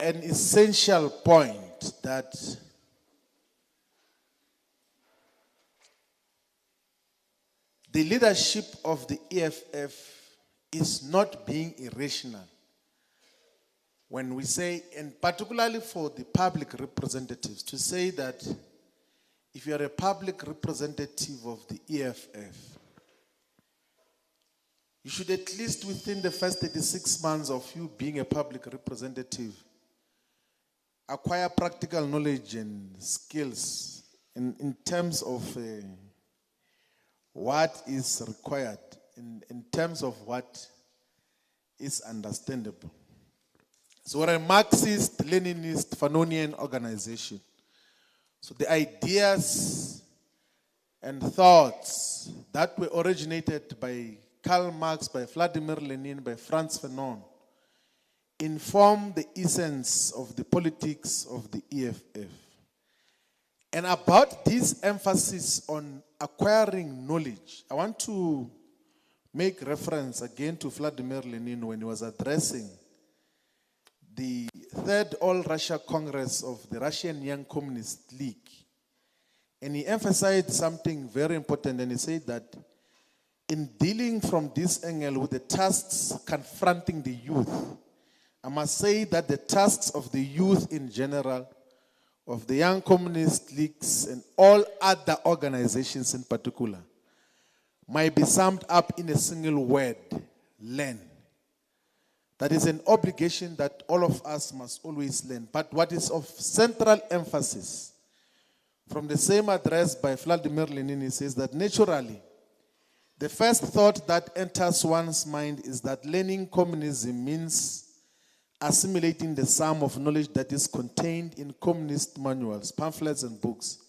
an essential point that the leadership of the EFF is not being irrational. When we say, and particularly for the public representatives, to say that if you are a public representative of the EFF, you should at least within the first 36 months of you being a public representative, acquire practical knowledge and skills in terms of what is required, in terms of what is understandable. So we're a Marxist, Leninist, Fanonian organization. So the ideas and thoughts that were originated by Karl Marx, by Vladimir Lenin, by Franz Fanon, inform the essence of the politics of the EFF. And about this emphasis on acquiring knowledge, I want to make reference again to Vladimir Lenin when he was addressing the Third All-Russia Congress of the Russian Young Communist League. And he emphasized something very important, and he said that in dealing from this angle with the tasks confronting the youth, I must say that the tasks of the youth in general, of the Young Communist Leagues and all other organizations in particular, might be summed up in a single word: learn. That is an obligation that all of us must always learn. But what is of central emphasis, from the same address by Vladimir Lenin, he says that naturally, the first thought that enters one's mind is that learning communism means assimilating the sum of knowledge that is contained in communist manuals, pamphlets, and books.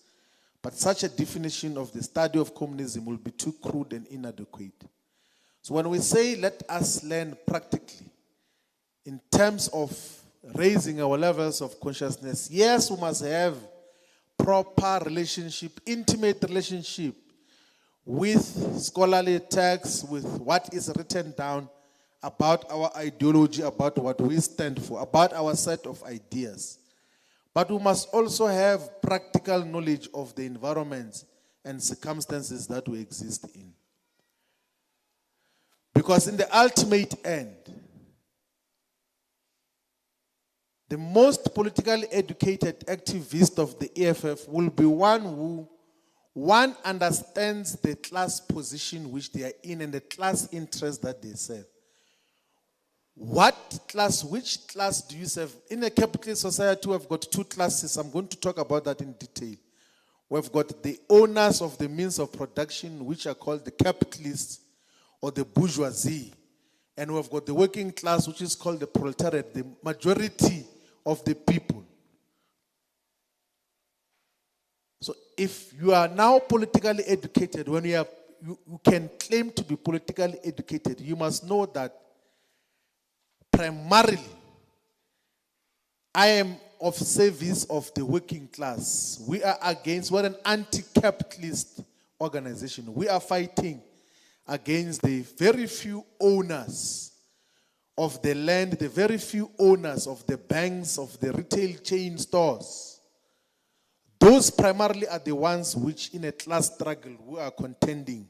But such a definition of the study of communism will be too crude and inadequate. So when we say let us learn practically, in terms of raising our levels of consciousness, yes, we must have proper relationship, intimate relationship with scholarly texts, with what is written down about our ideology, about what we stand for, about our set of ideas. But we must also have practical knowledge of the environments and circumstances that we exist in. Because in the ultimate end, the most politically educated activist of the EFF will be one who understands the class position which they are in and the class interest that they serve. What class, which class do you serve? In a capitalist society, we've got two classes. I'm going to talk about that in detail. We've got the owners of the means of production, which are called the capitalists or the bourgeoisie. And we've got the working class, which is called the proletariat, the majority of the people. So if you are now politically educated, when you can claim to be politically educated, you must know that primarily I am of service of the working class. we're an anti-capitalist organization. We are fighting against the very few owners of the land, the very few owners of the banks, of the retail chain stores. Those primarily are the ones which in a class struggle we are contending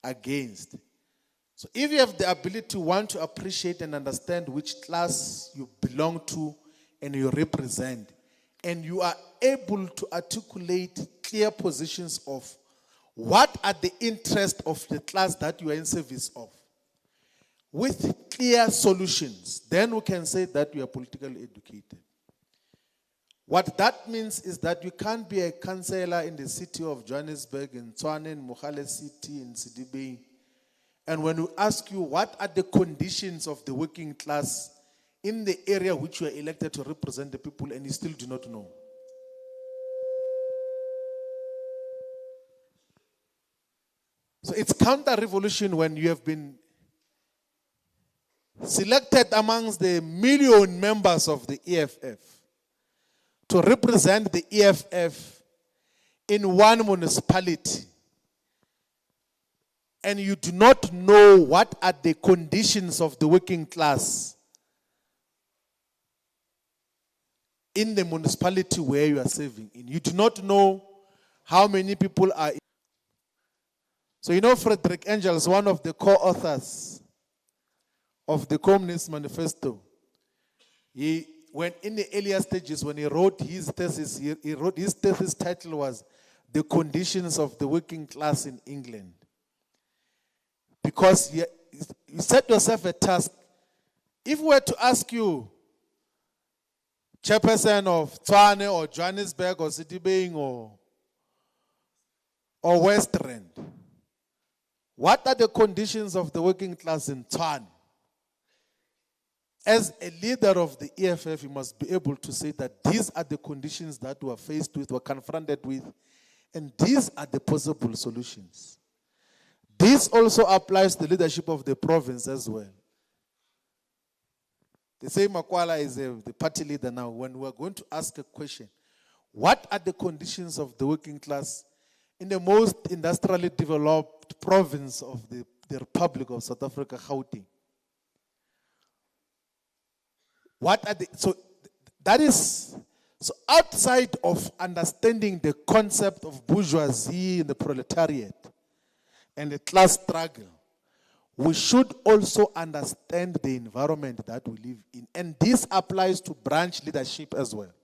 against. So if you have the ability to want to appreciate and understand which class you belong to and you represent, and you are able to articulate clear positions of what are the interests of the class that you are in service of, with clear solutions, then we can say that you are politically educated. What that means is that you can't be a councillor in the city of Johannesburg, in Tshwane, in Mogale City, in Sidibe, and when we ask you what are the conditions of the working class in the area which you are elected to represent the people, and you still do not know. So it's counter-revolution when you have been selected amongst the million members of the EFF to represent the EFF in one municipality, and you do not know what are the conditions of the working class. in the municipality where you are serving in. You do not know how many people are in. So you know Frederick Engels, one of the co-authors of the Communist Manifesto, when in the earlier stages, when he wrote his thesis, his thesis title was "The Conditions of the Working Class in England." Because you set yourself a task. If we were to ask you, chairperson of Tshwane or Johannesburg or Citibank or West Rand, what are the conditions of the working class in Tshwane? As a leader of the EFF, you must be able to say that these are the conditions that we are faced with, we are confronted with, and these are the possible solutions. This also applies to the leadership of the province as well. They say Makwala is the party leader now. When we are going to ask a question, what are the conditions of the working class in the most industrially developed province of the Republic of South Africa, Gauteng? What are the, so outside of understanding the concept of bourgeoisie and the proletariat and the class struggle, we should also understand the environment that we live in. And this applies to branch leadership as well.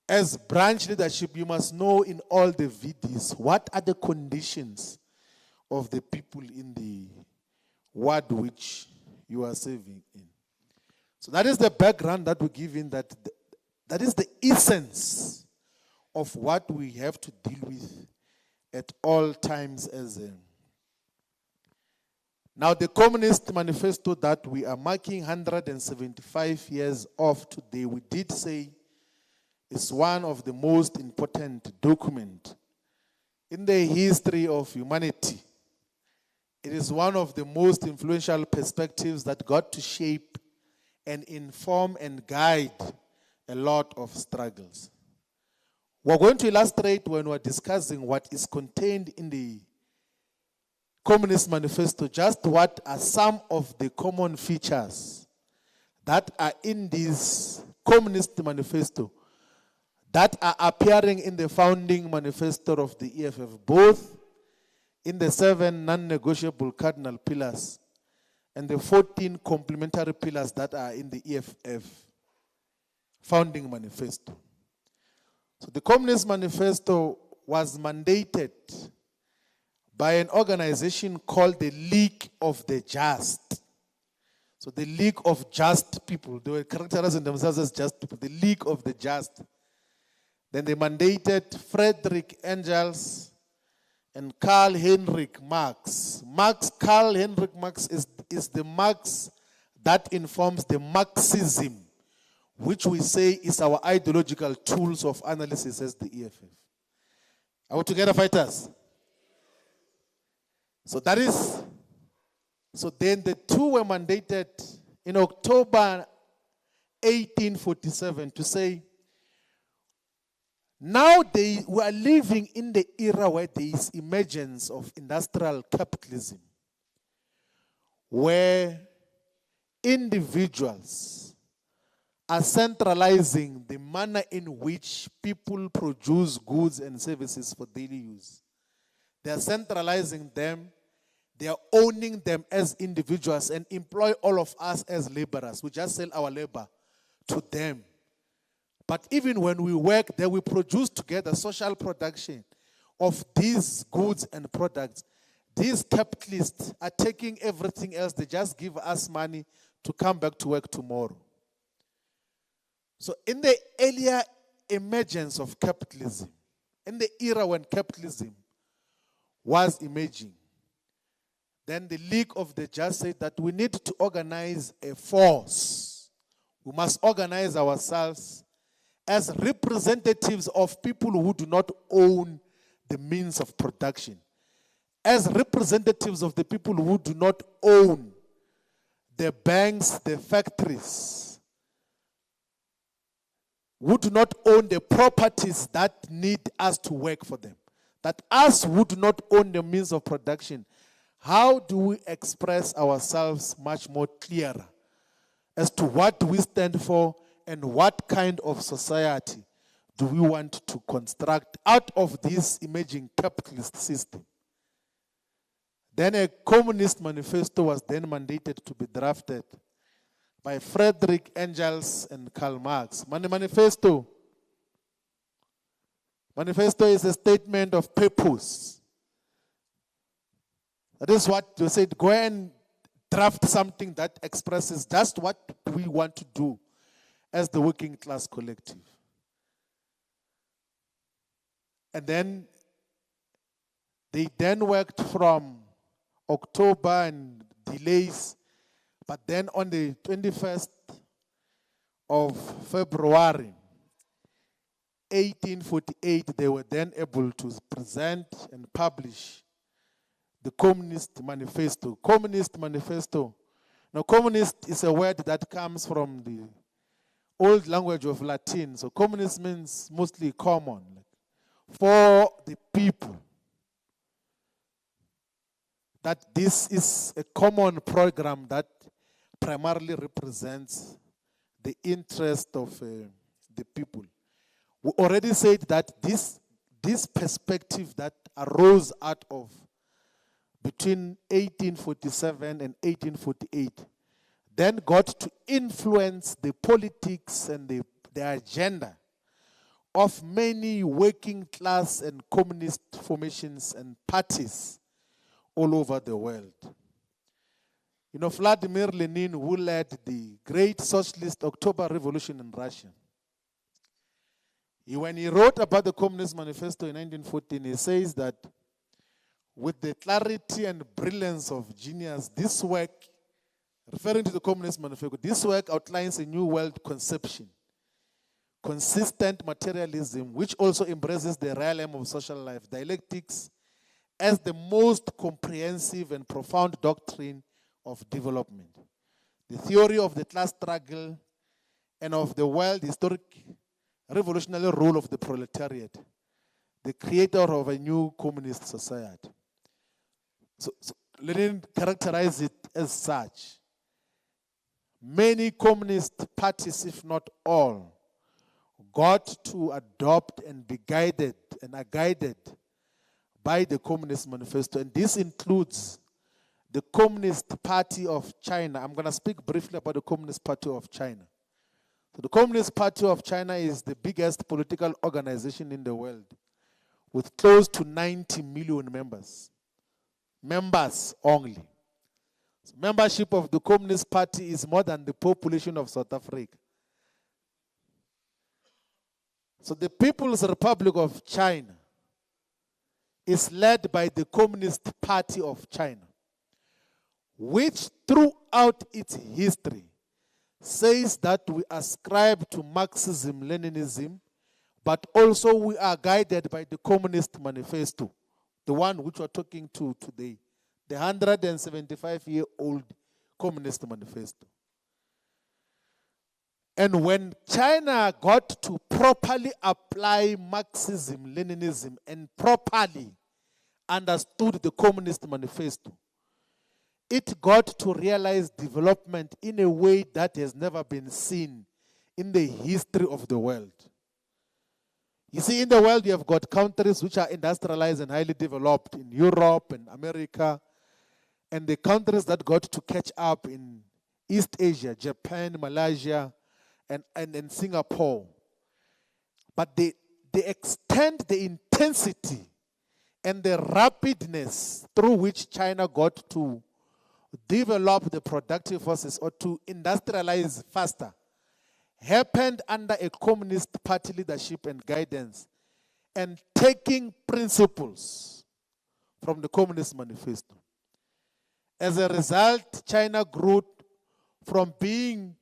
As branch leadership, you must know in all the VDs, what are the conditions of the people in the ward which you are serving in. So that is the background that we give in, that is the essence of what we have to deal with at all times as a. Now the Communist Manifesto that we are marking 175 years of today, we did say is one of the most important documents in the history of humanity. It is one of the most influential perspectives that got to shape and inform and guide a lot of struggles. We're going to illustrate when we're discussing what is contained in the Communist Manifesto, just what are some of the common features that are in this Communist Manifesto that are appearing in the founding manifesto of the EFF, both in the 7 non-negotiable cardinal pillars and the 14 complementary pillars that are in the EFF founding manifesto. So the Communist Manifesto was mandated by an organization called the League of the Just. So the League of Just People, they were characterizing themselves as just people, the League of the Just. Then they mandated Frederick Engels and Karl Heinrich Marx. Karl Heinrich Marx is the Marx that informs the Marxism, which we say is our ideological tools of analysis as the EFF. Are we together, fighters? So then the two were mandated in October 1847 to say, now we are living in the era where there is emergence of industrial capitalism, where individuals are centralizing the manner in which people produce goods and services for daily use. They are centralizing them, they are owning them as individuals and employ all of us as laborers. We just sell our labor to them. But even when we work there, we produce together social production of these goods and products. These capitalists are taking everything else. They just give us money to come back to work tomorrow. So in the earlier emergence of capitalism, in the era when capitalism was emerging, then the League of the Just said that we need to organize a force. We must organize ourselves as representatives of people who do not own the means of production, as representatives of the people who do not own the banks, the factories, who do not own the properties that need us to work for them. That us who do not own the means of production, how do we express ourselves much more clearer as to what we stand for and what kind of society do we want to construct out of this emerging capitalist system. Then a Communist Manifesto was then mandated to be drafted by Friedrich Engels and Karl Marx. Manifesto is a statement of purpose. That is what you said, go and draft something that expresses just what we want to do as the working class collective. And then they then worked from October and delays, but then on the 21st of February 1848, they were then able to present and publish the Communist Manifesto. Communist Manifesto. Now, communist is a word that comes from the old language of Latin. So communist means mostly common, like for the people. That this is a common program that primarily represents the interest of the people. We already said that this perspective that arose out of between 1847 and 1848 then got to influence the politics and the agenda of many working class and communist formations and parties all over the world. You know, Vladimir Lenin, who led the great socialist October Revolution in Russia, when he wrote about the Communist Manifesto in 1914, he says that with the clarity and brilliance of genius, this work, referring to the Communist Manifesto, this work outlines a new world conception, consistent materialism, which also embraces the realm of social life, dialectics, as the most comprehensive and profound doctrine of development. The theory of the class struggle and of the world historic revolutionary role of the proletariat, the creator of a new communist society. So Lenin characterized it as such. Many communist parties, if not all, got to adopt and be guided and are guided by the Communist Manifesto. And this includes the Communist Party of China. I'm going to speak briefly about the Communist Party of China. So the Communist Party of China is the biggest political organization in the world with close to 90 million members. Members only. So membership of the Communist Party is more than the population of South Africa. So the People's Republic of China is led by the Communist Party of China, which throughout its history says that we ascribe to Marxism, Leninism, but also we are guided by the Communist Manifesto, the one which we're talking to today, the 175-year-old Communist Manifesto. And when China got to properly apply Marxism, Leninism, and properly understood the Communist Manifesto, it got to realize development in a way that has never been seen in the history of the world. You see, in the world, you have got countries which are industrialized and highly developed in Europe and America, and the countries that got to catch up in East Asia, Japan, Malaysia, and Singapore. But the extent, the intensity, and the rapidness through which China got to develop the productive forces or to industrialize faster happened under a Communist Party leadership and guidance, and taking principles from the Communist Manifesto. As a result, China grew from being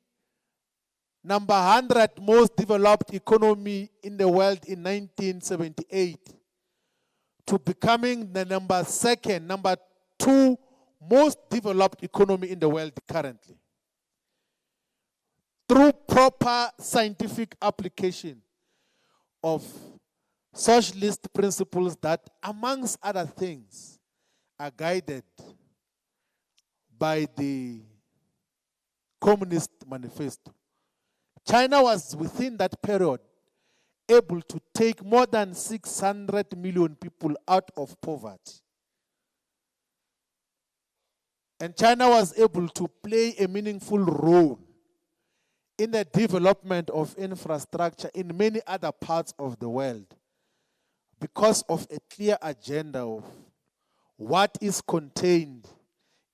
number 100 most developed economy in the world in 1978 to becoming the number 2 most developed economy in the world currently. Through proper scientific application of socialist principles that, amongst other things, are guided by the Communist Manifesto. China was within that period able to take more than 600 million people out of poverty. And China was able to play a meaningful role in the development of infrastructure in many other parts of the world because of a clear agenda of what is contained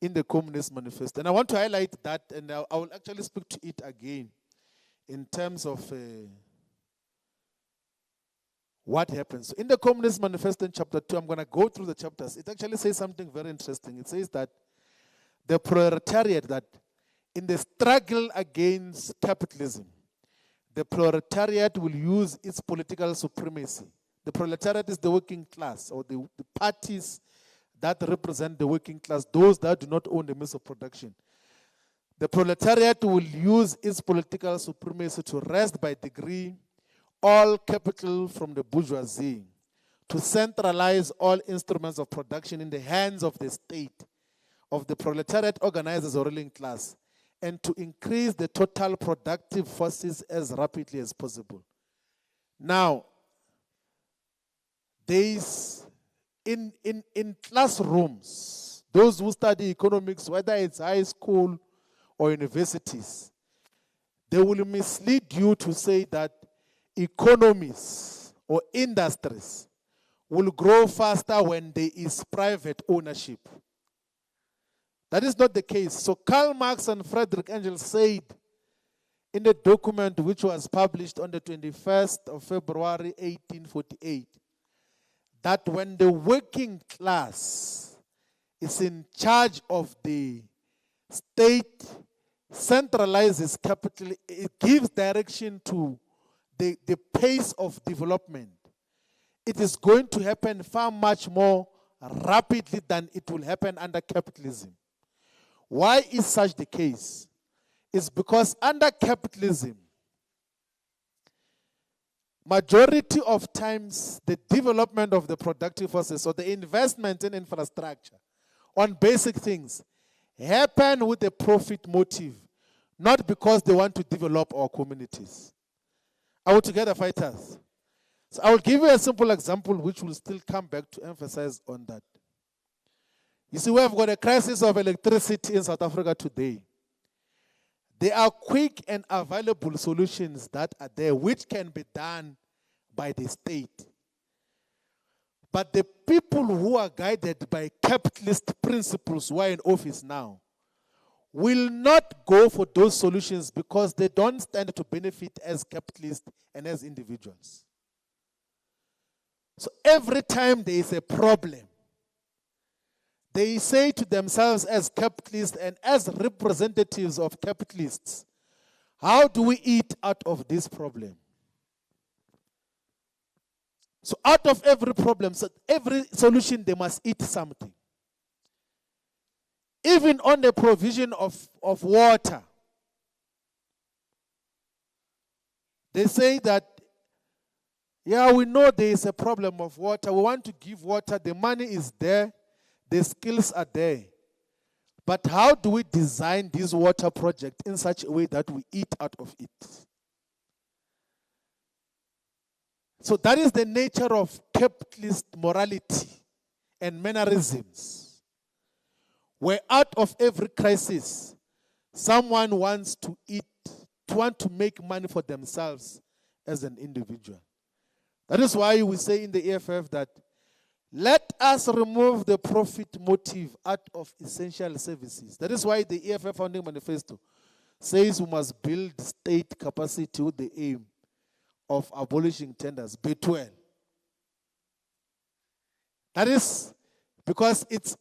in the Communist Manifesto. And I want to highlight that, and I will actually speak to it again in terms of what happens. In the Communist Manifesto in chapter 2, I'm going to go through the chapters. It actually says something very interesting. It says that the proletariat, that in the struggle against capitalism, the proletariat will use its political supremacy. The proletariat is the working class, or the parties that represent the working class, those that do not own the means of production. The proletariat will use its political supremacy to wrest by degree all capital from the bourgeoisie, to centralize all instruments of production in the hands of the state, of the proletariat organizers or ruling class, and to increase the total productive forces as rapidly as possible. Now, there's in classrooms, those who study economics, whether it's high school or universities, they will mislead you to say that economies or industries will grow faster when there is private ownership. That is not the case. So Karl Marx and Friedrich Engels said in the document which was published on the 21st of February 1848, that when the working class is in charge of the state, centralizes capital, it gives direction to the pace of development. It is going to happen far much more rapidly than it will happen under capitalism. Why is such the case? It's because under capitalism, majority of times the development of the productive forces or the investment in infrastructure on basic things happen with a profit motive, not because they want to develop our communities. Are we together, fighters? So I will give you a simple example which will still come back to emphasize on that. You see, we have got a crisis of electricity in South Africa today. There are quick and available solutions that are there which can be done by the state. But the people who are guided by capitalist principles who are in office now will not go for those solutions because they don't stand to benefit as capitalists and as individuals. So every time there is a problem, they say to themselves as capitalists and as representatives of capitalists, how do we eat out of this problem? So out of every problem, so every solution, they must eat something. Even on the provision of water, they say that, yeah, we know there is a problem of water. We want to give water. The money is there. The skills are there. But how do we design this water project in such a way that we eat out of it? So that is the nature of capitalist morality and mannerisms, where out of every crisis, someone wants to eat, want to make money for themselves as an individual. That is why we say in the EFF that let us remove the profit motive out of essential services. That is why the EFF Founding Manifesto says we must build state capacity with the aim of abolishing tenders. B12. That is because it's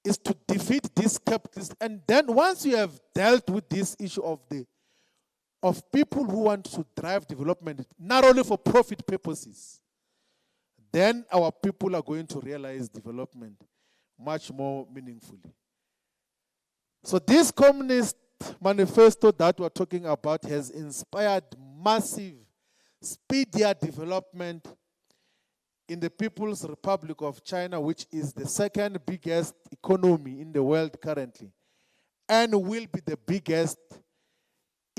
to defeat this capitalist. And then once you have dealt with this issue of people who want to drive development narrowly for profit purposes, then our people are going to realize development much more meaningfully. So this Communist Manifesto that we're talking about has inspired massive, speedier development in the People's Republic of China, which is the second biggest economy in the world currently, and will be the biggest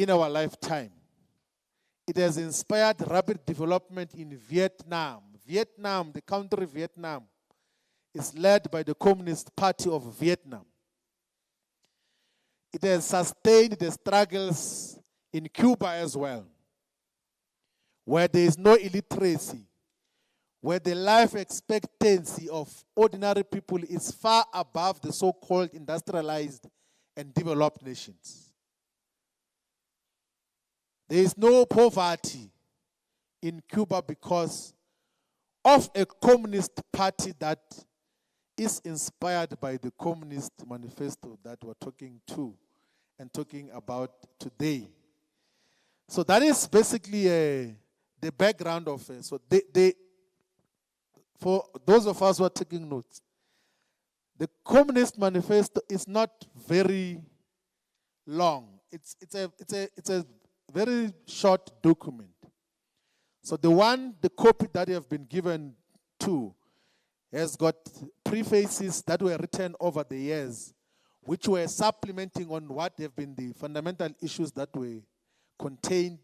in our lifetime. It has inspired rapid development in Vietnam. Vietnam, the country Vietnam, is led by the Communist Party of Vietnam. It has sustained the struggles in Cuba as well, where there is no illiteracy, where the life expectancy of ordinary people is far above the so-called industrialized and developed nations. There is no poverty in Cuba because of a communist party that is inspired by the Communist Manifesto that we're talking to and talking about today. So that is basically the background of it. So for those of us who are taking notes, the Communist Manifesto is not very long. It's a very short document. So the copy that you have been given to has got prefaces that were written over the years, which were supplementing on what have been the fundamental issues that were contained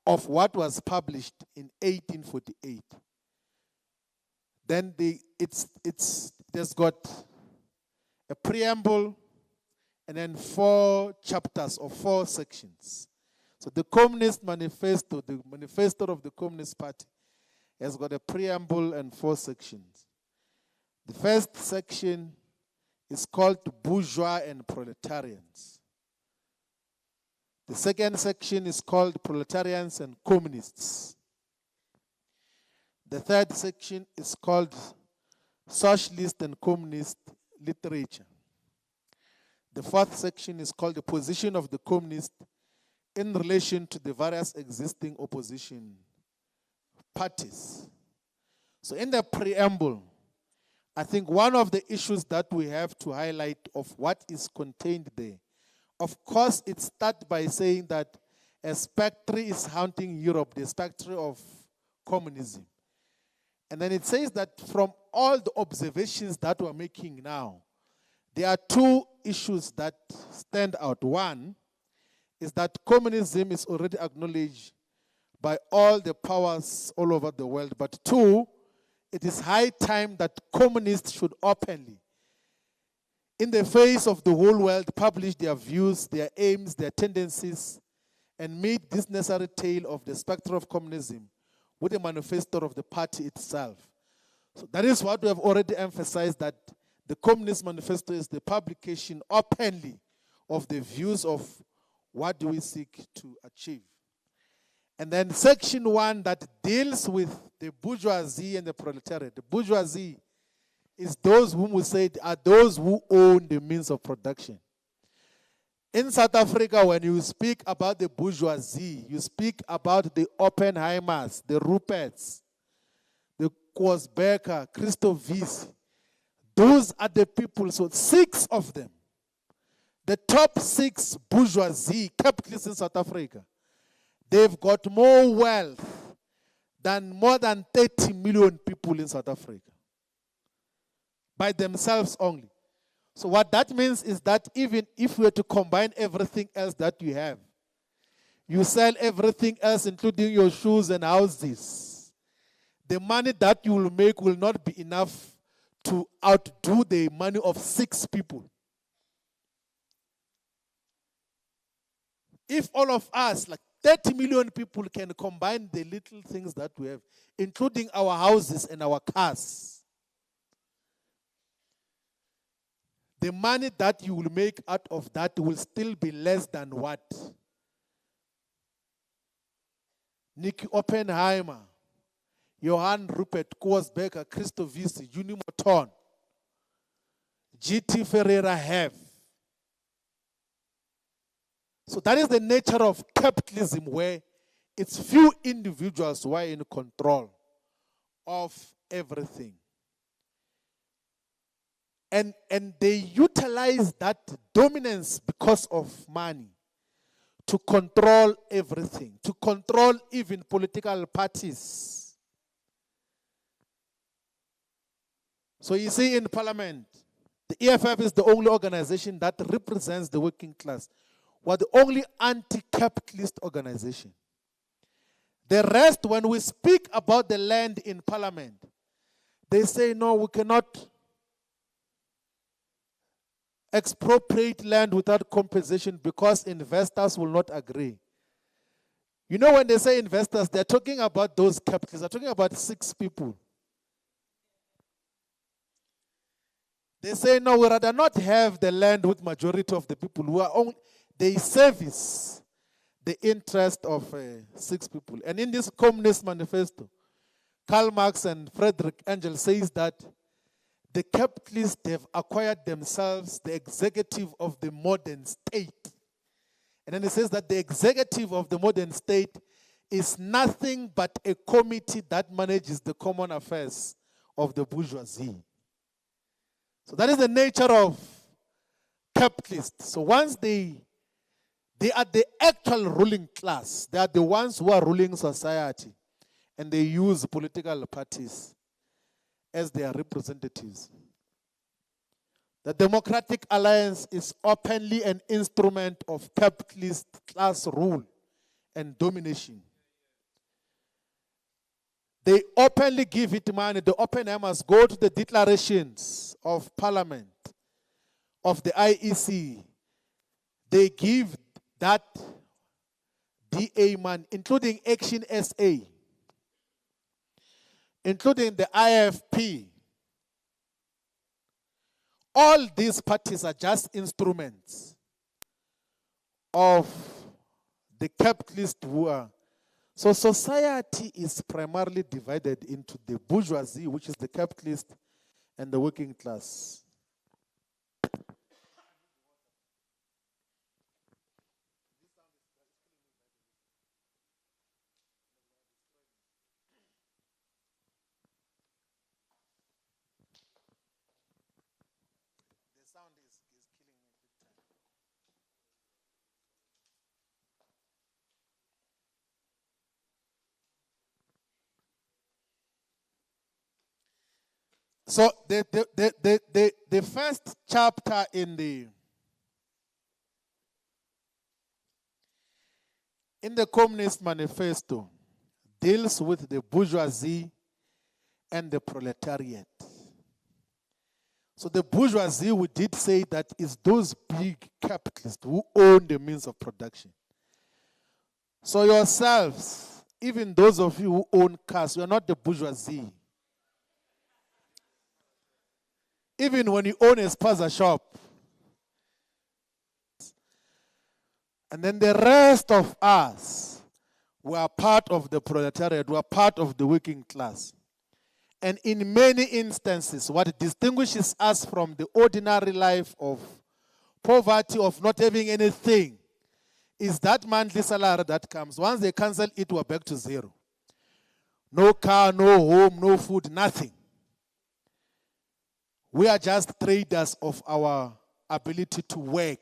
of what was published in 1848. Then there's got a preamble and then 4 chapters or 4 sections. So the Communist Manifesto, the manifesto of the Communist Party, has got a preamble and 4 sections. The first section is called Bourgeois and Proletarians. The second section is called Proletarians and Communists. The third section is called Socialist and Communist Literature. The fourth section is called The Position of the Communist in relation to the various existing opposition parties. So in the preamble, I think one of the issues that we have to highlight of what is contained there, of course, it starts by saying that a spectre is haunting Europe, the spectre of communism. And then it says that from all the observations that we're making now, there are 2 issues that stand out. One is that communism is already acknowledged by all the powers all over the world. But 2, it is high time that communists should openly, in the face of the whole world, publish their views, their aims, their tendencies, and meet this necessary tale of the spectre of communism with a manifesto of the party itself. So that is what we have already emphasized, that the Communist Manifesto is the publication openly of the views of what do we seek to achieve. And then section 1 that deals with the bourgeoisie and the proletariat. The bourgeoisie is those whom we say are those who own the means of production. In South Africa, when you speak about the bourgeoisie, you speak about the Oppenheimers, the Ruperts, the Kosbecker, Christoph Wiese. Those are the people, so 6 of them. The top 6 bourgeoisie capitalists in South Africa, they've got more wealth than more than 30 million people in South Africa. By themselves only. So what that means is that even if we were to combine everything else that you have, you sell everything else, including your shoes and houses, the money that you will make will not be enough to outdo the money of 6 people. If all of us, like 30 million people, can combine the little things that we have, including our houses and our cars, the money that you will make out of that will still be less than what? Nicky Oppenheimer, Johann Rupert Kosbecker, Christoph Wiese, Juni Morton, G.T. Ferreira have. So that is the nature of capitalism, where it's few individuals who are in control of everything. And they utilize that dominance because of money to control everything, to control even political parties. So you see in Parliament, the EFF is the only organization that represents the working class. were the only anti-capitalist organization. The rest, when we speak about the land in parliament, they say, no, we cannot expropriate land without compensation because investors will not agree. You know, when they say investors, they're talking about those capitalists. They're talking about 6 people. They say, no, we rather not have the land with majority of the people who are only, they service the interest of 6 people. And in this Communist Manifesto, Karl Marx and Friedrich Engels says that the capitalists have acquired themselves the executive of the modern state. And then it says that the executive of the modern state is nothing but a committee that manages the common affairs of the bourgeoisie. So that is the nature of capitalists. So once they are the actual ruling class, they are the ones who are ruling society, and they use political parties as their representatives. The Democratic Alliance is openly an instrument of capitalist class rule and domination. They openly give it money. The open-aimers go to the declarations of Parliament, of the IEC. They give that DA money, including Action SA, including the IFP. All these parties are just instruments of the capitalists who are. So society is primarily divided into the bourgeoisie, which is the capitalist, and the working class. So the first chapter in the Communist Manifesto deals with the bourgeoisie and the proletariat. So the bourgeoisie, we did say that is those big capitalists who own the means of production. So yourselves, even those of you who own cars, you are not the bourgeoisie. Even when you own a spaza shop. And then the rest of us, we are part of the proletariat, we are part of the working class. And in many instances, what distinguishes us from the ordinary life of poverty, of not having anything, is that monthly salary that comes. Once they cancel it, we're back to zero. No car, no home, no food, nothing. We are just traders of our ability to work.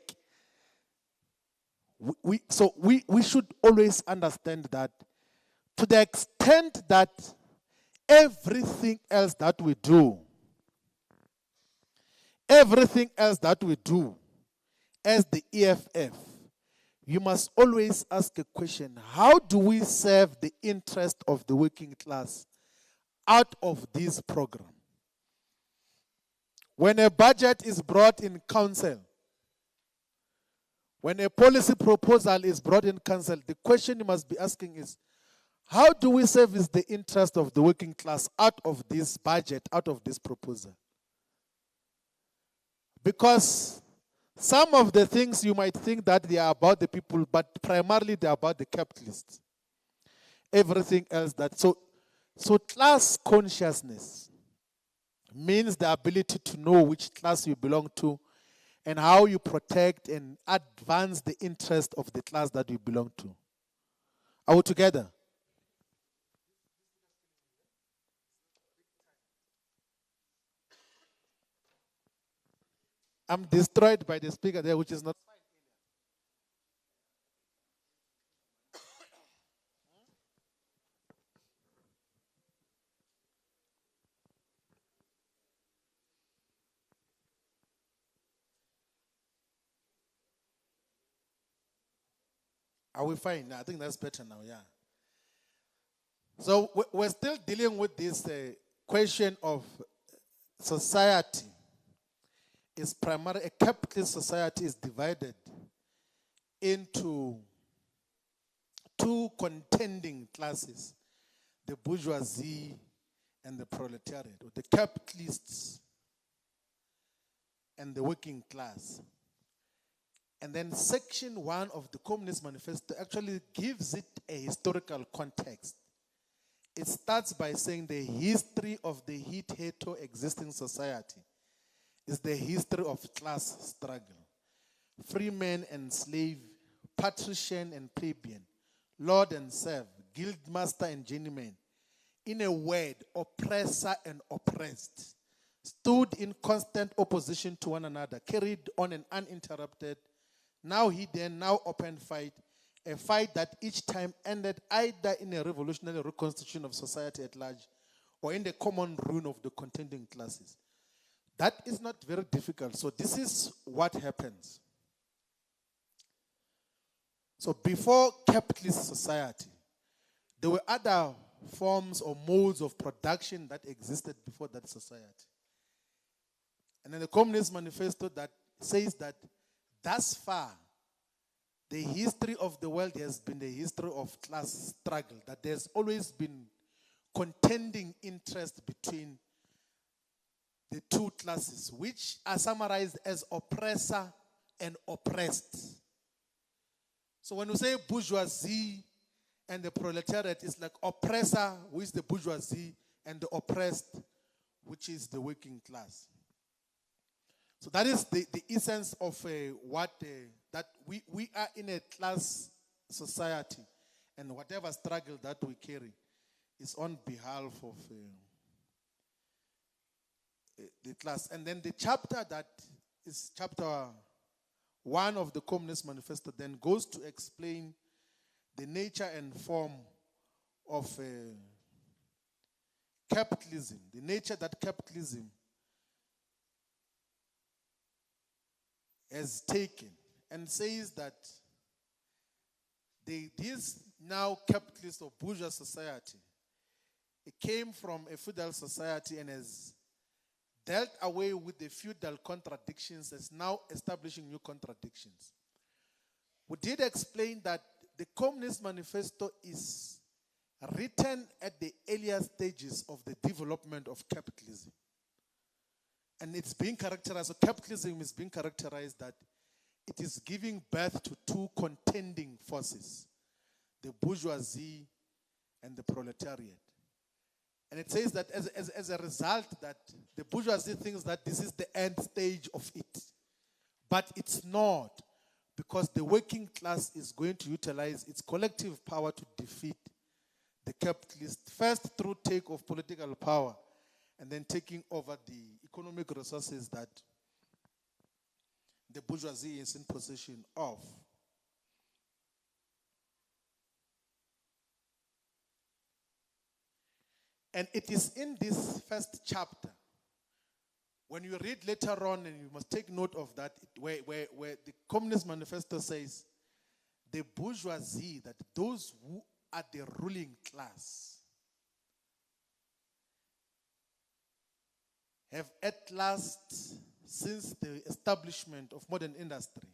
So we should always understand that to the extent that everything else that we do as the EFF, you must always ask a question: how do we serve the interest of the working class out of this program? When a budget is brought in council, when a policy proposal is brought in council, the question you must be asking is, how do we service the interest of the working class out of this budget, out of this proposal? Because some of the things you might think that they are about the people, but primarily they are about the capitalists. Everything else that, so class consciousness means the ability to know which class you belong to and how you protect and advance the interest of the class that you belong to. Are we together? I'm destroyed by the speaker there, which is not. Are we fine? I think that's better now, yeah. So we're still dealing with this question of society. Is primarily a capitalist society is divided into two contending classes, the bourgeoisie and the proletariat, or the capitalists and the working class. And then section 1 of the Communist Manifesto actually gives it a historical context. It starts by saying the history of the hitherto existing society is the history of class struggle. Free man and slave, patrician and plebeian, lord and serf, guildmaster and journeyman, in a word, oppressor and oppressed, stood in constant opposition to one another, carried on an uninterrupted, now hidden, now open fight, a fight that each time ended either in a revolutionary reconstitution of society at large or in the common ruin of the contending classes. That is not very difficult. So this is what happens. So before capitalist society, there were other forms or modes of production that existed before that society. And then the Communist Manifesto that says that thus far, the history of the world has been the history of class struggle, that there's always been contending interest between the two classes, which are summarized as oppressor and oppressed. So when we say bourgeoisie and the proletariat, it's like oppressor, who is the bourgeoisie, and the oppressed, which is the working class. So that is the essence of that we are in a class society, and whatever struggle that we carry is on behalf of the class. And then the chapter that is chapter 1 of the Communist Manifesto then goes to explain the nature and form of capitalism, the nature that capitalism has taken, and says that this now capitalist or bourgeois society, it came from a feudal society and has dealt away with the feudal contradictions, is now establishing new contradictions. We did explain that the Communist Manifesto is written at the earlier stages of the development of capitalism. And it's being characterized, so capitalism is being characterized that it is giving birth to two contending forces, the bourgeoisie and the proletariat. And it says that as a result that the bourgeoisie thinks that this is the end stage of it. But it's not, because the working class is going to utilize its collective power to defeat the capitalists, first through take of political power, and then taking over the economic resources that the bourgeoisie is in possession of. And it is in this first chapter, when you read later on, and you must take note of that, where the Communist Manifesto says, the bourgeoisie, that those who are the ruling class, have at last, since the establishment of modern industry,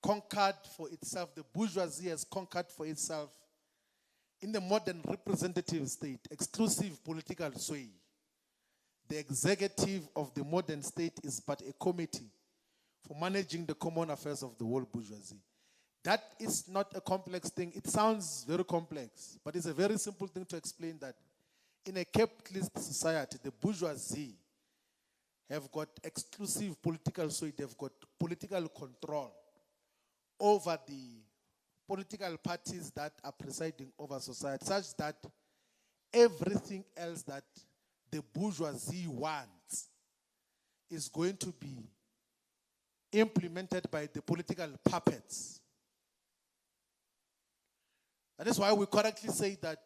conquered for itself, the bourgeoisie has conquered for itself, in the modern representative state, exclusive political sway. The executive of the modern state is but a committee for managing the common affairs of the whole bourgeoisie. That is not a complex thing. It sounds very complex, but it's a very simple thing to explain that in a capitalist society, the bourgeoisie have got exclusive political sway. They've got political control over the political parties that are presiding over society, such that everything else that the bourgeoisie wants is going to be implemented by the political puppets. That is why we correctly say that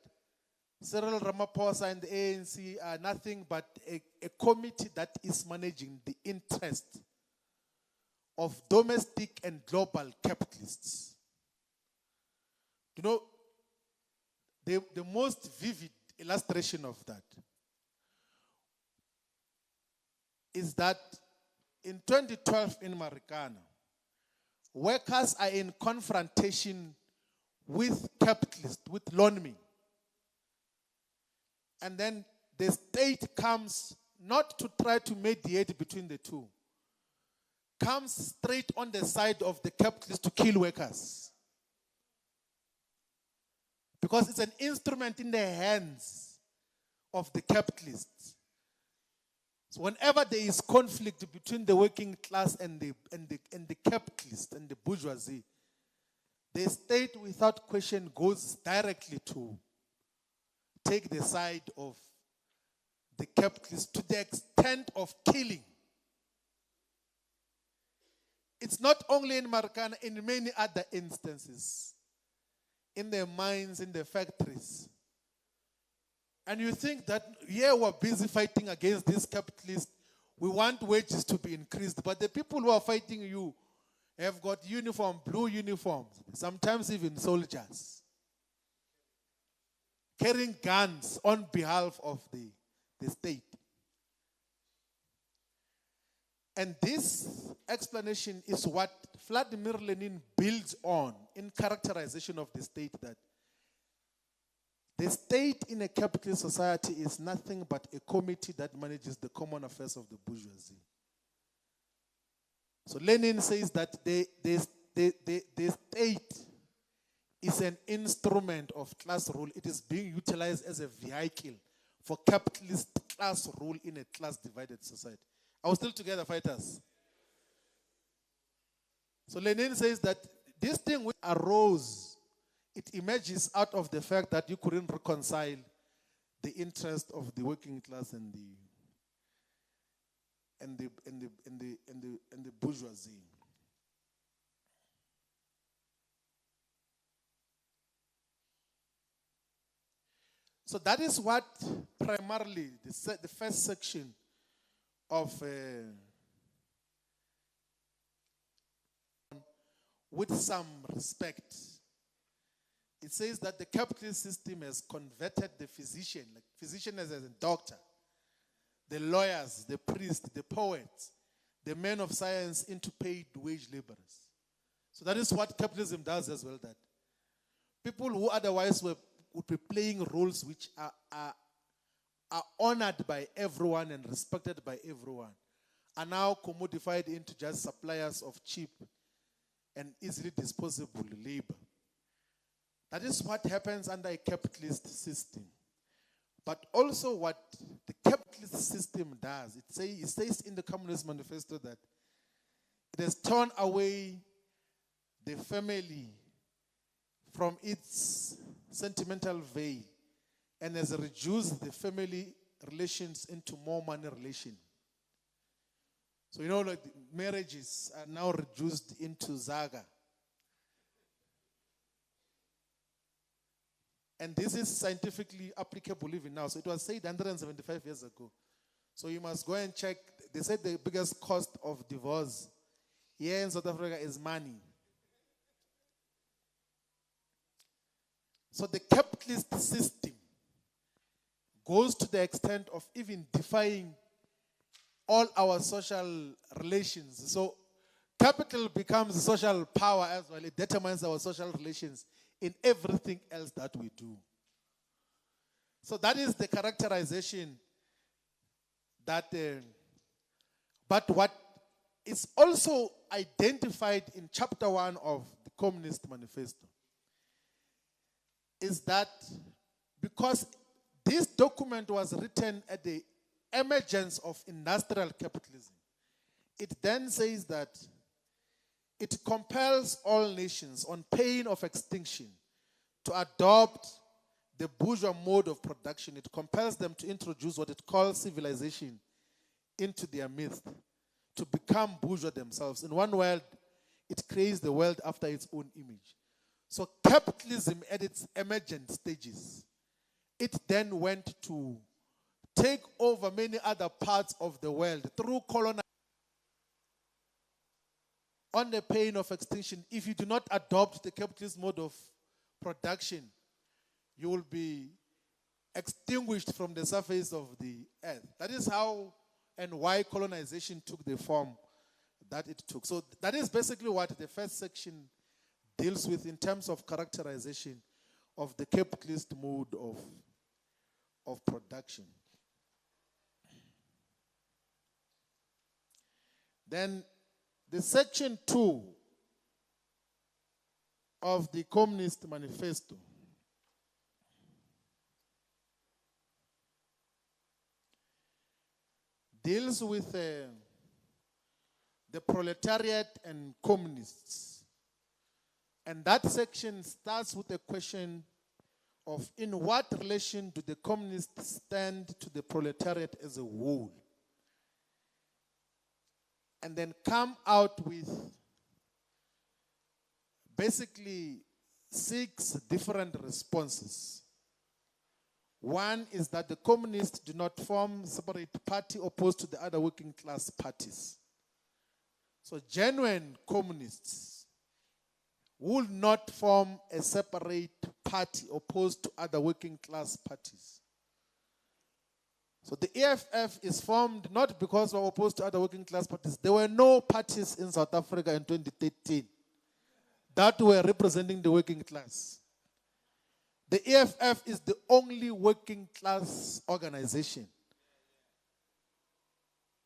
Cyril Ramaphosa and the ANC are nothing but a committee that is managing the interest of domestic and global capitalists. You know, the most vivid illustration of that is that in 2012 in Marikana, workers are in confrontation with capitalists, with loanmen. And then the state comes not to try to mediate between the two, comes straight on the side of the capitalists to kill workers. Because it's an instrument in the hands of the capitalists. So whenever there is conflict between the working class and the capitalists and the bourgeoisie, the state without question goes directly to take the side of the capitalists to the extent of killing. It's not only in Marikana, in many other instances. In the mines, in the factories. And you think that, yeah, we're busy fighting against these capitalists. We want wages to be increased. But the people who are fighting you have got blue uniforms, sometimes even soldiers, carrying guns on behalf of the state. And this explanation is what Vladimir Lenin builds on in characterization of the state, that the state in a capitalist society is nothing but a committee that manages the common affairs of the bourgeoisie. So Lenin says that the state is an instrument of class rule. It is being utilized as a vehicle for capitalist class rule in a class-divided society. Are we still together, fighters? So Lenin says that this thing which arose, it emerges out of the fact that you couldn't reconcile the interest of the working class and the bourgeoisie. So that is what primarily the first section of with some respect. It says that the capitalist system has converted the physician, like physician as a doctor, the lawyers, the priests, the poets, the men of science into paid wage laborers. So that is what capitalism does as well, that people who otherwise would be playing roles which are honored by everyone and respected by everyone are now commodified into just suppliers of cheap and easily disposable labor. That is what happens under a capitalist system. But also what the capitalist system does, it says in the Communist Manifesto that it has torn away the family from its sentimental veil and has reduced the family relations into more money relation. So like marriages are now reduced into zaga. And this is scientifically applicable even now. So it was said 175 years ago. So you must go and check. They said the biggest cost of divorce here in South Africa is money. So the capitalist system goes to the extent of even defying all our social relations. So capital becomes social power as well. It determines our social relations in everything else that we do. So that is the characterization that, but what is also identified in chapter 1 of the Communist Manifesto is that because this document was written at the emergence of industrial capitalism, it then says that it compels all nations on pain of extinction to adopt the bourgeois mode of production. It compels them to introduce what it calls civilization into their midst, to become bourgeois themselves. In one word, it creates the world after its own image. So capitalism at its emergent stages, it then went to take over many other parts of the world through colonization. On the pain of extinction, if you do not adopt the capitalist mode of production, you will be extinguished from the surface of the earth. That is how and why colonization took the form that it took. So that is basically what the first section deals with in terms of characterization of the capitalist mode of production. Then the section 2 of the Communist Manifesto deals with the proletariat and communists. And that section starts with a question of in what relation do the communists stand to the proletariat as a whole? And then come out with basically 6 different responses. One is that the communists do not form a separate party opposed to the other working class parties. So genuine communists will not form a separate party opposed to other working class parties. So the EFF is formed not because we're opposed to other working class parties. There were no parties in South Africa in 2013 that were representing the working class. The EFF is the only working class organization.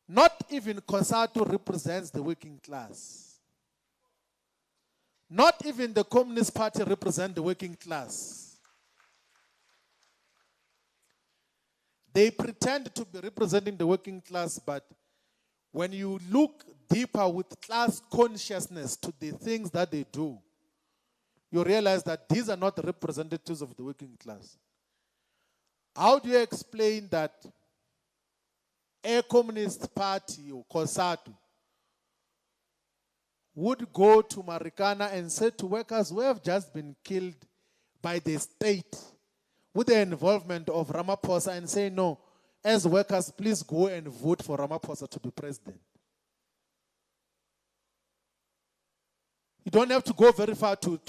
Not even COSATU represents the working class. Not even the Communist Party represents the working class. They pretend to be representing the working class, but when you look deeper with class consciousness to the things that they do, you realize that these are not representatives of the working class. How do you explain that a Communist Party or COSATU would go to Marikana and say to workers who have just been killed by the state with the involvement of Ramaphosa and say, no, as workers, please go and vote for Ramaphosa to be president? You don't have to go very far to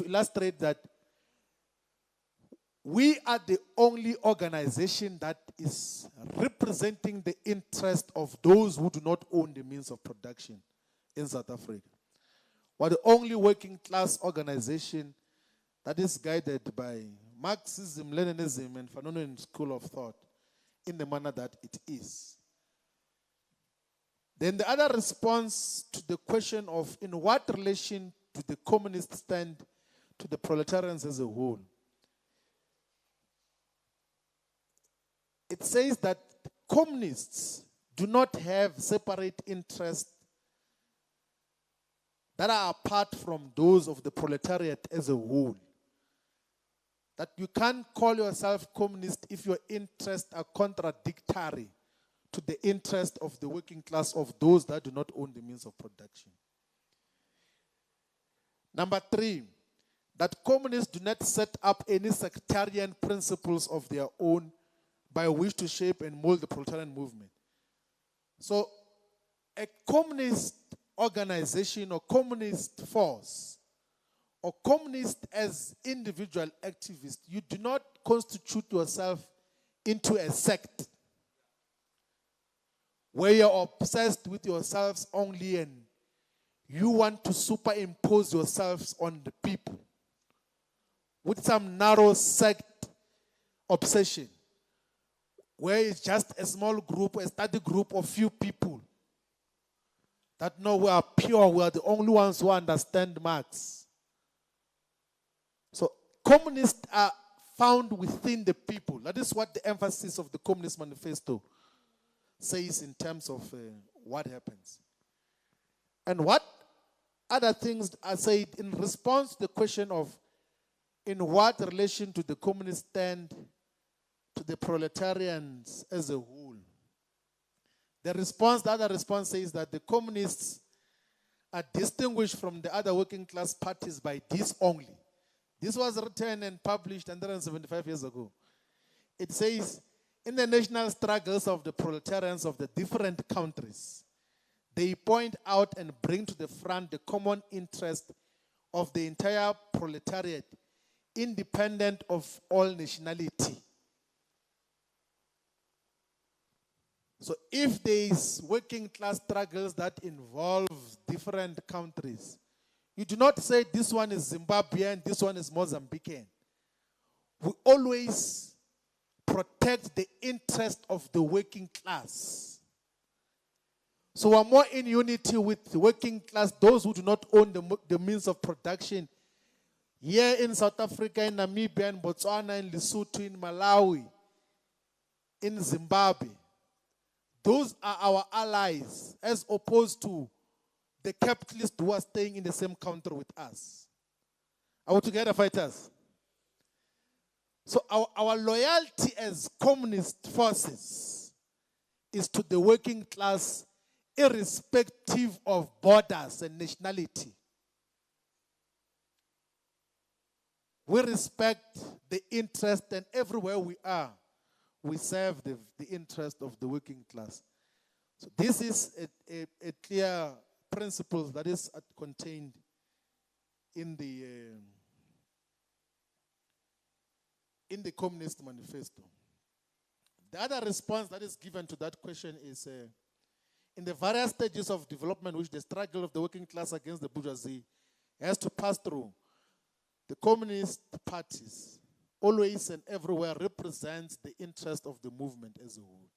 illustrate that we are the only organization that is representing the interest of those who do not own the means of production in South Africa. We're the only working class organization that is guided by Marxism, Leninism, and Fanonian school of thought in the manner that it is. Then the other response to the question of in what relation do the communists stand to the proletarians as a whole? It says that communists do not have separate interests that are apart from those of the proletariat as a whole. That you can't call yourself communist if your interests are contradictory to the interest of the working class of those that do not own the means of production. Number 3, that communists do not set up any sectarian principles of their own by which to shape and mold the proletarian movement. So a communist organization or communist force or communist as individual activists, you do not constitute yourself into a sect where you're obsessed with yourselves only and you want to superimpose yourselves on the people with some narrow sect obsession where it's just a small group, a study group of few people that know we are pure, we are the only ones who understand Marx. So communists are found within the people. That is what the emphasis of the Communist Manifesto says in terms of what happens. And what other things are said in response to the question of in what relation do the communists stand to the proletarians as a whole. The other response says that the communists are distinguished from the other working class parties by this only. This was written and published 175 years ago. It says, in the national struggles of the proletarians of the different countries, they point out and bring to the front the common interest of the entire proletariat independent of all nationality. So if there is working class struggles that involve different countries, you do not say this one is Zimbabwean, this one is Mozambican. We always protect the interest of the working class. So we're more in unity with the working class, those who do not own the means of production. Here in South Africa, in Namibia, in Botswana, in Lesotho, in Malawi, in Zimbabwe. Those are our allies, as opposed to the capitalists who are staying in the same country with us. Are we together, fighters? So our loyalty as communist forces is to the working class, irrespective of borders and nationality. We respect the interest, and everywhere we are, we serve the interest of the working class. So this is a clear principle that is contained in the Communist Manifesto. The other response that is given to that question is, in the various stages of development which the struggle of the working class against the bourgeoisie has to pass through, the communist parties always and everywhere represents the interest of the movement as a whole.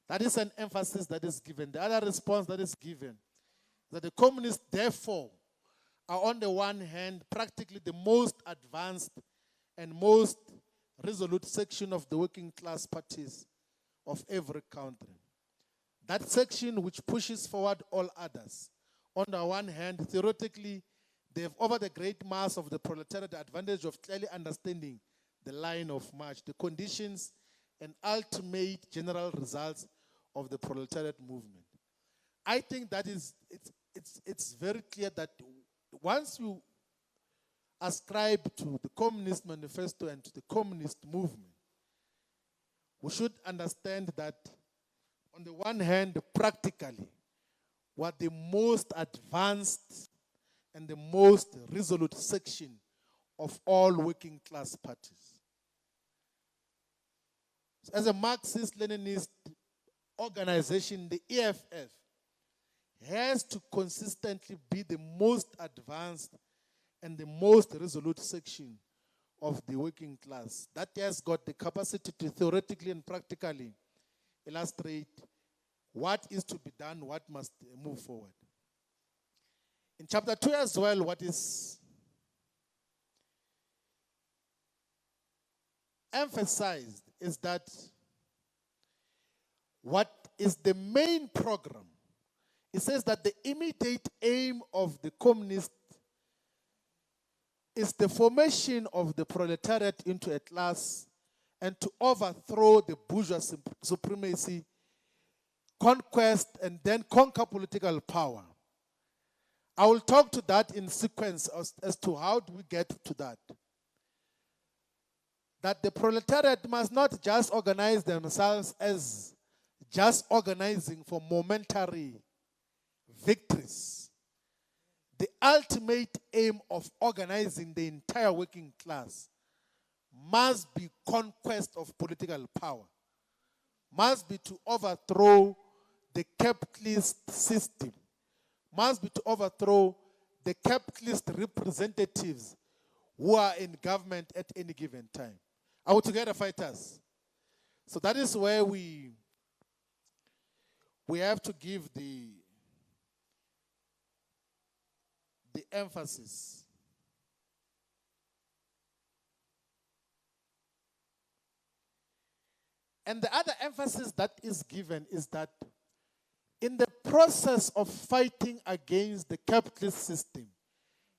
That is an emphasis that is given. The other response that is given is that the communists, therefore, are on the one hand practically the most advanced and most resolute section of the working class parties of every country. That section which pushes forward all others. On the one hand, theoretically, they have over the great mass of the proletariat the advantage of clearly understanding the line of march, the conditions and ultimate general results of the proletariat movement. I think that it's very clear that once you ascribe to the Communist Manifesto and to the communist movement, we should understand that on the one hand, practically, what the most advanced and the most resolute section of all working class parties. So as a Marxist-Leninist organization, the EFF has to consistently be the most advanced and the most resolute section of the working class. That has got the capacity to theoretically and practically illustrate what is to be done, what must move forward. In chapter 2 as well, what is emphasized is that what is the main program. It says that the immediate aim of the communist is the formation of the proletariat into a class and to overthrow the bourgeois supremacy, conquest, and then conquer political power. I will talk to that in sequence as to how do we get to that. That the proletariat must not just organize themselves as just organizing for momentary victories. The ultimate aim of organizing the entire working class must be conquest of political power, must be to overthrow the capitalist system, must be to overthrow the capitalist representatives who are in government at any given time. Are we together, fighters? So that is where we have to give the emphasis. And the other emphasis that is given is that in the process of fighting against the capitalist system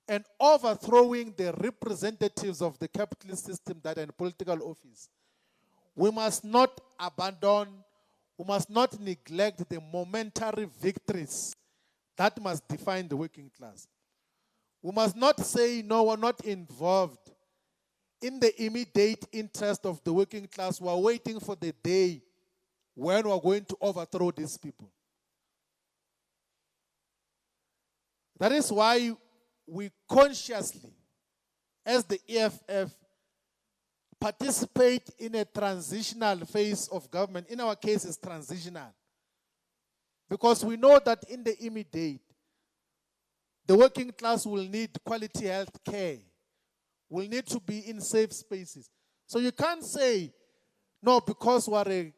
and overthrowing the representatives of the capitalist system that are in political office, we must not abandon, we must not neglect the momentary victories that must define the working class. We must not say, no, we're not involved in the immediate interest of the working class. We're waiting for the day when we're going to overthrow these people. That is why we consciously as the EFF, participate in a transitional phase of government. In our case, it's transitional. Because we know that in the immediate, the working class will need quality health care, will need to be in safe spaces. So you can't say, no, because we're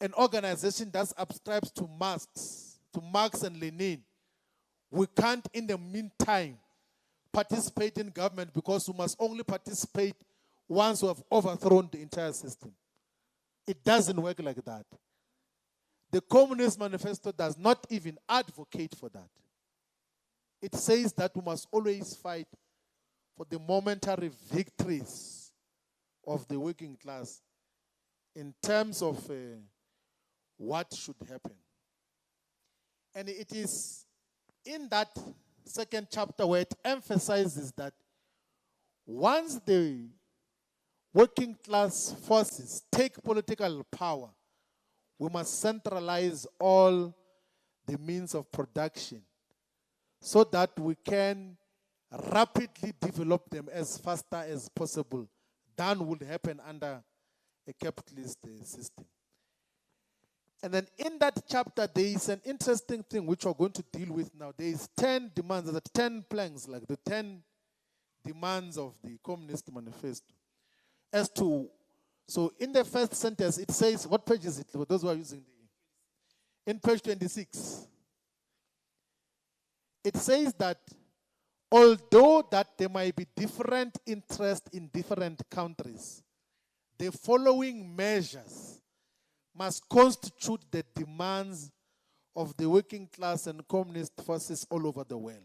an organization that subscribes to Marx and Lenin, we can't in the meantime participate in government because we must only participate once we have overthrown the entire system. It doesn't work like that. The Communist Manifesto does not even advocate for that. It says that we must always fight for the momentary victories of the working class in terms of what should happen. And it is in that second chapter where it emphasizes that once the working class forces take political power, we must centralize all the means of production so that we can rapidly develop them as faster as possible than would happen under a capitalist system. And then in that chapter, there is an interesting thing which we're going to deal with now. There is 10 demands, the 10 planks, like the 10 demands of the Communist Manifesto. So in the first sentence, it says, what page is it for those who are using in page 26? It says that although that there might be different interests in different countries, the following measures must constitute the demands of the working class and communist forces all over the world.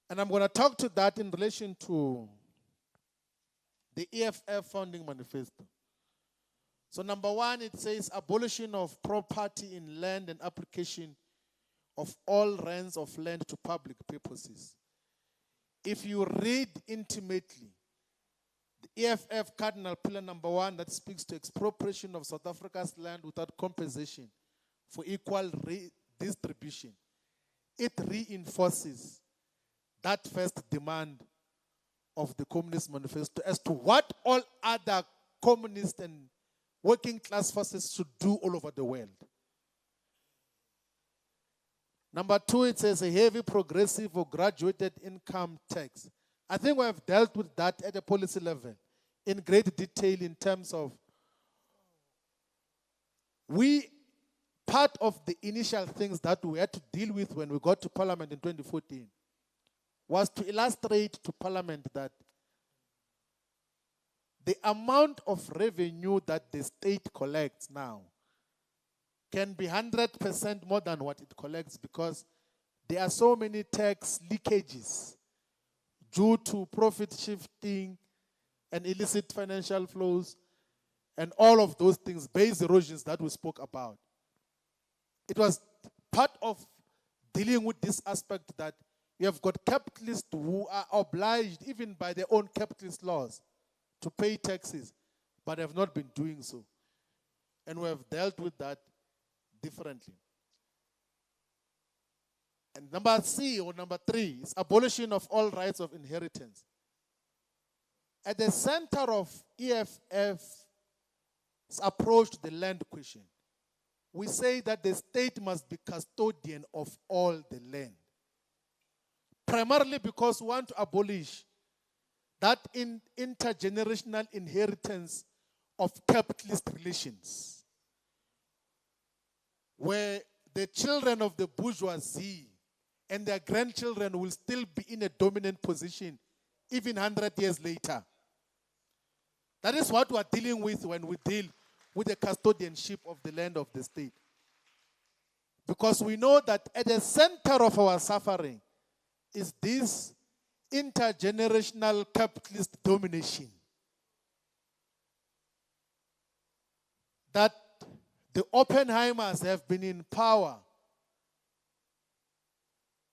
And I'm going to talk to that in relation to the EFF founding manifesto. So number one, it says abolition of property in land and application of all rents of land to public purposes. If you read intimately, the EFF cardinal pillar number one that speaks to expropriation of South Africa's land without compensation for equal redistribution, it reinforces that first demand of the Communist Manifesto as to what all other communist and working class forces should do all over the world. Number two, it says a heavy progressive or graduated income tax. I think we have dealt with that at a policy level in great detail in terms of part of the initial things that we had to deal with when we got to Parliament in 2014 was to illustrate to Parliament that the amount of revenue that the state collects now can be 100% more than what it collects because there are so many tax leakages due to profit shifting and illicit financial flows and all of those things, base erosions that we spoke about. It was part of dealing with this aspect that you have got capitalists who are obliged, even by their own capitalist laws, to pay taxes, but have not been doing so. And we have dealt with that differently. And number C, or number three, is abolition of all rights of inheritance. At the center of EFF's approach to the land question, we say that the state must be custodian of all the land. Primarily because we want to abolish that intergenerational inheritance of capitalist relations, where the children of the bourgeoisie and their grandchildren will still be in a dominant position even 100 years later. That is what we are dealing with when we deal with the custodianship of the land of the state. Because we know that at the center of our suffering is this intergenerational capitalist domination. That the Oppenheimers have been in power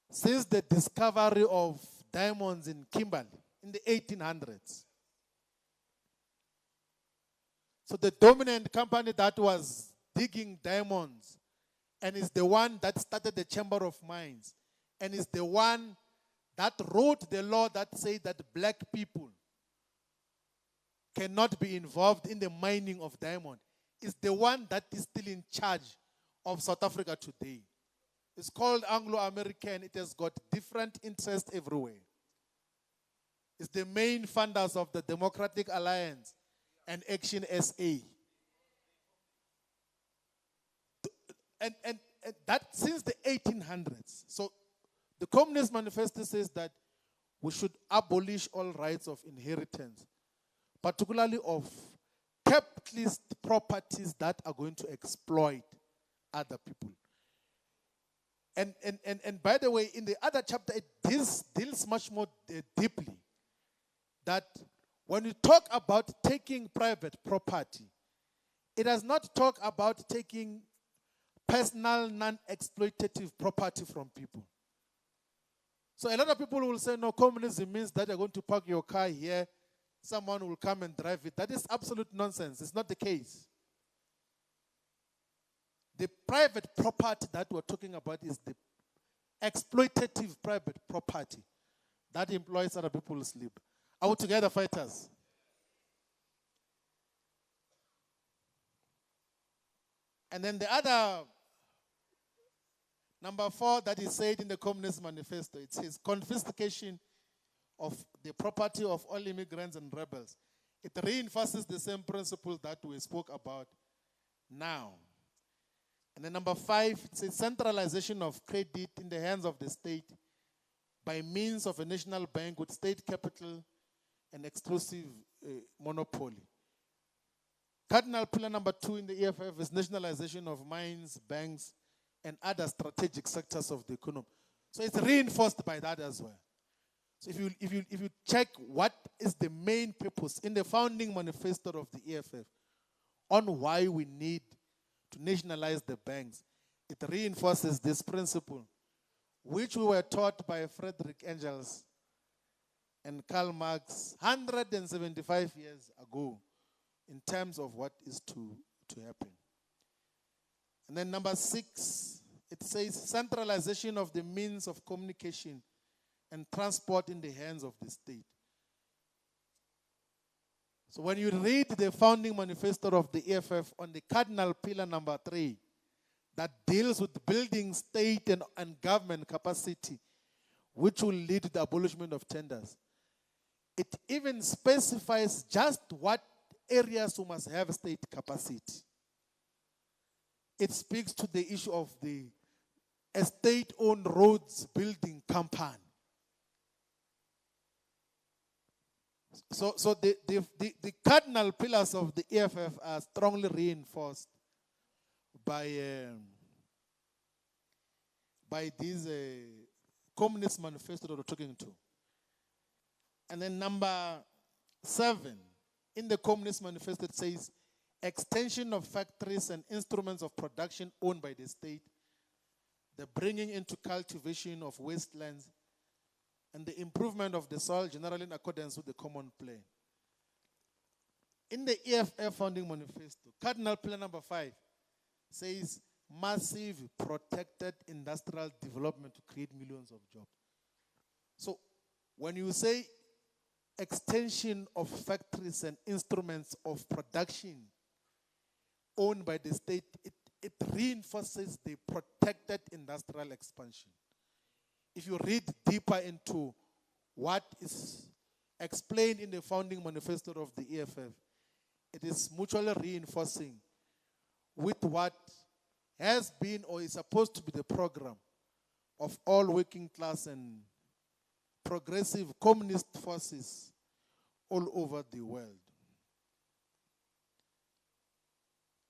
since the discovery of diamonds in Kimberley in the 1800s. So the dominant company that was digging diamonds and is the one that started the Chamber of Mines and is the one that wrote the law that said that black people cannot be involved in the mining of diamond is the one that is still in charge of South Africa today. It's called Anglo-American. It has got different interests everywhere. It's the main funders of the Democratic Alliance and Action SA. And that since the 1800s. So the Communist Manifesto says that we should abolish all rights of inheritance, particularly of capitalist properties that are going to exploit other people. And by the way, in the other chapter, it deals much more deeply that when you talk about taking private property, it does not talk about taking personal, non-exploitative property from people. So a lot of people will say, no, communism means that you're going to park your car here, someone will come and drive it. That is absolute nonsense. It's not the case. The private property that we're talking about is the exploitative private property that employs other people's labor. Are we together, fighters? And then the other, number 4, that is said in the Communist Manifesto, it says confiscation of the property of all immigrants and rebels. It reinforces the same principle that we spoke about now. And then number 5, it says centralization of credit in the hands of the state by means of a national bank with state capital and exclusive monopoly. Cardinal pillar number 2 in the EFF is nationalization of mines, banks, and other strategic sectors of the economy. So it's reinforced by that as well. So if you check what is the main purpose in the founding manifesto of the EFF on why we need to nationalize the banks, it reinforces this principle, which we were taught by Frederick Engels and Karl Marx 175 years ago in terms of what is to happen. And then number 6, it says centralization of the means of communication and transport in the hands of the state. So when you read the founding manifesto of the EFF on the cardinal pillar number 3, that deals with building state and government capacity, which will lead to the abolishment of tenders, it even specifies just what areas we must have state capacity. It speaks to the issue of the state-owned roads building company. So the cardinal pillars of the EFF are strongly reinforced by this Communist Manifesto that we're talking to. And then number 7, in the Communist Manifesto, it says extension of factories and instruments of production owned by the state, the bringing into cultivation of wastelands, and the improvement of the soil generally in accordance with the common plan. In the EFF founding manifesto, cardinal pillar number 5 says massive protected industrial development to create millions of jobs. So when you say extension of factories and instruments of production owned by the state, it reinforces the protected industrial expansion. If you read deeper into what is explained in the founding manifesto of the EFF, it is mutually reinforcing with what has been or is supposed to be the program of all working class and progressive communist forces all over the world.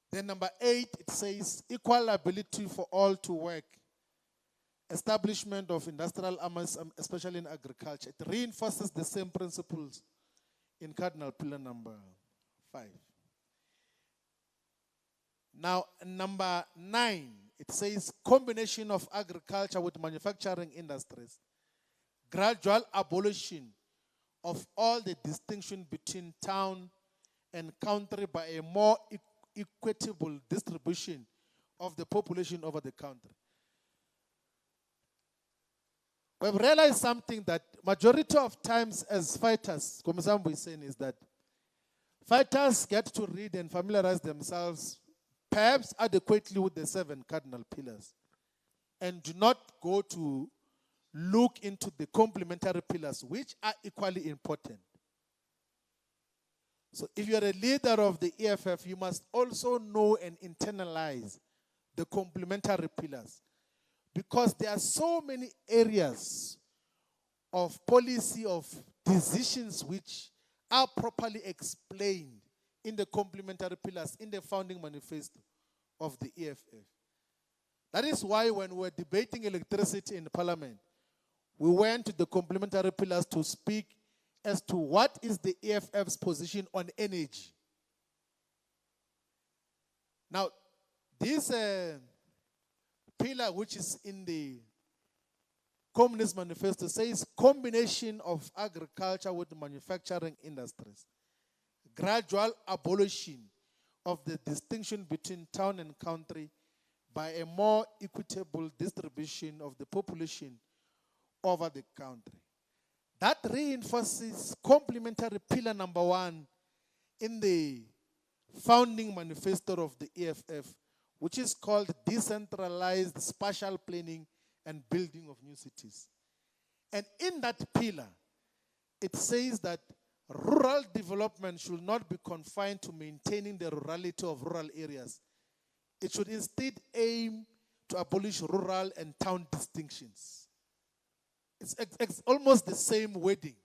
Then number 8, it says equal ability for all to work. Establishment of industrial arms, especially in agriculture. It reinforces the same principles in cardinal pillar number 5. Now, number 9, it says combination of agriculture with manufacturing industries. Gradual abolition of all the distinction between town and country by a more equitable distribution of the population over the country. We've realized something that majority of times as fighters, Komisambu is saying, is that fighters get to read and familiarize themselves perhaps adequately with the 7 cardinal pillars and do not go to look into the complementary pillars, which are equally important. So if you're a leader of the EFF, you must also know and internalize the complementary pillars, because there are so many areas of policy, of decisions which are properly explained in the complementary pillars in the founding manifesto of the EFF. That is why when we were debating electricity in Parliament, we went to the complementary pillars to speak as to what is the EFF's position on energy. Now, this pillar which is in the Communist Manifesto says combination of agriculture with manufacturing industries, gradual abolition of the distinction between town and country by a more equitable distribution of the population over the country. That reinforces complementary pillar number 1 in the founding manifesto of the EFF, which is called decentralized spatial planning and building of new cities. And in that pillar, it says that rural development should not be confined to maintaining the rurality of rural areas. It should instead aim to abolish rural and town distinctions. It's almost the same wording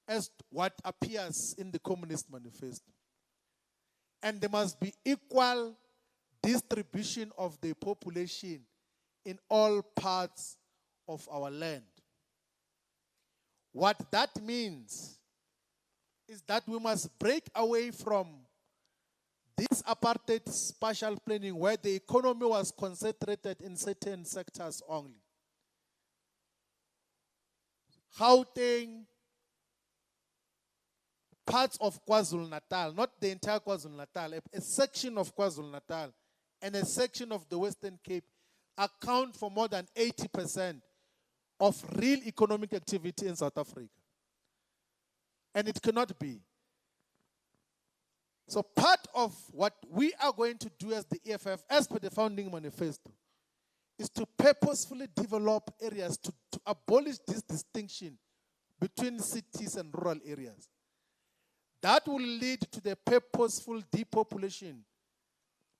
as what appears in the Communist Manifesto. And there must be equal distribution of the population in all parts of our land. What that means is that we must break away from this apartheid spatial planning where the economy was concentrated in certain sectors only. Gauteng, parts of KwaZulu-Natal, not the entire KwaZulu-Natal, a section of KwaZulu-Natal and a section of the Western Cape account for more than 80% of real economic activity in South Africa. And it cannot be. So part of what we are going to do as the EFF, as per the founding manifesto, is to purposefully develop areas to abolish this distinction between cities and rural areas. That will lead to the purposeful depopulation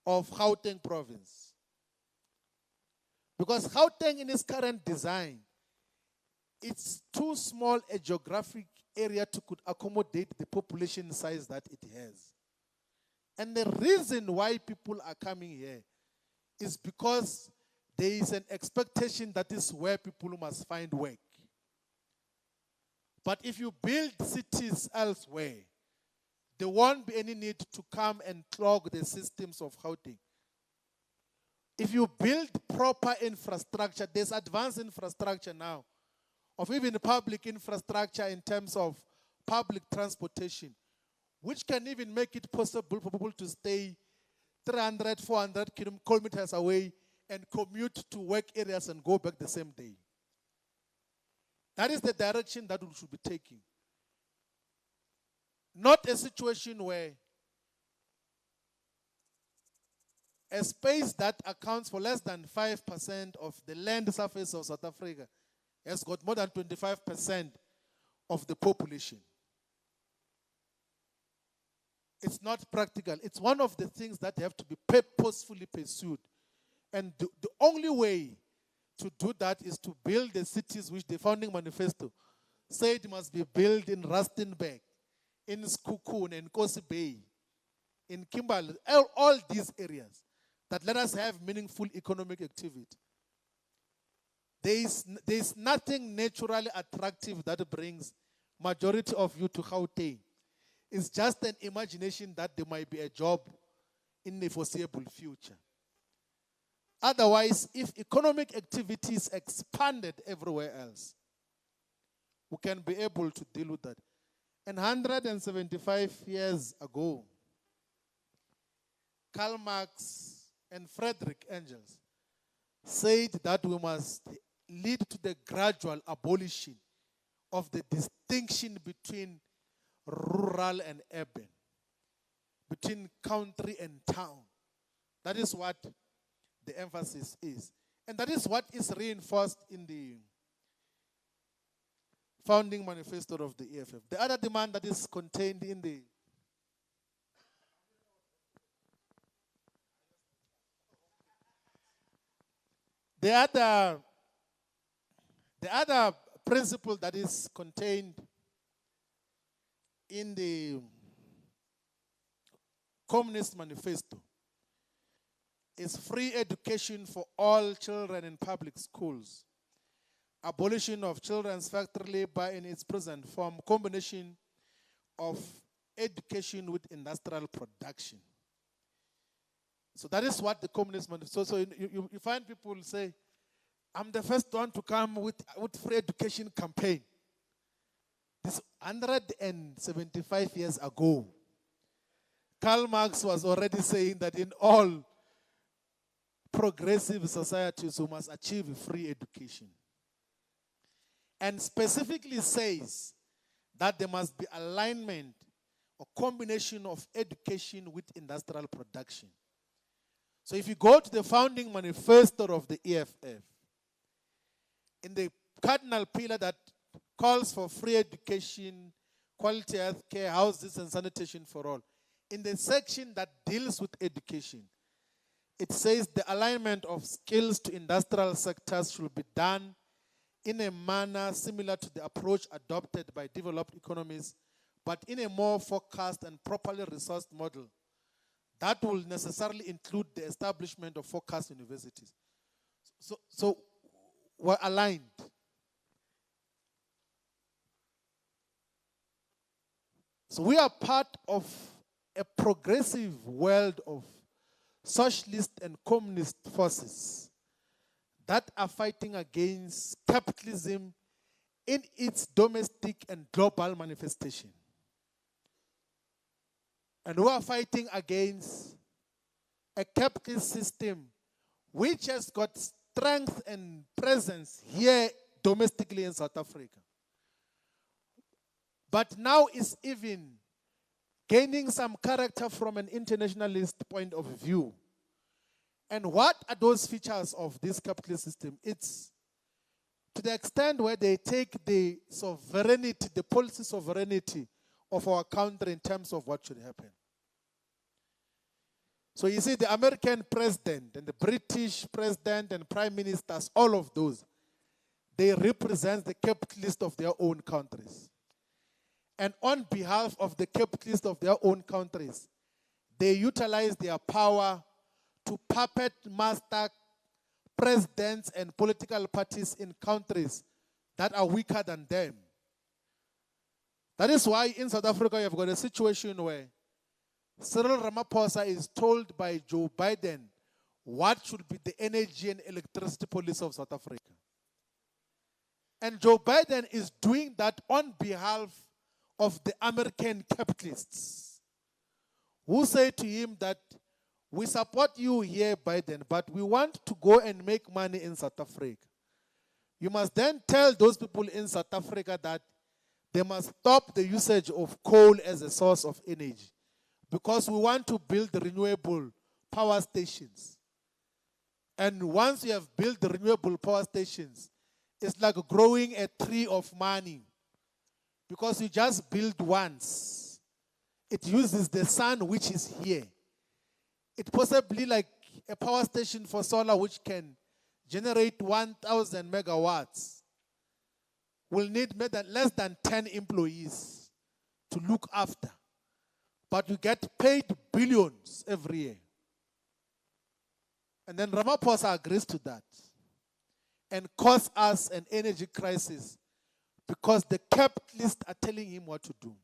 of Gauteng province. Because Gauteng in its current design, it's too small a geographic area to could accommodate the population size that it has. And the reason why people are coming here is because there is an expectation that is where people must find work. But if you build cities elsewhere, there won't be any need to come and clog the systems of Gauteng. If you build proper infrastructure, there's advanced infrastructure now, of even public infrastructure in terms of public transportation, which can even make it possible for people to stay 300, 400 kilometers away and commute to work areas and go back the same day. That is the direction that we should be taking. Not a situation where a space that accounts for less than 5% of the land surface of South Africa has got more than 25% of the population. It's not practical. It's one of the things that have to be purposefully pursued. And the only way to do that is to build the cities which the founding manifesto said must be built in Rustenburg, in Skukun, in Kosi Bay, in Kimberley, all these areas that let us have meaningful economic activity. There is nothing naturally attractive that brings majority of you to Gauteng. It's just an imagination that there might be a job in the foreseeable future. Otherwise, if economic activity is expanded everywhere else, we can be able to deal with that. And 175 years ago, Karl Marx and Friedrich Engels said that we must lead to the gradual abolition of the distinction between rural and urban, between country and town. That is what the emphasis is. And that is what is reinforced in the founding manifesto of the EFF. The other demand that is contained in the other principle that is contained in the Communist Manifesto is free education for all children in public schools, abolition of children's factory labor in its present form, combination of education with industrial production. So that is what the Communist Manifesto. So you find people say, I'm the first one to come with free education campaign. This 175 years ago, Karl Marx was already saying that in all progressive societies we must achieve free education. And specifically says that there must be alignment or combination of education with industrial production. So if you go to the founding manifesto of the EFF, in the cardinal pillar that calls for free education, quality health care, houses and sanitation for all, in the section that deals with education, it says the alignment of skills to industrial sectors should be done in a manner similar to the approach adopted by developed economies, but in a more focused and properly resourced model that will necessarily include the establishment of focused universities. So we're aligned. So we are part of a progressive world of socialist and communist forces that are fighting against capitalism in its domestic and global manifestation. And we are fighting against a capitalist system which has got strength and presence here domestically in South Africa, but now is even gaining some character from an internationalist point of view. And what are those features of this capitalist system? It's to the extent where they take the sovereignty, the policy sovereignty of our country in terms of what should happen. So you see, the American president and the British president and prime ministers, all of those, they represent the capitalists of their own countries. And on behalf of the capitalists of their own countries, they utilize their power to puppet master presidents and political parties in countries that are weaker than them. That is why in South Africa you have got a situation where Cyril Ramaphosa is told by Joe Biden what should be the energy and electricity policy of South Africa. And Joe Biden is doing that on behalf of the American capitalists, who say to him that we support you here, Biden, but we want to go and make money in South Africa. You must then tell those people in South Africa that they must stop the usage of coal as a source of energy, because we want to build renewable power stations. And once you have built the renewable power stations, it's like growing a tree of money, because you just build once. It uses the sun which is here. It's possibly like a power station for solar which can generate 1,000 megawatts. Will need less than 10 employees to look after. But you get paid billions every year. And then Ramaphosa agrees to that and cause us an energy crisis because the capitalists are telling him what to do.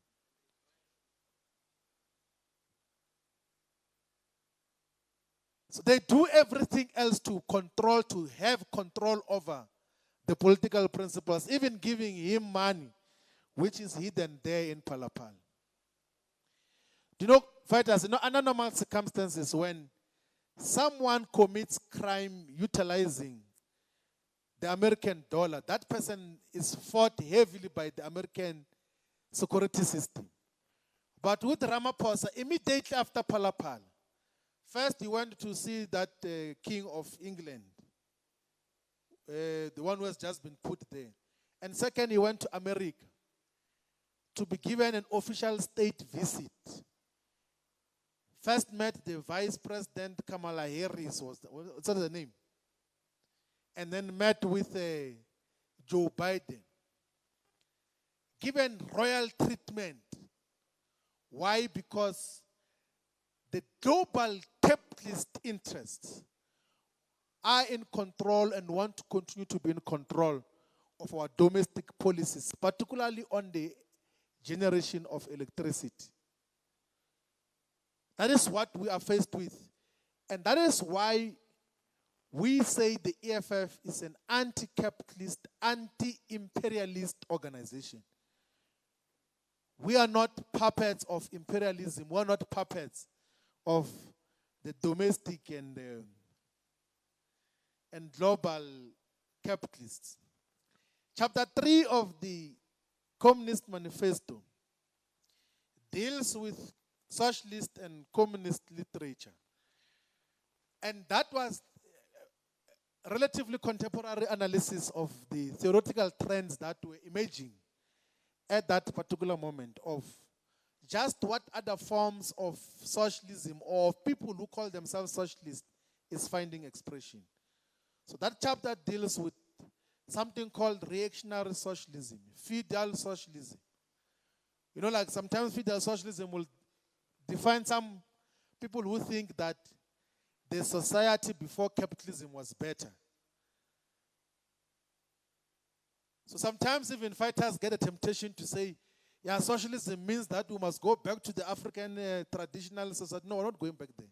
So they do everything else to control, to have control over the political principles, even giving him money, which is hidden there in Palapal. Do you know, fighters, under normal circumstances, when someone commits crime utilizing the American dollar. That person is fought heavily by the American security system. But with Ramaphosa, immediately after Palapal, first he went to see that King of England, the one who has just been put there. And second, he went to America to be given an official state visit. First met the Vice President Kamala Harris, what's the name? And then met with Joe Biden. Given royal treatment. Why? Because the global capitalist interests are in control and want to continue to be in control of our domestic policies, particularly on the generation of electricity. That is what we are faced with. And that is why we say the EFF is an anti-capitalist, anti-imperialist organization. We are not puppets of imperialism. We are not puppets of the domestic and global capitalists. Chapter 3 of the Communist Manifesto deals with socialist and communist literature. And that was a relatively contemporary analysis of the theoretical trends that were emerging at that particular moment of just what other forms of socialism or people who call themselves socialists is finding expression. So that chapter deals with something called reactionary socialism, feudal socialism. You know, like sometimes feudal socialism will define some people who think that the society before capitalism was better. So sometimes even fighters get a temptation to say, yeah, socialism means that we must go back to the African traditional society. No, we're not going back there.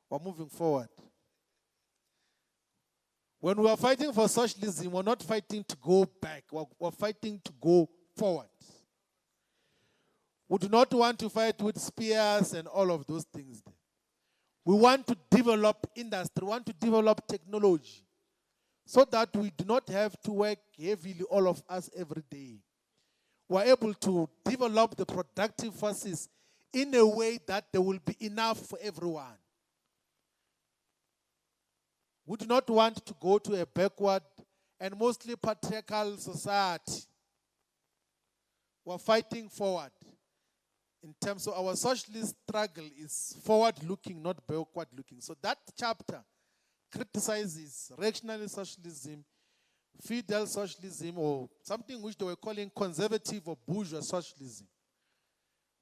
We're moving forward. When we are fighting for socialism, we're not fighting to go back. We're fighting to go forward. We do not want to fight with spears and all of those things there. We want to develop industry, we want to develop technology so that we do not have to work heavily, all of us, every day. We're able to develop the productive forces in a way that there will be enough for everyone. We do not want to go to a backward and mostly patriarchal society. We're fighting forward. In terms of our socialist struggle is forward-looking, not backward-looking. So that chapter criticizes reactionary socialism, feudal socialism, or something which they were calling conservative or bourgeois socialism.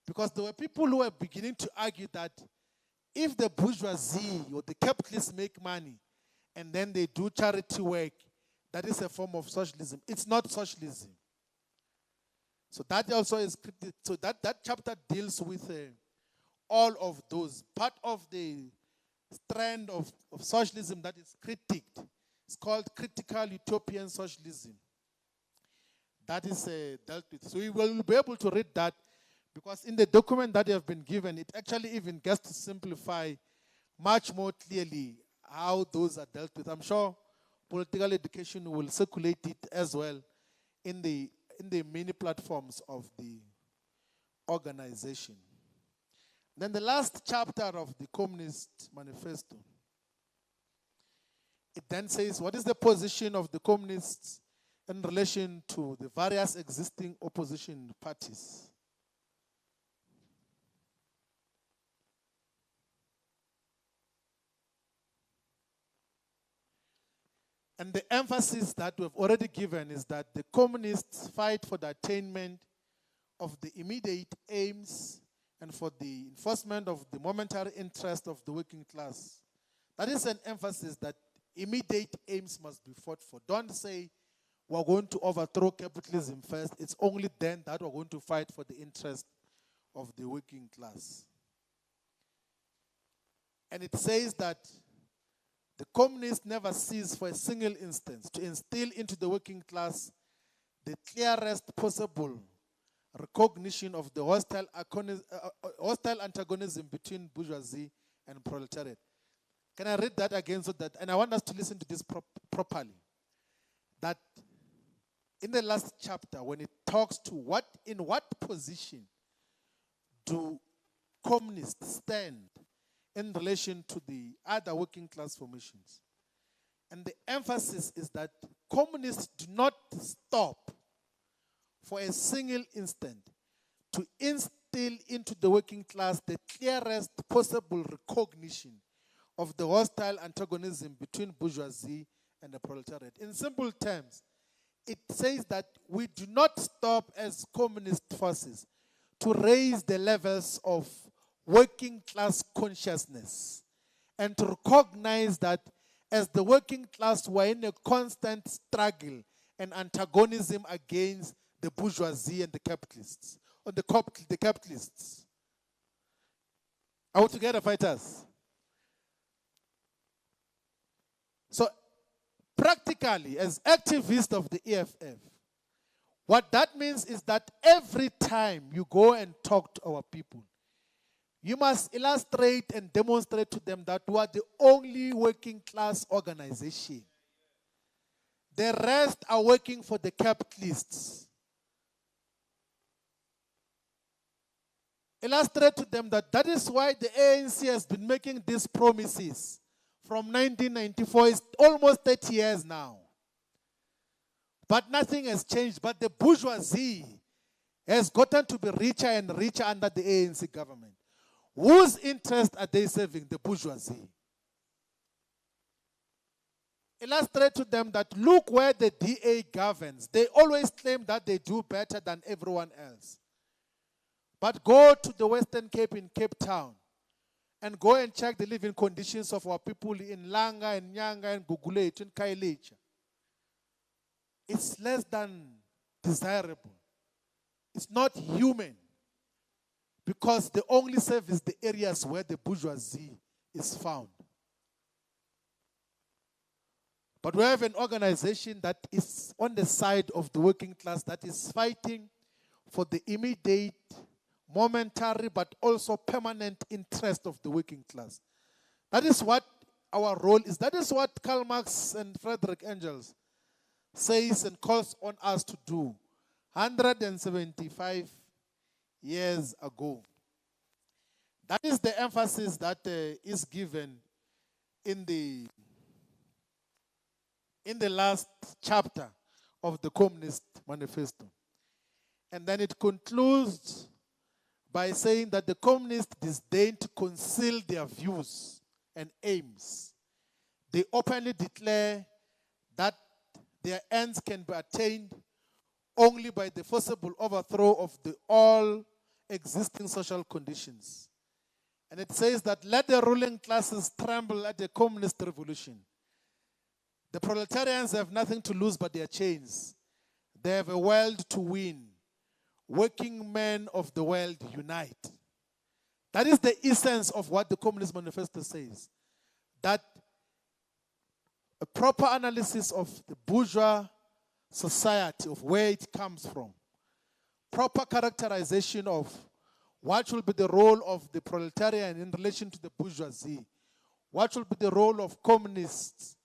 Because there were people who were beginning to argue that if the bourgeoisie or the capitalists make money and then they do charity work, that is a form of socialism. It's not socialism. So that also is critical. So that chapter deals with all of those. Part of the strand of socialism that is critiqued. It's called critical utopian socialism. That is dealt with. So we will be able to read that because in the document that you have been given, it actually even gets to simplify much more clearly how those are dealt with. I'm sure political education will circulate it as well in the many platforms of the organization. Then the last chapter of the Communist Manifesto, it then says, what is the position of the communists in relation to the various existing opposition parties? And the emphasis that we've already given is that the communists fight for the attainment of the immediate aims and for the enforcement of the momentary interest of the working class. That is an emphasis that immediate aims must be fought for. Don't say we're going to overthrow capitalism first. It's only then that we're going to fight for the interest of the working class. And it says that the communists never cease for a single instance to instill into the working class the clearest possible recognition of the hostile antagonism between bourgeoisie and proletariat. Can I read that again so that, and I want us to listen to this properly. that in the last chapter, when it talks to in what position do communists stand in relation to the other working class formations. And the emphasis is that communists do not stop for a single instant to instill into the working class the clearest possible recognition of the hostile antagonism between bourgeoisie and the proletariat. In simple terms, it says that we do not stop as communist forces to raise the levels of working class consciousness and to recognize that as the working class we're in a constant struggle and antagonism against the bourgeoisie and the capitalists, or the capitalists. Are we together, fighters? So, practically, as activists of the EFF, what that means is that every time you go and talk to our people, you must illustrate and demonstrate to them that we are the only working class organization. The rest are working for the capitalists. Illustrate to them that that is why the ANC has been making these promises from 1994. It's almost 30 years now. But nothing has changed. But the bourgeoisie has gotten to be richer and richer under the ANC government. Whose interest are they serving? The bourgeoisie. Illustrate to them that look where the DA governs. They always claim that they do better than everyone else. But go to the Western Cape in Cape Town and go and check the living conditions of our people in Langa and Nyanga and Gugulethu and Khayelitsha. It's less than desirable. It's not human. Because they only service the areas where the bourgeoisie is found. But we have an organization that is on the side of the working class that is fighting for the immediate, momentary, but also permanent interest of the working class. That is what our role is. That is what Karl Marx and Friedrich Engels says and calls on us to do 175 years ago. That is the emphasis that is given in the last chapter of the Communist Manifesto. And then it concludes by saying that the communists disdain to conceal their views and aims. They openly declare that their ends can be attained only by the forcible overthrow of all existing social conditions. And it says that let the ruling classes tremble at the communist revolution. The proletarians have nothing to lose but their chains. They have a world to win. Working men of the world unite. That is the essence of what the Communist Manifesto says. That a proper analysis of the bourgeois society, of where it comes from, proper characterization of what will be the role of the proletarian in relation to the bourgeoisie, what will be the role of communists,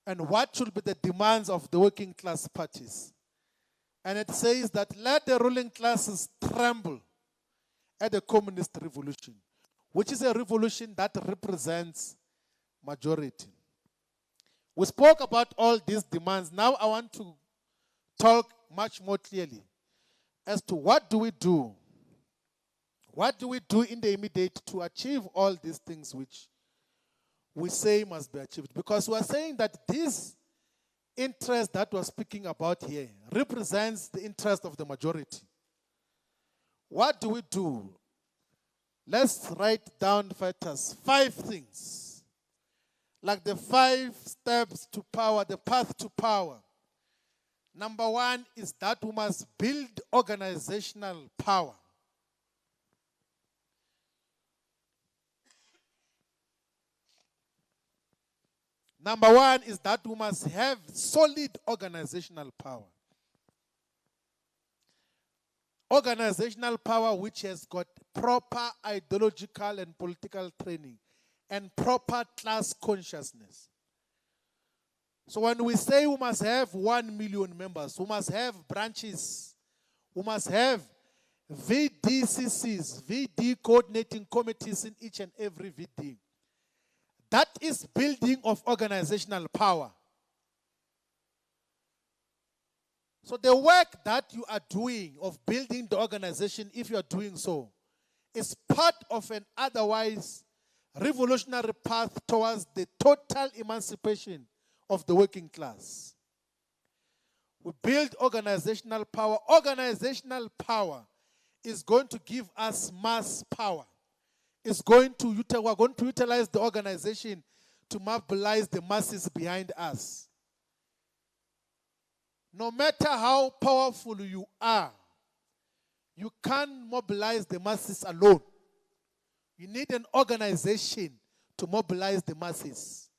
and what should be the demands of the working class parties. And it says that let the ruling classes tremble at the communist revolution, which is a revolution that represents majority. We spoke about all these demands. Now I want to talk much more clearly as to what do we do? What do we do in the immediate to achieve all these things which we say must be achieved? Because we are saying that this interest that we're speaking about here represents the interest of the majority. What do we do? Let's write down, fighters, 5 things. Like the 5 steps to power, the path to power. Number 1 is that we must build organizational power. Number 1 is that we must have solid organizational power. Organizational power which has got proper ideological and political training and proper class consciousness. So when we say we must have 1 million members, we must have branches, we must have VDCCs, VD coordinating committees in each and every VD. That is building of organizational power. So the work that you are doing of building the organization, if you are doing so, is part of an otherwise revolutionary path towards the total emancipation of the working class. We build organizational power. Organizational power is going to give us mass power. We're going to utilize the organization to mobilize the masses behind us. No matter how powerful you are, you can't mobilize the masses alone. You need an organization to mobilize the masses.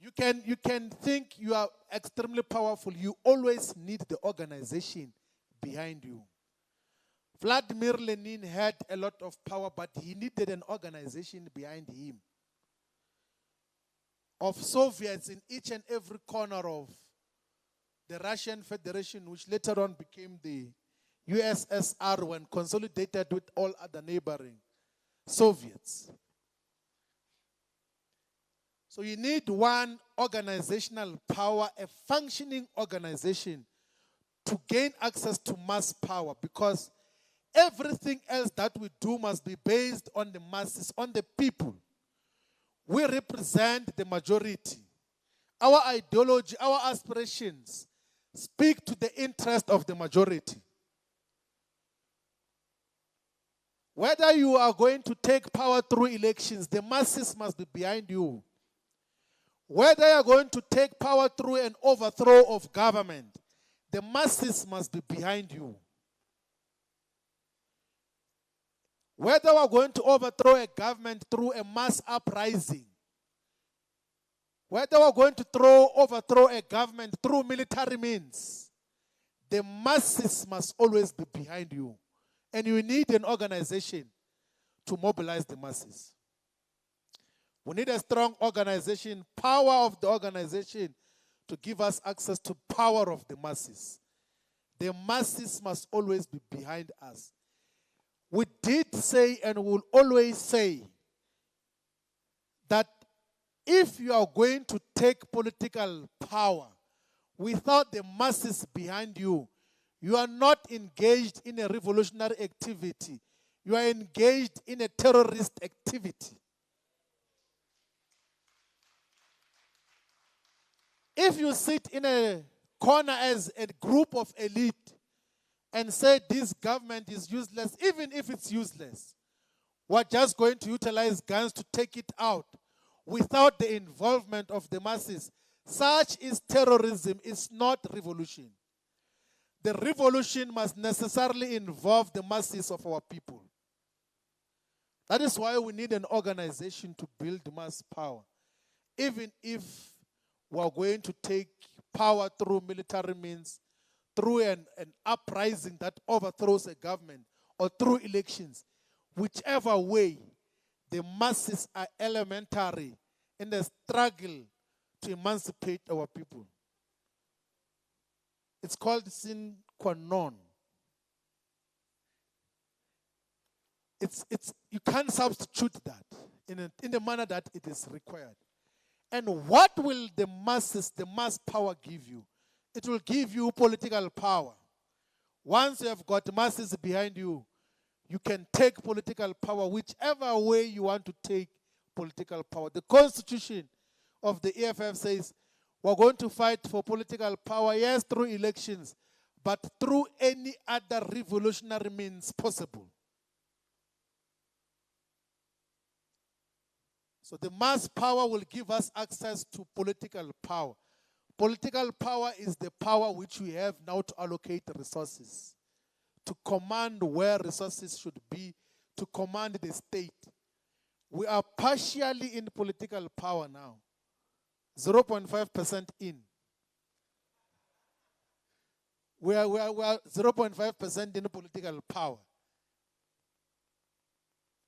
You can think you are extremely powerful. You always need the organization behind you. Vladimir Lenin had a lot of power, but he needed an organization behind him of Soviets in each and every corner of the Russian Federation, which later on became the USSR when consolidated with all other neighboring Soviets. So you need one organizational power, a functioning organization, to gain access to mass power, because everything else that we do must be based on the masses, on the people. We represent the majority. Our ideology, our aspirations speak to the interest of the majority. Whether you are going to take power through elections, the masses must be behind you. Whether you are going to take power through an overthrow of government, the masses must be behind you. Whether we are going to overthrow a government through a mass uprising, whether we are going to overthrow a government through military means, the masses must always be behind you. And you need an organization to mobilize the masses. We need a strong organization, power of the organization to give us access to power of the masses. The masses must always be behind us. We did say and will always say that if you are going to take political power without the masses behind you, you are not engaged in a revolutionary activity. You are engaged in a terrorist activity. If you sit in a corner as a group of elite and say this government is useless, even if it's useless, we're just going to utilize guns to take it out without the involvement of the masses, such is terrorism, it's not revolution. The revolution must necessarily involve the masses of our people. That is why we need an organization to build mass power. Even if we are going to take power through military means, through an uprising that overthrows a government, or through elections, whichever way, the masses are elementary in the struggle to emancipate our people. It's called sine qua non. You can't substitute that in the manner that it is required. And what will the masses, the mass power give you? It will give you political power. Once you have got masses behind you, you can take political power whichever way you want to take political power. The constitution of the EFF says, we're going to fight for political power, yes, through elections, but through any other revolutionary means possible. So the mass power will give us access to political power. Political power is the power which we have now to allocate resources, to command where resources should be, to command the state. We are partially in political power now, 0.5% in. We are 0.5% in political power.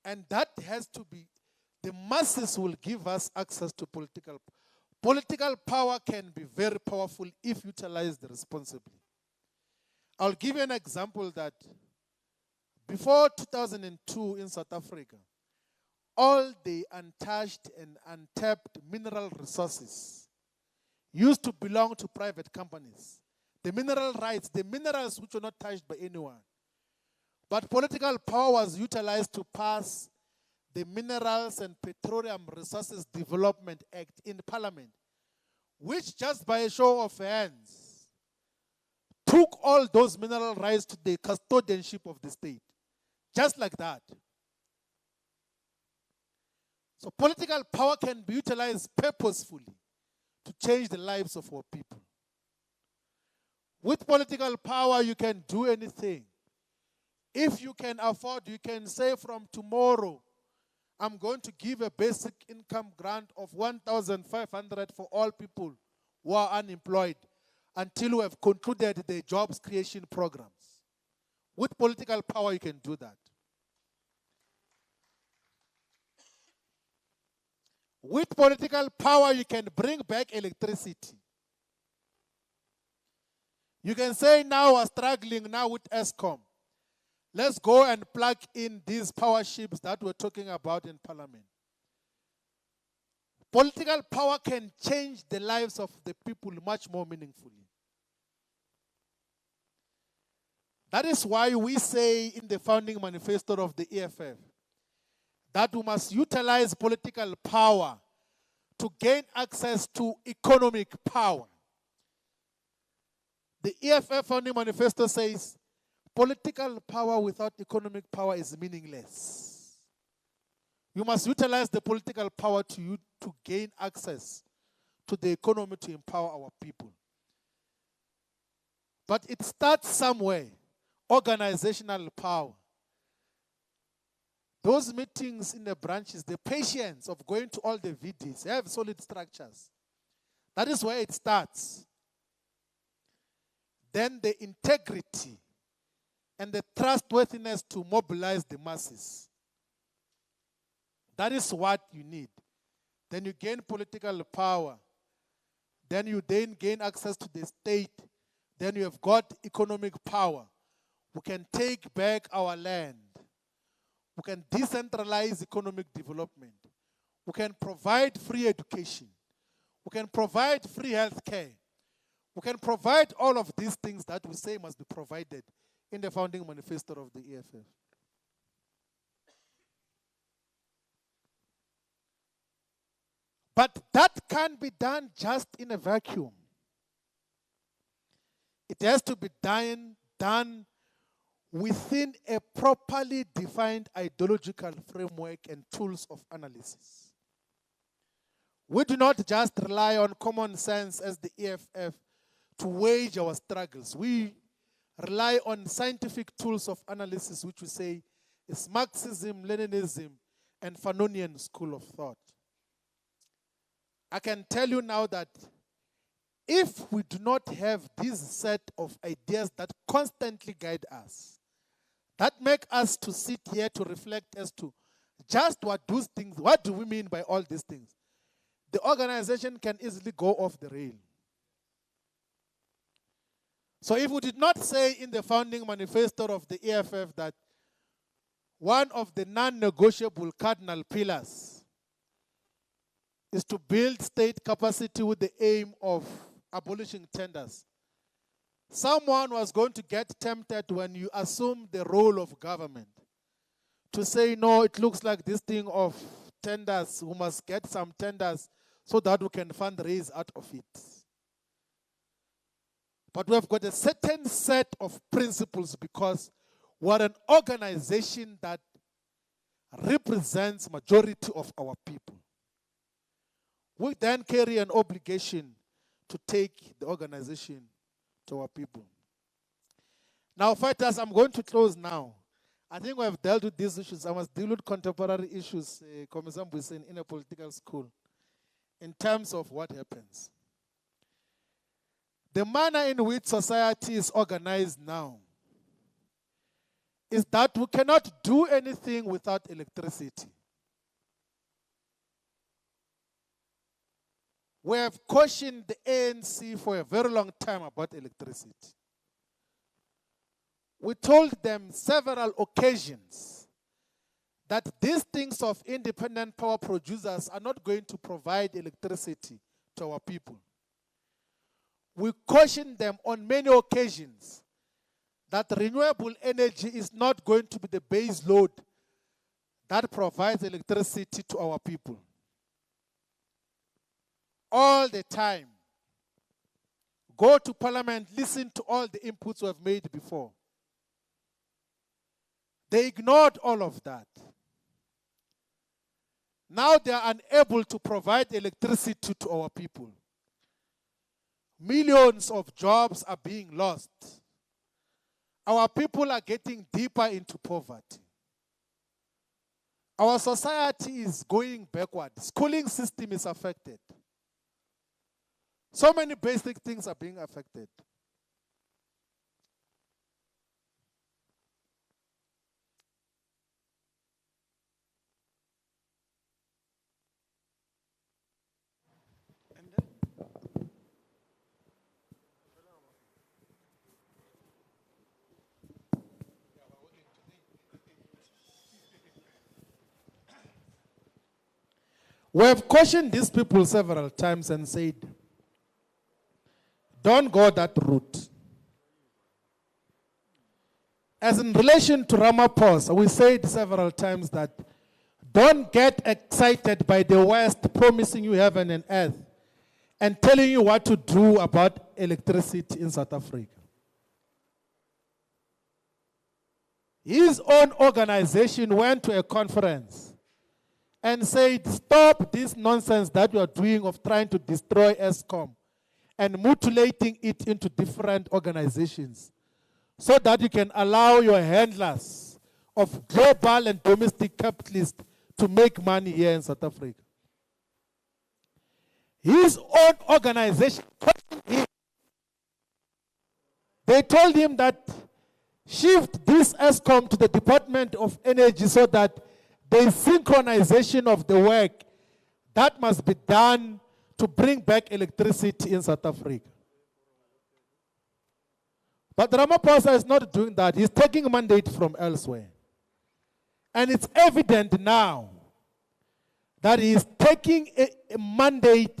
And that has to be, the masses will give us access to political. Political power can be very powerful if utilized responsibly. I'll give you an example that before 2002 in South Africa, all the untouched and untapped mineral resources used to belong to private companies. The mineral rights, the minerals which were not touched by anyone. But political power was utilized to pass the Minerals and Petroleum Resources Development Act in Parliament, which just by a show of hands took all those mineral rights to the custodianship of the state. Just like that. So political power can be utilized purposefully to change the lives of our people. With political power, you can do anything. If you can afford, you can say from tomorrow, I'm going to give a basic income grant of 1,500 for all people who are unemployed until we have concluded the jobs creation programs. With political power, you can do that. With political power, you can bring back electricity. You can say now we're struggling now with ESCOM. Let's go and plug in these power ships that we're talking about in Parliament. Political power can change the lives of the people much more meaningfully. That is why we say in the founding manifesto of the EFF that we must utilize political power to gain access to economic power. The EFF founding manifesto says, political power without economic power is meaningless. You must utilize the political power to gain access to the economy to empower our people. But it starts somewhere, organizational power. Those meetings in the branches, the patience of going to all the VDs, they have solid structures. That is where it starts. Then the integrity and the trustworthiness to mobilize the masses. That is what you need. Then you gain political power. Then you gain access to the state. Then you have got economic power. We can take back our land. We can decentralize economic development. We can provide free education. We can provide free health care. We can provide all of these things that we say must be provided in the founding manifesto of the EFF. But that can't be done just in a vacuum. It has to be done within a properly defined ideological framework and tools of analysis. We do not just rely on common sense as the EFF to wage our struggles. We rely on scientific tools of analysis, which we say is Marxism, Leninism, and Fanonian school of thought. I can tell you now that if we do not have this set of ideas that constantly guide us, that make us to sit here to reflect as to just what do we mean by all these things, the organization can easily go off the rail. So if we did not say in the founding manifesto of the EFF that one of the non-negotiable cardinal pillars is to build state capacity with the aim of abolishing tenders, someone was going to get tempted when you assume the role of government to say, no, it looks like this thing of tenders, we must get some tenders so that we can fundraise out of it. But we have got a certain set of principles because we're an organization that represents majority of our people. We then carry an obligation to take the organization to our people. Now, fighters, I'm going to close now. I think we have dealt with these issues. I must deal with contemporary issues, Communist is in a political school, in terms of what happens. The manner in which society is organized now is that we cannot do anything without electricity. We have cautioned the ANC for a very long time about electricity. We told them several occasions that these things of independent power producers are not going to provide electricity to our people. We cautioned them on many occasions that renewable energy is not going to be the base load that provides electricity to our people. All the time. Go to Parliament, listen to all the inputs we have made before. They ignored all of that. Now they are unable to provide electricity to our people. Millions of jobs are being lost. Our people are getting deeper into poverty. Our society is going backward. Schooling system is affected. So many basic things are being affected. We have cautioned these people several times and said, don't go that route. As in relation to Ramaphosa, we said several times that don't get excited by the West promising you heaven and earth and telling you what to do about electricity in South Africa. His own organization went to a conference and said, stop this nonsense that you are doing of trying to destroy ESCOM and mutilating it into different organizations so that you can allow your handlers of global and domestic capitalists to make money here in South Africa. His own organization, they told him that shift this ESCOM to the Department of Energy so that the synchronization of the work that must be done to bring back electricity in South Africa. But Ramaphosa is not doing that. He's taking a mandate from elsewhere. And it's evident now that he is taking a mandate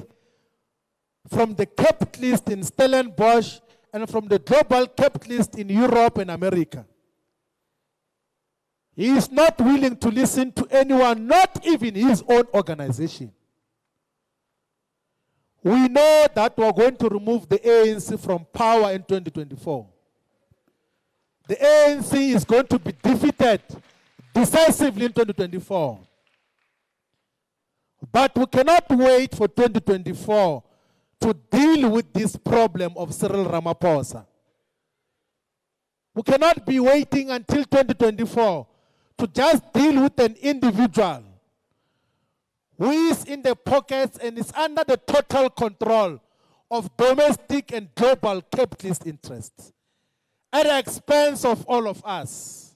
from the capitalist in Stellenbosch and from the global capitalist in Europe and America. He is not willing to listen to anyone, not even his own organization. We know that we're going to remove the ANC from power in 2024. The ANC is going to be defeated decisively in 2024. But we cannot wait for 2024 to deal with this problem of Cyril Ramaphosa. We cannot be waiting until 2024 to just deal with an individual who is in the pockets and is under the total control of domestic and global capitalist interests at the expense of all of us.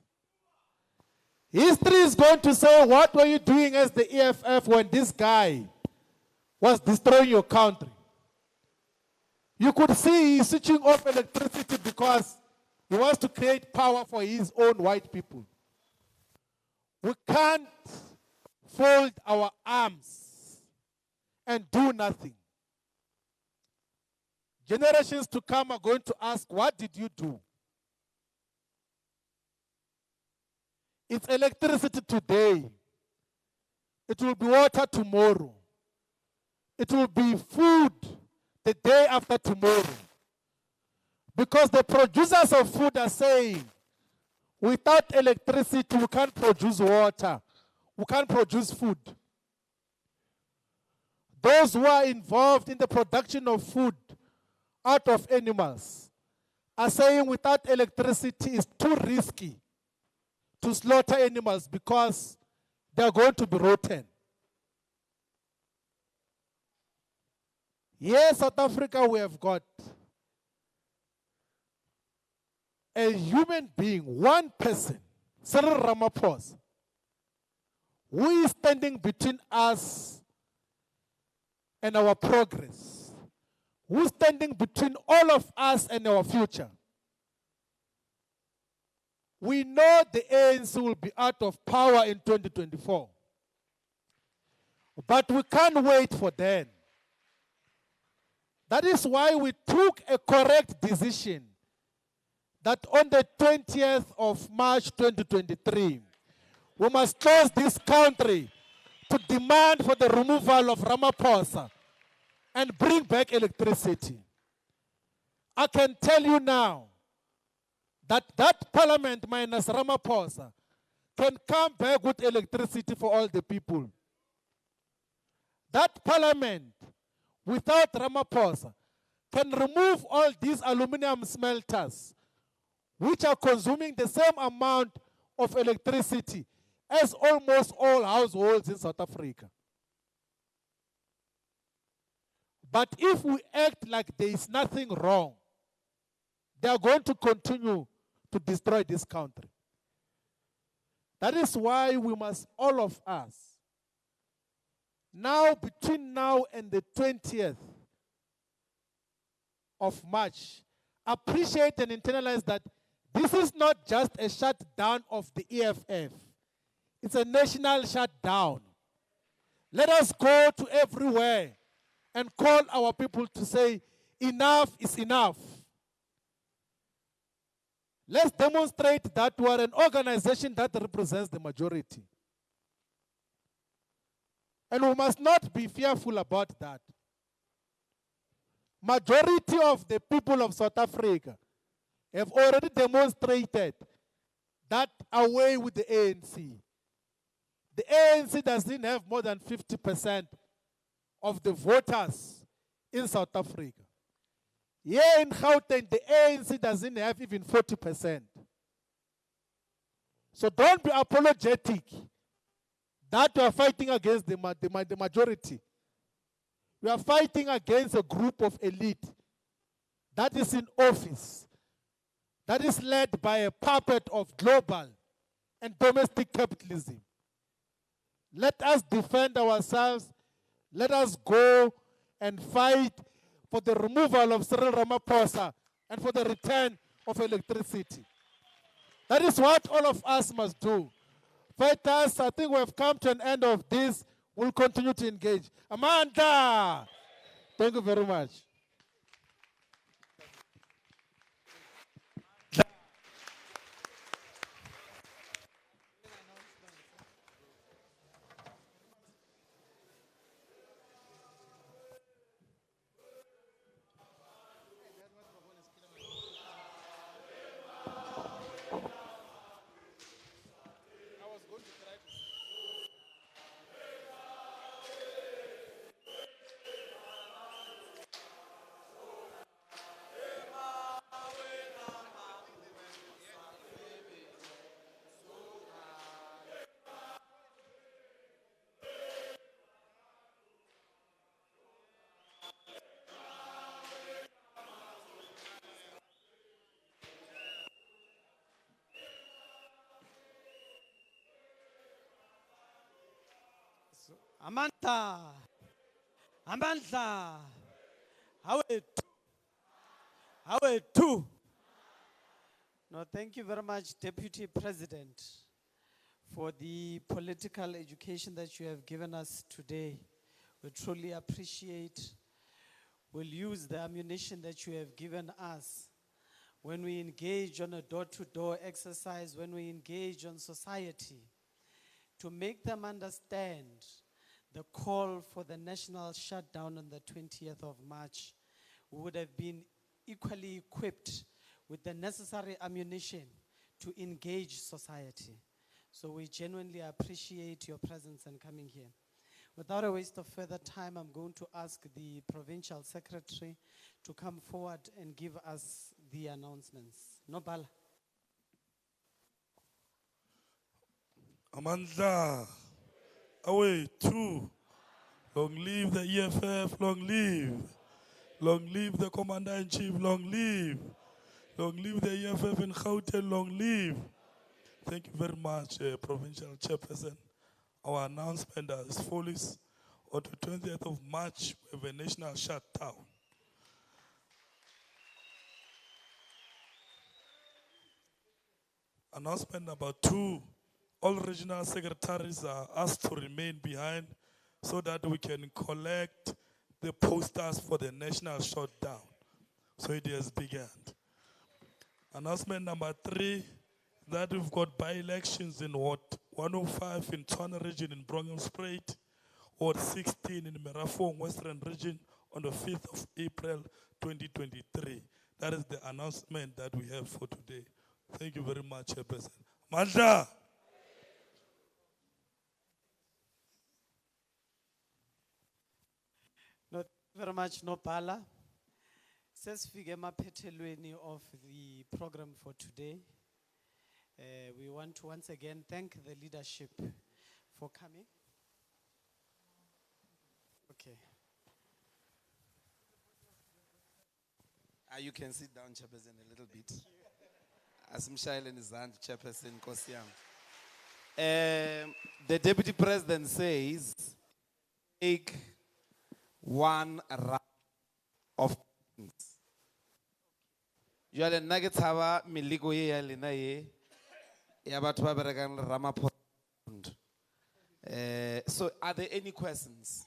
History is going to say, what were you doing as the EFF when this guy was destroying your country? You could see he's switching off electricity because he wants to create power for his own white people. We can't fold our arms and do nothing. Generations to come are going to ask, what did you do? It's electricity today. It will be water tomorrow. It will be food the day after tomorrow. Because the producers of food are saying, without electricity, we can't produce water. We can't produce food. Those who are involved in the production of food out of animals are saying without electricity it's too risky to slaughter animals because they're going to be rotten. Here, South Africa, we have got a human being, one person, Cyril Ramaphosa, who is standing between us and our progress? Who's standing between all of us and our future? We know the ANC will be out of power in 2024. But we can't wait for then. That is why we took a correct decision that on the 20th of March 2023, we must close this country to demand for the removal of Ramaphosa and bring back electricity. I can tell you now that that parliament minus Ramaphosa can come back with electricity for all the people. That parliament without Ramaphosa can remove all these aluminum smelters which are consuming the same amount of electricity as almost all households in South Africa. But if we act like there is nothing wrong, they are going to continue to destroy this country. That is why we must, all of us, now between now and the 20th of March, appreciate and internalize that this is not just a shutdown of the EFF. It's a national shutdown. Let us go to everywhere and call our people to say, enough is enough. Let's demonstrate that we are an organization that represents the majority. And we must not be fearful about that. Majority of the people of South Africa have already demonstrated that away with the ANC. The ANC doesn't have more than 50% of the voters in South Africa. Here in Gauteng, the ANC doesn't have even 40%. So don't be apologetic that we are fighting against the majority. We are fighting against a group of elite that is in office, that is led by a puppet of global and domestic capitalism. Let us defend ourselves. Let us go and fight for the removal of Cyril Ramaphosa and for the return of electricity. That is what all of us must do. Fighters, I think we have come to an end of this. We'll continue to engage. Amanda! Thank you very much. Amanda, Amanda, how are you? No, thank you very much, Deputy President, for the political education that you have given us today. We truly appreciate. We'll use the ammunition that you have given us when we engage on a door-to-door exercise, when we engage on society, to make them understand the call for the national shutdown on the 20th of March. We would have been equally equipped with the necessary ammunition to engage society. So we genuinely appreciate your presence and coming here. Without a waste of further time, I'm going to ask the Provincial Secretary to come forward and give us the announcements. Nobala. Amandla, away, two. Long live the EFF, long live. Long live the Commander-in-Chief, long live. Long live the EFF in Gauteng, long live. Thank you very much, Provincial Chairperson. Our announcement is follows. On the 20th of March, we have a national shutdown. Announcement number 2, all regional secretaries are asked to remain behind so that we can collect the posters for the national shutdown. So it has begun. Announcement number 3, that we've got by-elections in Ward 105 in Tshwane region in Brongenspruit, Ward 16 in Merafong Western region on the 5th of April 2023. That is the announcement that we have for today. Thank you very much, Chairperson. Mandla! No, thank you very much, Nopala. Sesifike emaphethelweni of the program for today. We want to once again thank the leadership for coming. Okay. You can sit down, Chairperson, a little bit. Asimshayele nizandla, Chairperson, Nkosi yami. The Deputy President says, take one round of questions. Jwale nna ke tshaba meliko ye ya lena ye ya batho ba berekang le Ramaphosa. So are there any questions?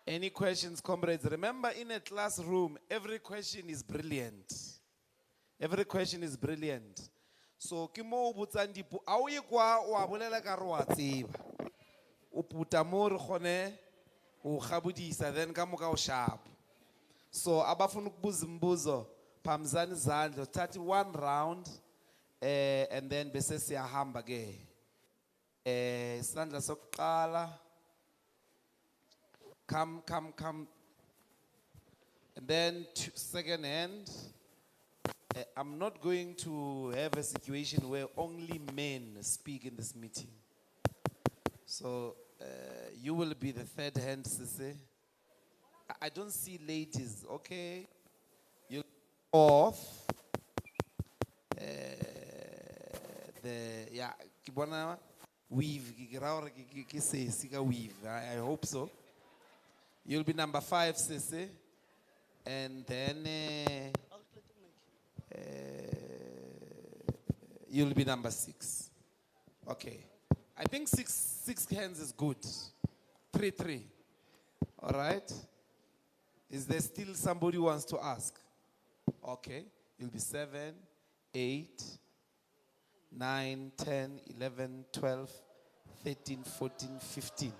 Any questions, comrades? Remember, in a classroom, every question is brilliant. Every question is brilliant. So, kimo ubutsang dipo, auye kwa wa bolela ka re wa tseba. O puta mo re khone o khabudisa then ka moka o sharp. So, abafuna ukubuza imbuzo, phamzani izandla, thathi one round and then bese siyahamba ke. Isandla sokuqala. Come. And then second hand, I'm not going to have a situation where only men speak in this meeting. So you will be the third hand, Sisi. I don't see ladies, okay? You off. Kibona weave, weave. I hope so. You'll be number 5, Sisi. And then you'll be number 6. Okay. I think six hands is good. 3. All right. Is there still somebody who wants to ask? Okay. You'll be 7, 8, 9, 10, 11, 12, 13, 14, 15.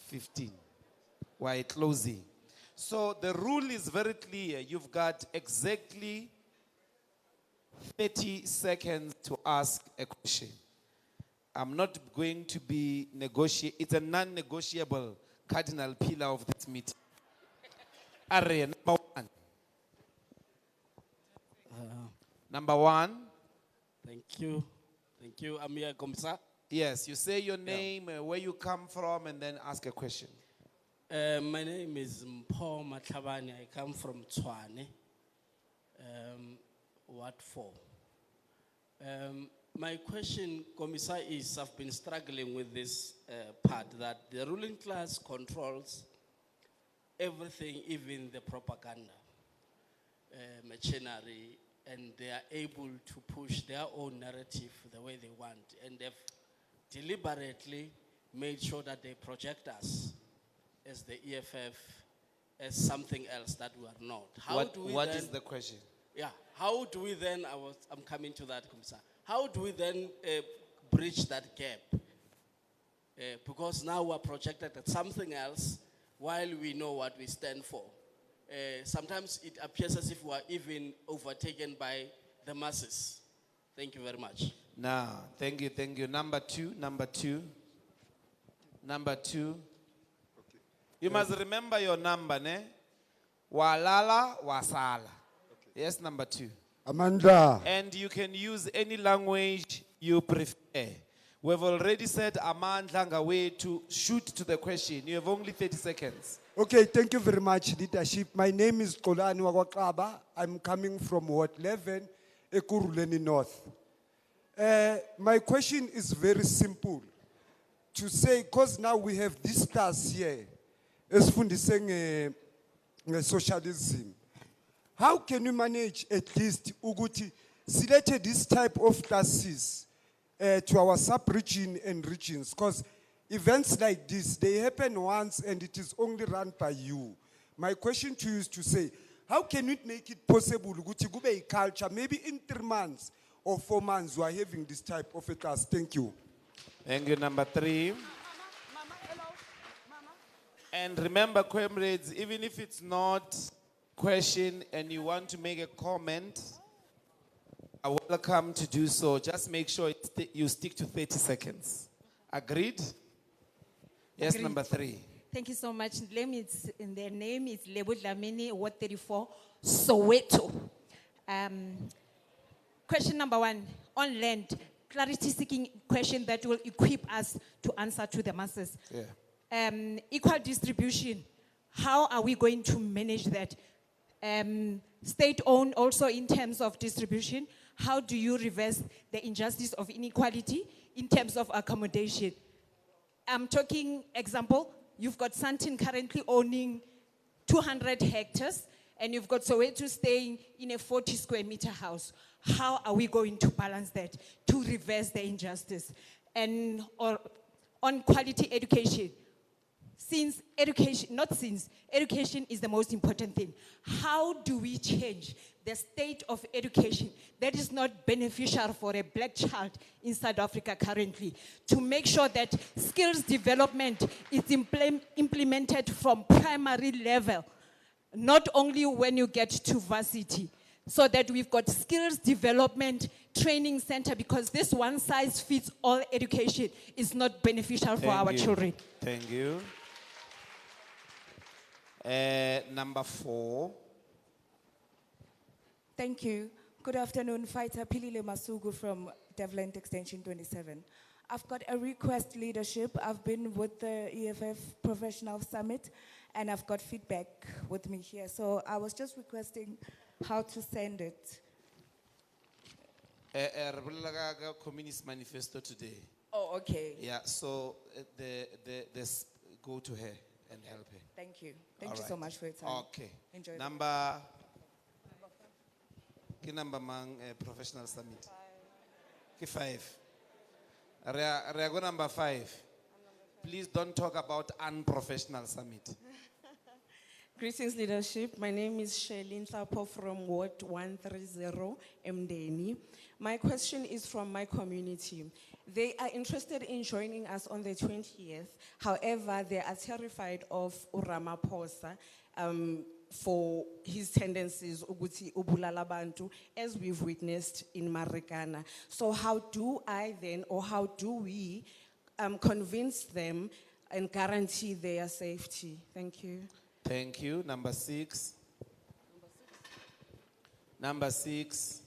15. We're closing. So the rule is very clear. You've got exactly 30 seconds to ask a question. I'm not going to be negotiating. It's a non-negotiable cardinal pillar of this meeting. Array, number 1. Number 1. Thank you. Thank you, Amir Komsa. Yes, you say your name, where you come from, and then ask a question. My name is Mpho Matlhabane. I come from Tshwane, Ward 4. My question, Commissar, is I've been struggling with this part that the ruling class controls everything, even the propaganda machinery, and they are able to push their own narrative the way they want. And they've deliberately made sure that they project us as the EFF as something else that we are not. What is the question? Yeah, how do we then, I'm coming to that, Commissar. How do we then bridge that gap? Because now we're projected at something else while we know what we stand for. Sometimes it appears as if we're even overtaken by the masses. Thank you very much. Now, thank you. Number two. Okay. You must remember your number, ne? Walala, wasala. Okay. Yes, number 2. Amanda. And you can use any language you prefer. We've already said Amandla way to shoot to the question. You have only 30 seconds. Okay, thank you very much, leadership. My name is Kolani Wagwakaba. I'm coming from Ward 11, Ekurhuleni North. My question is very simple. to say, because now we have this class here, esifundise socialism. How can we manage at least ukuthi select this type of classes to our sub-region and regions? Because events like this, they happen once and it is only run by you. My question to you is to say, how can we make it possible ukuthi kube a culture, maybe in 3 months or 4 months we are having this type of a class? Thank you. Thank you, number 3. And remember, comrades, even if it's not question and you want to make a comment, are welcome to do so. Just make sure you stick to 30 seconds. Agreed? Yes, Agreed. number 3. Thank you so much. Their name is Lebo Dlamini, Ward 34, Soweto. Question number 1, on land, clarity-seeking question that will equip us to answer to the masses. Yeah. Equal distribution, how are we going to manage that? State-owned also in terms of distribution, how do you reverse the injustice of inequality in terms of accommodation? I'm talking example, you've got Santin currently owning 200 hectares and you've got Soweto staying in a 40 square meter house. How are we going to balance that to reverse the injustice? And on quality education, education is the most important thing. How do we change the state of education that is not beneficial for a black child in South Africa currently, to make sure that skills development is implemented from primary level, not only when you get to varsity, so that we've got skills development training center, because this one size fits all education is not beneficial for our children. Thank you. Number 4. Thank you. Good afternoon, Fighter Pilile Masugu from Devland Extension 27. I've got a request leadership. I've been with the EFF Professional Summit and I've got feedback with me here. So I was just requesting how to send it. Communist Manifesto today. Oh, okay. Yeah, so go to her and help her. Thank you. Thank you All so right. much for your time. Okay. Enjoy. Number Professional Summit. 5. Go number 5. Please don't talk about unprofessional summit. Greetings, leadership. My name is Shailene Tlapo from Ward 130, Mdeni. My question is from my community. They are interested in joining us on the 20th. However, they are terrified of Ramaphosa for his tendencies, ukuthi ubulala abantu, as we've witnessed in Marikana. So how do I then, or how do we convince them and guarantee their safety? Thank you. Thank you. Number 6. Number 6.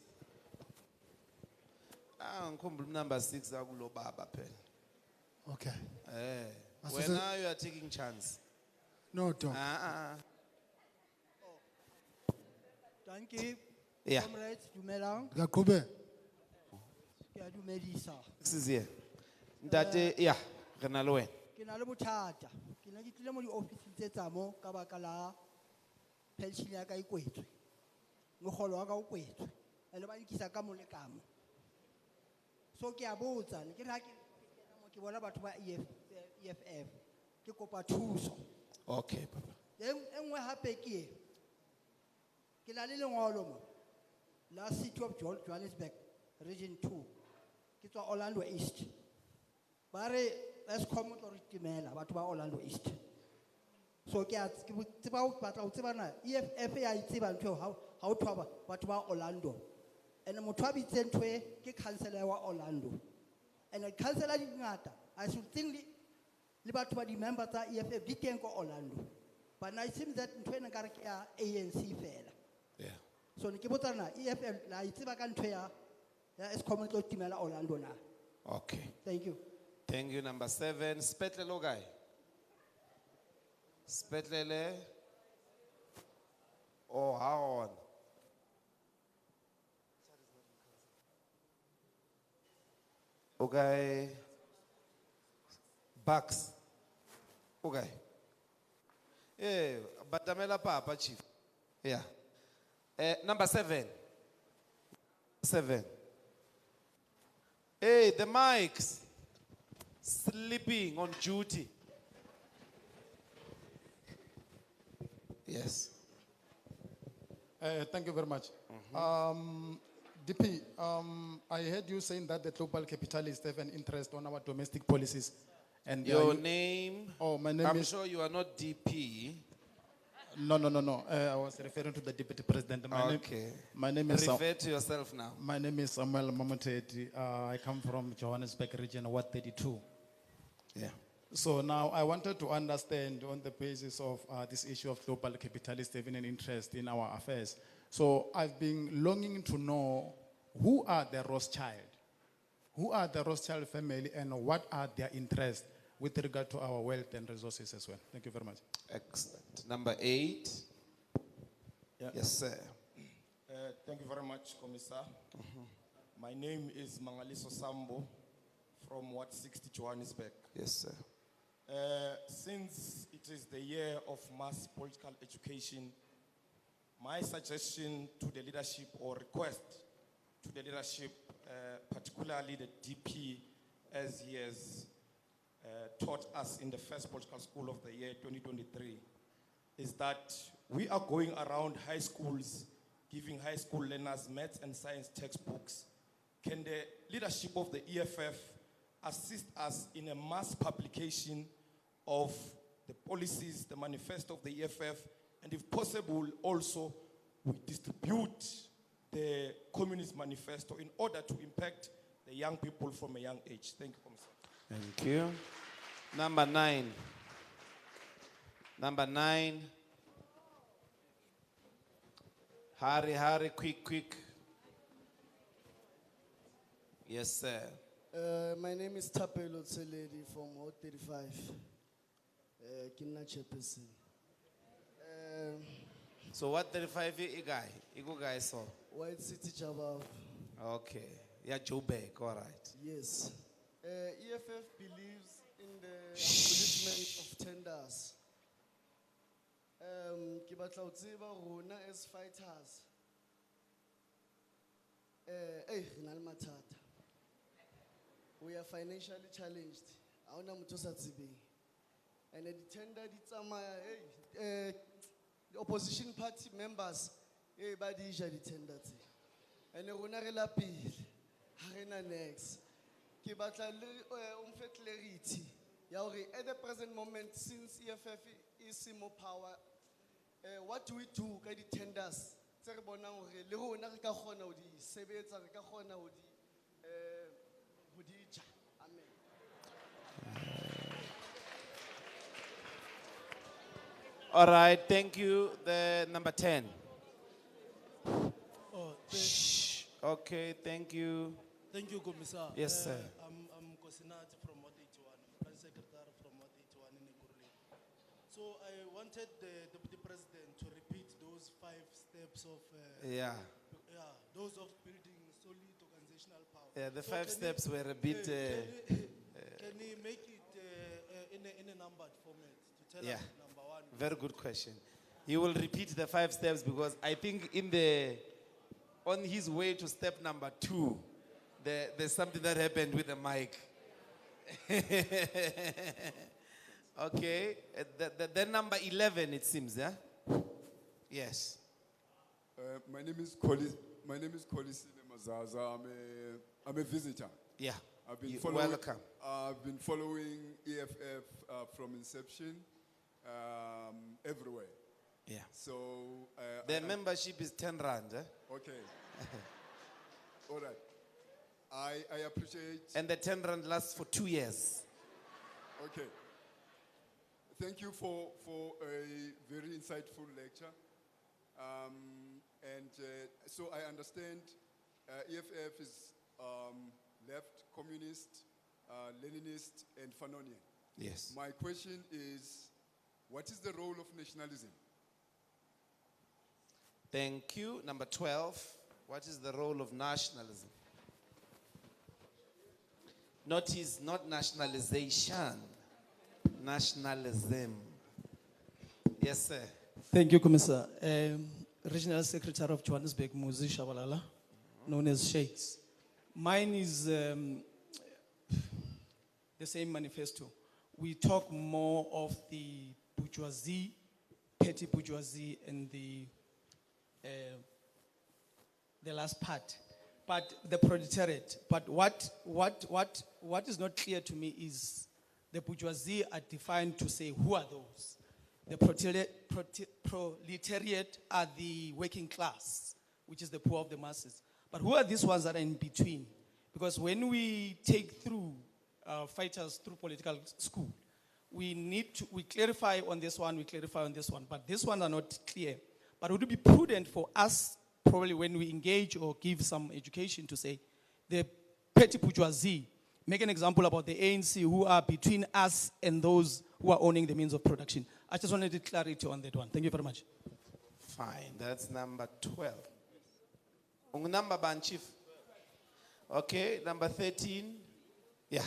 Number 6. Okay. When now you are taking chance. No, Doc. Thank you. Yeah. Comrades, dumelang. Gakube. Ke a dumedisa. This is here. Ntate, yeah, re na le wena. Ke na le bothata. Ke ne ke tlile mo di-office tse tsa mo ka baka la pension ya ka e kwetswe. Mogolo wa ka o kwetswe. Ene ba nkisa ka mo le ka mo. So ke a botsa, ne ke re ha ke bona batho ba EFF. Ke kopa thuso. Okay, Papa. Engwe hape ke e. Ke la le lengolo mo. La City of Johannesburg, Region 2. Ke tswa Orlando East. Ba re Eskom tlo re timela batho ba Orlando East. So ke tseba o batla o tseba na EFF ya itseba ntho ha o thwa batho ba Orlando. And motho a bitse ntho e ke councillor wa Orlando. And a councillor di ngata, I should think le batho ba di members tsa EFF di teng ko Orlando. But now it seems that ntho ena ka re ke ya ANC fela. Yeah. So ne ke botsa na EFF la itseba ka ntho ya Eskom tlo timela Orlando na. Okay. Thank you. Thank you. Number 7. Spetlele guy. Spetlele. Oh, how on? Okay. Bucks. Okay. Yeah, Batamela Papa, Chief. Yeah. Number 7. 7. Hey, the mics. Sleeping on duty. Yes. Thank you very much. DP, I heard you saying that the global capitalists have an interest on our domestic policies. And Your name? Oh, my name I'm is. sure you are not DP. No. I was referring to the deputy president. My name is. Refer to yourself now. My name is Samuel Mamuteti. I come from Johannesburg region, Ward 32. Yeah. So now I wanted to understand on the basis of this issue of global capitalists having an interest in our affairs. So I've been longing to know who are the Rothschild? Who are the Rothschild family and what are their interests with regard to our wealth and resources as well? Thank you very much. Excellent. Number 8. Yeah. Yes, sir. Thank you very much, Commissar. My name is Mangaliso Sambo from Ward 60, Johannesburg. Yes, sir. Since it is the year of mass political education, my suggestion to the leadership or request to the leadership, particularly the DP, as he has taught us in the first political school of the year 2023, is that we are going around high schools, giving high school learners maths and science textbooks. Can the leadership of the EFF assist us in a mass publication of the policies, the manifesto of the EFF, and if possible, also we distribute the Communist Manifesto in order to impact the young people from a young age. Thank you, Commissar. Thank you. Number 9. Number 9. Hurry, quick. Yes, sir. My name is Tapelo Tseledi from Ward 35. Kinna Chairperson. So what 35 guy? Igu guy so. White City Chabab. Okay. Yeah, Joburg, all right. Yes. EFF believes in the abolishment of tenders. Ke batla ho tseba rona as fighters. Re na le mathata. We are financially challenged. Ha hona motho sa tsebeng. And the tender di tsamaya the opposition party members ba di ja di tender tse. And rona re la pele. Ha re na next. Ke batla le mfe clarity ya hore at the present moment since EFF is in more power, what do we do ka di tenders tse re bonang hore le rona re ka kgona ho di sebetsa, re ka kgona ho di ja. Amen. All right, thank you. The number 10. Shh. Okay, thank you. Thank you, Commissar. Yes, sir. I'm Kosinati from Ward 81. I'm Press Secretary from Ward 81 in Ekurhuleni. So I wanted the Deputy President to repeat those 5 steps of those of building solid organizational power. Yeah, the 5 steps were a bit. Can he make it in a numbered format to tell us number 1? Very good question. He will repeat the 5 steps because I think on his way to step number 2, there's something that happened with the mic. Okay, then number 11 it seems, yeah? Yes. My name is Kolisile Mazaza. I'm a visitor. Yeah. Welcome. I've been following EFF from inception, everywhere. Yeah. So the membership is 10 rand. Okay. All right. I appreciate. And the 10 rand lasts for 2 years. Okay. Thank you for a very insightful lecture. So I understand EFF is left, communist, Leninist, and Fanonian. Yes. My question is, what is the role of nationalism? Thank you. Number 12. What is the role of nationalism? Notice, not nationalization. nationalism. Yes, sir. Thank you, Commissar. Regional Secretary of Johannesburg, Muzi Shabalala, known as Shakes. Mine is the same manifesto. We talk more of the bourgeoisie, petty bourgeoisie, and the last part, but the proletariat. But what is not clear to me is the bourgeoisie are defined to say who are those. The proletariat are the working class, which is the poor of the masses. But who are these ones that are in between? Because when we take through fighters through political school, we clarify on this one, we clarify on this one, but this one are not clear. But would it be prudent for us, probably when we engage or give some education, to say the petty bourgeoisie, make an example about the ANC who are between us and those who are owning the means of production. I just wanted clarity on that one. Thank you very much. Fine, that's number 12. Number ban chief. Okay, number 13. Yeah.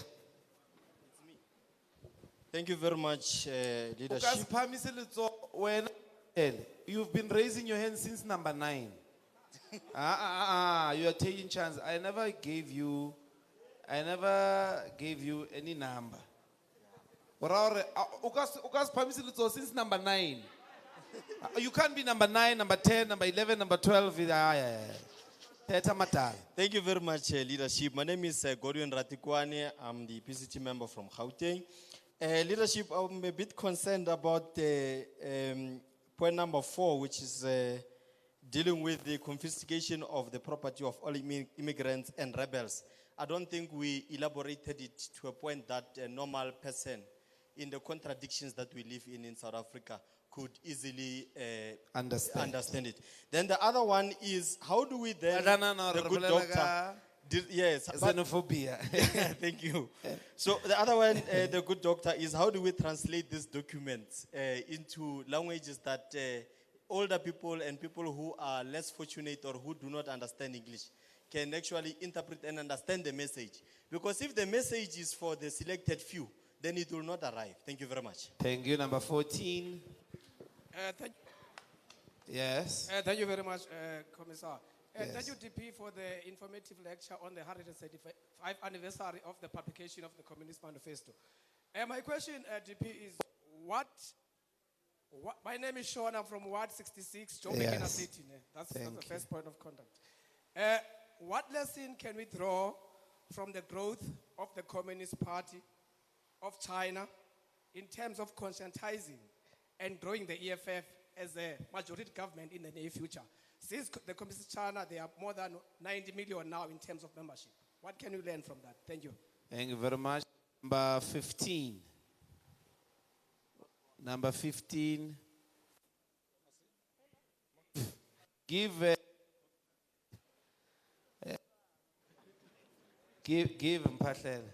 Thank you very much, leadership. You've been raising your hand since number 9. You are taking chance. I never gave you any number. Since number 9. You can't be number 9, number 10, number 11, number 12. Thank you very much, leadership. My name is Godwin Ratikwane. I'm the PCT member from Gauteng. Leadership, I'm a bit concerned about point number 4, which is dealing with the confiscation of the property of all immigrants and rebels. I don't think we elaborated it to a point that a normal person, in the contradictions that we live in South Africa, could easily understand it. Then the other one is, how do we then, the good doctor, yes, xenophobia. Thank you. So the other one, the good doctor, is how do we translate these documents into languages that older people and people who are less fortunate or who do not understand English can actually interpret and understand the message? Because if the message is for the selected few, then it will not arrive. Thank you very much. Thank you. Number 14. Yes. Thank you very much, Commissar. Yes. Thank you, DP, for the informative lecture on the 175th anniversary of the publication of the Communist Manifesto. My question, DP, is what my name is Sean. I'm from Ward 66, Joburg City. That's the first point of contact. What lesson can we draw from the growth of the Communist Party of China in terms of conscientizing and growing the EFF as a majority government in the near future? Since the Communist China, they are more than 90 million now in terms of membership. What can we learn from that? Thank you. Thank you very much. Number 15. Number 15. Give him Mphahlele.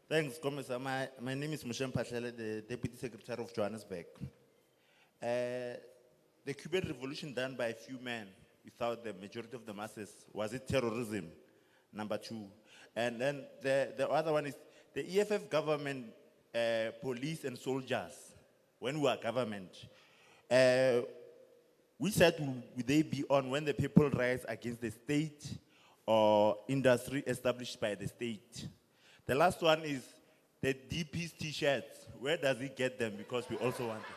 Thanks, Commissar. My name is Mushem Mphahlele, the Deputy Secretary of Johannesburg. The Cuban Revolution done by a few men without the majority of the masses, was it terrorism? Number 2. And then the other one is the EFF government, police and soldiers, when we are government, which side would they be on when the people rise against the state or industry established by the state? The last one is the DP's t-shirts. Where does he get them? Because we also want them.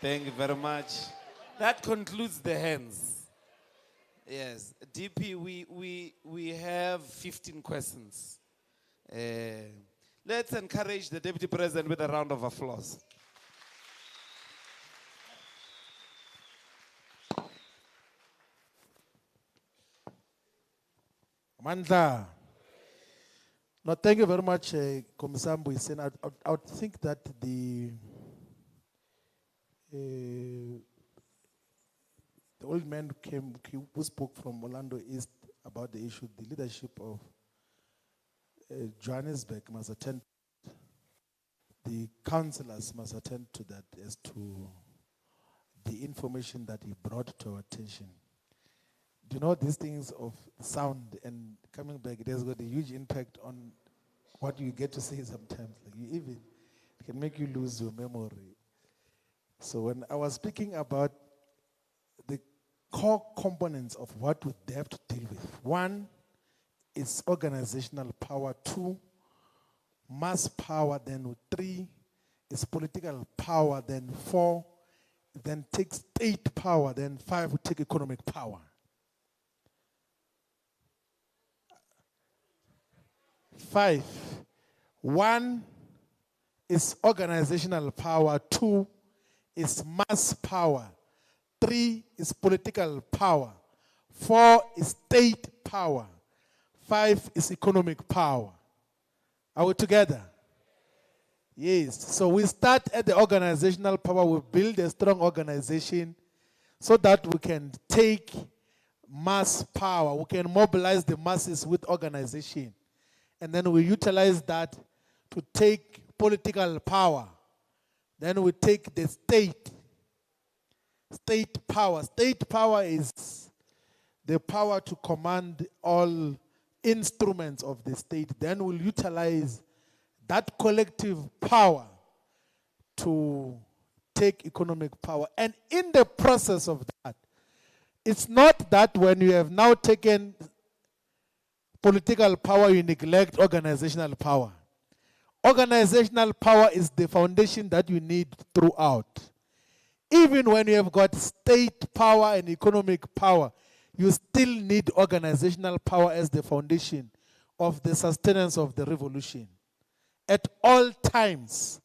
Thank you very much. That concludes the hands. Yes, DP, we have 15 questions. Let's encourage the Deputy President with a round of applause. Mandla. No, thank you very much, Commissar Mbuisen. I would think that the old man who spoke from Orlando East about the issue, the leadership of Johannesburg must attend, the councillors must attend to that as to the information that he brought to our attention. Do you know these things of sound and coming back, it has got a huge impact on what you get to say sometimes. Like you even it can make you lose your memory. So when I was speaking about the core components of what we have to deal with, one is organizational power, two, mass power, then three is political power, then four, then take state power, then five we take economic power. Five. One is organizational power, two is mass power, three is political power, four is state power, five is economic power. Are we together? Yes. So we start at the organizational power, we build a strong organization so that we can take mass power, we can mobilize the masses with organization. And then we utilize that to take political power. Then we take the state power. State power is the power to command all instruments of the state. Then we'll utilize that collective power to take economic power. And in the process of that, it's not that when you have now taken political power, you neglect organizational power. Organizational power is the foundation that you need throughout. Even when you have got state power and economic power, you still need organizational power as the foundation of the sustenance of the revolution. At all times,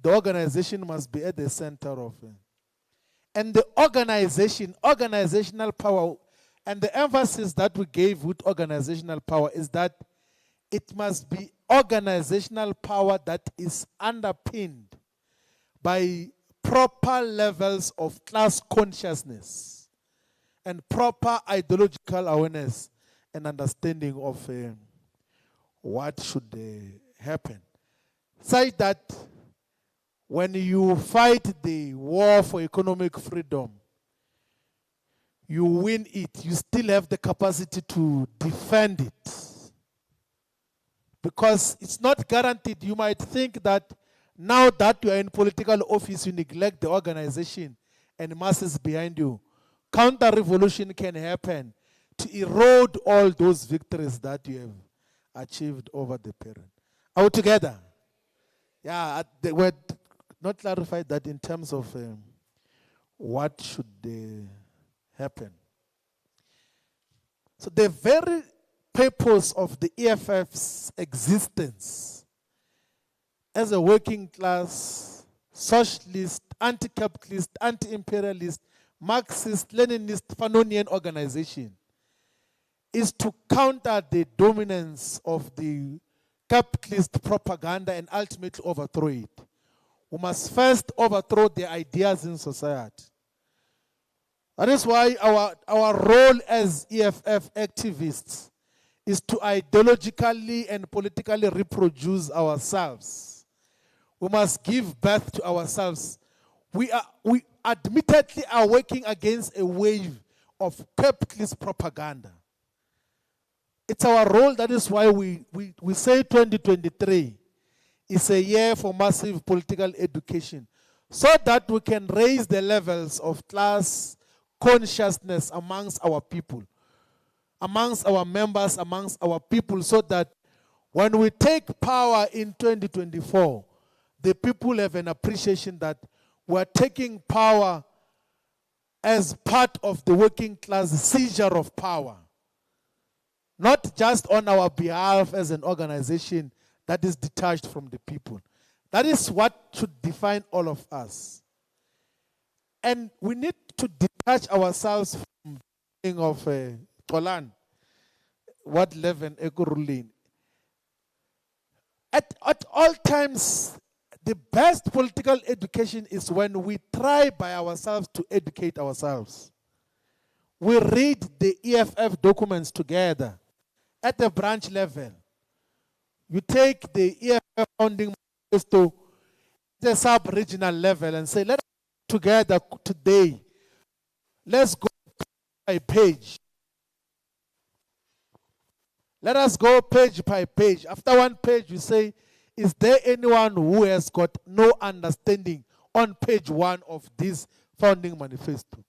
the organization must be at the center of it. And the organizational power, and the emphasis that we gave with organizational power is that it must be organizational power that is underpinned by proper levels of class consciousness and proper ideological awareness and understanding of what should happen. Such that when you fight the war for economic freedom, you win it, you still have the capacity to defend it. Because it's not guaranteed. You might think that now that you are in political office, you neglect the organization and masses behind you. Counter-revolution can happen to erode all those victories that you have achieved over the period. Are we together? Yeah, they were not clarified that in terms of what should happen. So the very purpose of the EFF's existence as a working class, socialist, anti-capitalist, anti-imperialist, Marxist, Leninist, Fanonian organization is to counter the dominance of the capitalist propaganda and ultimately overthrow it. We must first overthrow the ideas in society. That is why our role as EFF activists is to ideologically and politically reproduce ourselves. We must give birth to ourselves. We admittedly are working against a wave of capitalist propaganda. It's our role. That is why we say 2023 is a year for massive political education, so that we can raise the levels of class consciousness amongst our people, amongst our members, amongst our people, so that when we take power in 2024, the people have an appreciation that we're taking power as part of the working class seizure of power. Not just on our behalf as an organization that is detached from the people. That is what should define all of us. And we need to detach ourselves from the thing of Tolan, what Levin Ekurulin. At all times, the best political education is when we try by ourselves to educate ourselves. We read the EFF documents together at the branch level. You take the EFF founding manifesto at the sub-regional level and say, let's together today. Let's go by page. Let us go page by page. After one page, you say, is there anyone who has got no understanding on page 1 of this founding manifesto?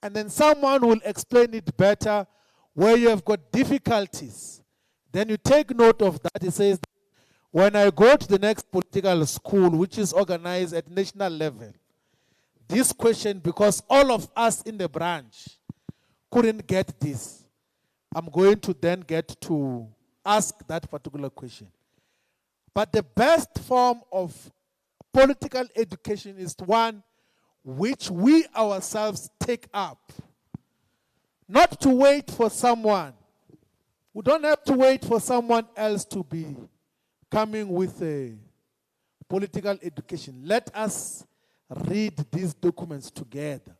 And then someone will explain it better where you have got difficulties. Then you take note of that. It says, when I go to the next political school, which is organized at national level, this question, because all of us in the branch couldn't get this, I'm going to then get to ask that particular question. But the best form of political education is one which we ourselves take up. Not to wait for someone. We don't have to wait for someone else to be coming with a political education. Let us read these documents together.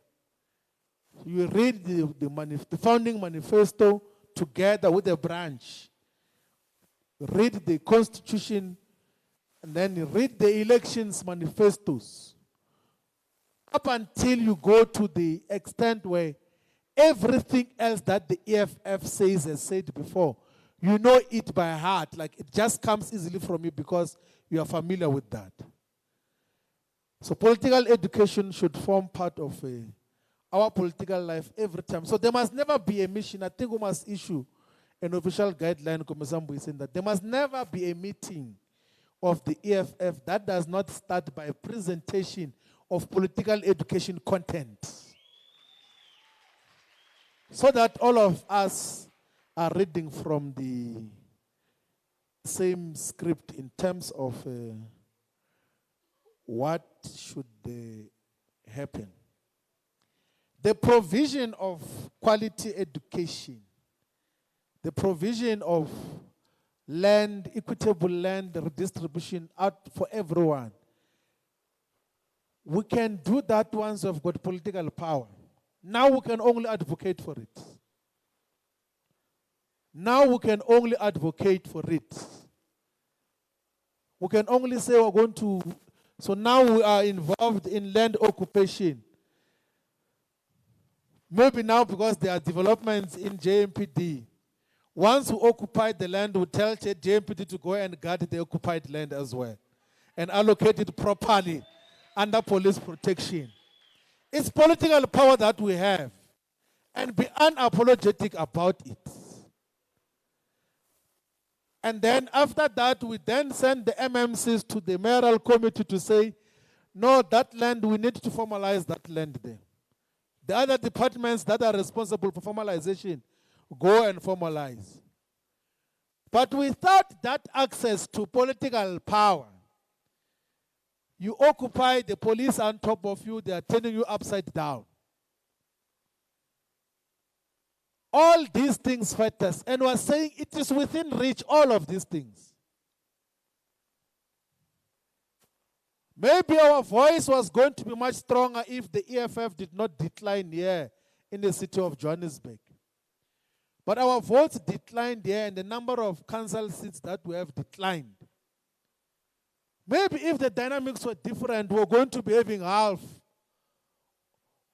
You read the founding manifesto together with the branch. Read the constitution, and then you read the elections manifestos. Up until you go to the extent where everything else that the EFF says has said before, you know it by heart. Like it just comes easily from you because you are familiar with that. So political education should form part of our political life every time. So there must never be a mission. I think we must issue an official guideline, Commissambu, saying that there must never be a meeting of the EFF that does not start by a presentation of political education content. So that all of us are reading from the same script in terms of what should happen. The provision of quality education, the provision of land, equitable land redistribution out for everyone. We can do that once we've got political power. Now we can only advocate for it. Now we can only advocate for it. We can only say we're going to, so now we are involved in land occupation. Maybe now because there are developments in JMPD. Once we occupy the land, we tell JMPD to go and guard the occupied land as well and allocate it properly under police protection. It's political power that we have, and be unapologetic about it. And then after that, we then send the MMCs to the mayoral committee to say, no, that land, we need to formalize that land there. The other departments that are responsible for formalization, go and formalize. But without that access to political power, you occupy, the police on top of you, they are turning you upside down. All these things fight us, and we're saying it is within reach, all of these things. Maybe our voice was going to be much stronger if the EFF did not decline here in the city of Johannesburg. But our votes declined here, and the number of council seats that we have declined. Maybe if the dynamics were different, we're going to be having half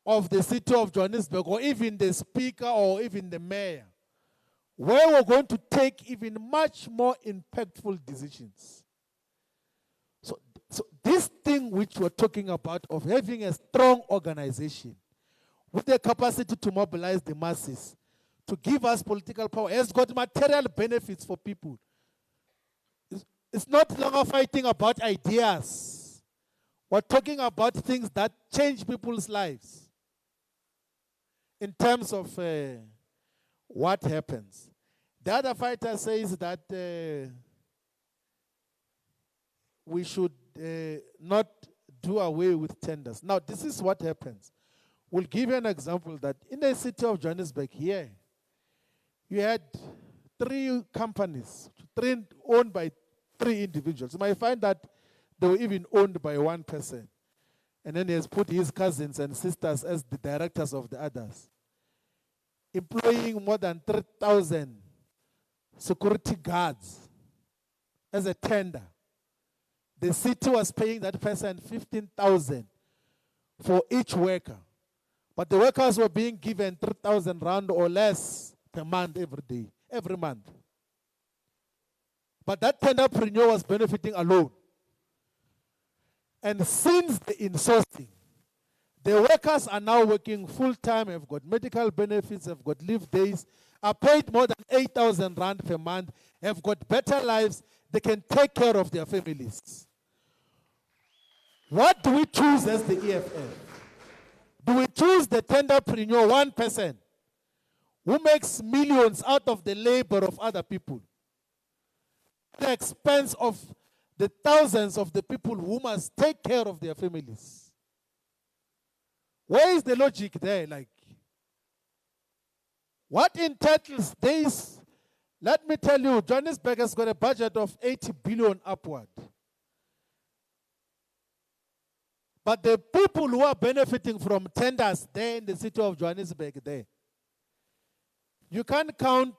of the city of Johannesburg, or even the speaker, or even the mayor, where we're going to take even much more impactful decisions. So this thing which we're talking about of having a strong organization with the capacity to mobilize the masses, to give us political power, has got material benefits for people. It's not longer fighting about ideas. We're talking about things that change people's lives in terms of what happens. The other fighter says that we should not do away with tenders. Now, this is what happens. We'll give you an example that in the city of Johannesburg here, you had 3 companies, owned by 3 individuals. You might find that they were even owned by one person. And then he has put his cousins and sisters as the directors of the others, employing more than 3,000 security guards as a tender. The city was paying that person 15,000 for each worker. But the workers were being given 3,000 rand or less per month every month. But that tenderpreneur was benefiting alone. And since the insourcing, the workers are now working full-time, have got medical benefits, have got leave days, are paid more than 8,000 rand per month, have got better lives, they can take care of their families. What do we choose as the EFF? Do we choose the tenderpreneur, one person, who makes millions out of the labor of other people, at the expense of the thousands of the people who must take care of their families? Where is the logic there? Like, what entitles this? Let me tell you, Johannesburg has got a budget of 80 billion upward. But the people who are benefiting from tenders there in the city of Johannesburg there, you can't count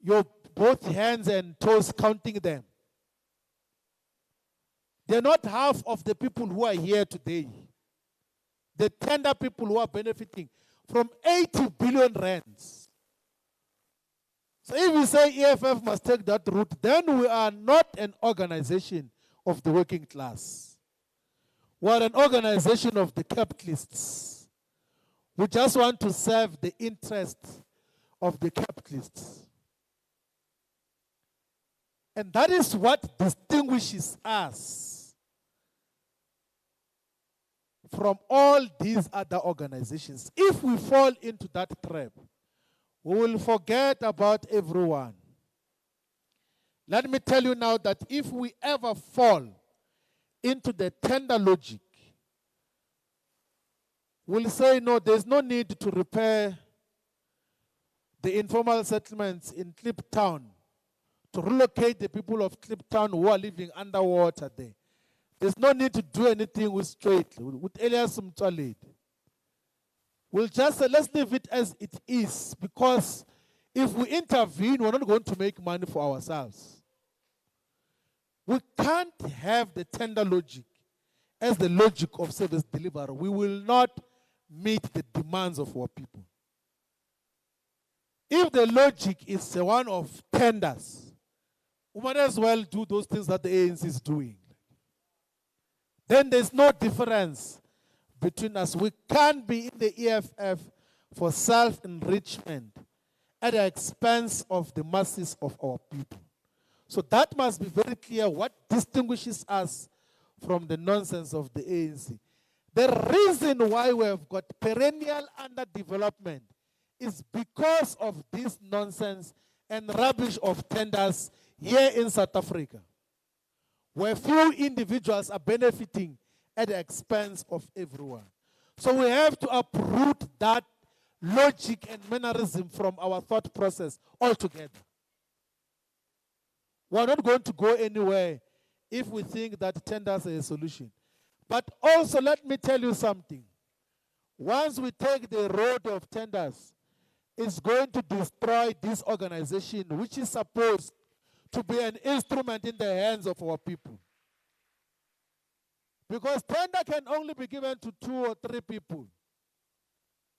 your both hands and toes counting them. They're not half of the people who are here today. The tender people who are benefiting from 80 billion rands. So if we say EFF must take that route, then we are not an organization of the working class. We are an organization of the capitalists. We just want to serve the interests of the capitalists. And that is what distinguishes us from all these other organizations. If we fall into that trap, we will forget about everyone. Let me tell you now that if we ever fall into the tender logic, we'll say, no, there's no need to repair the informal settlements in Kliptown, to relocate the people of Kliptown who are living underwater there. There's no need to do anything with Strait, with Elias Mtwaledi. We'll just say, let's leave it as it is, because if we intervene, we're not going to make money for ourselves. We can't have the tender logic as the logic of service delivery. We will not meet the demands of our people. If the logic is one of tenders, we might as well do those things that the ANC is doing. Then there's no difference between us. We can't be in the EFF for self-enrichment at the expense of the masses of our people. So that must be very clear what distinguishes us from the nonsense of the ANC. The reason why we have got perennial underdevelopment is because of this nonsense and rubbish of tenders here in South Africa, where few individuals are benefiting at the expense of everyone. So we have to uproot that logic and mannerism from our thought process altogether. We're not going to go anywhere if we think that tenders are a solution. But also, let me tell you something. Once we take the road of tenders, it's going to destroy this organization, which is supposed to be an instrument in the hands of our people. Because tender can only be given to 2 or 3 people.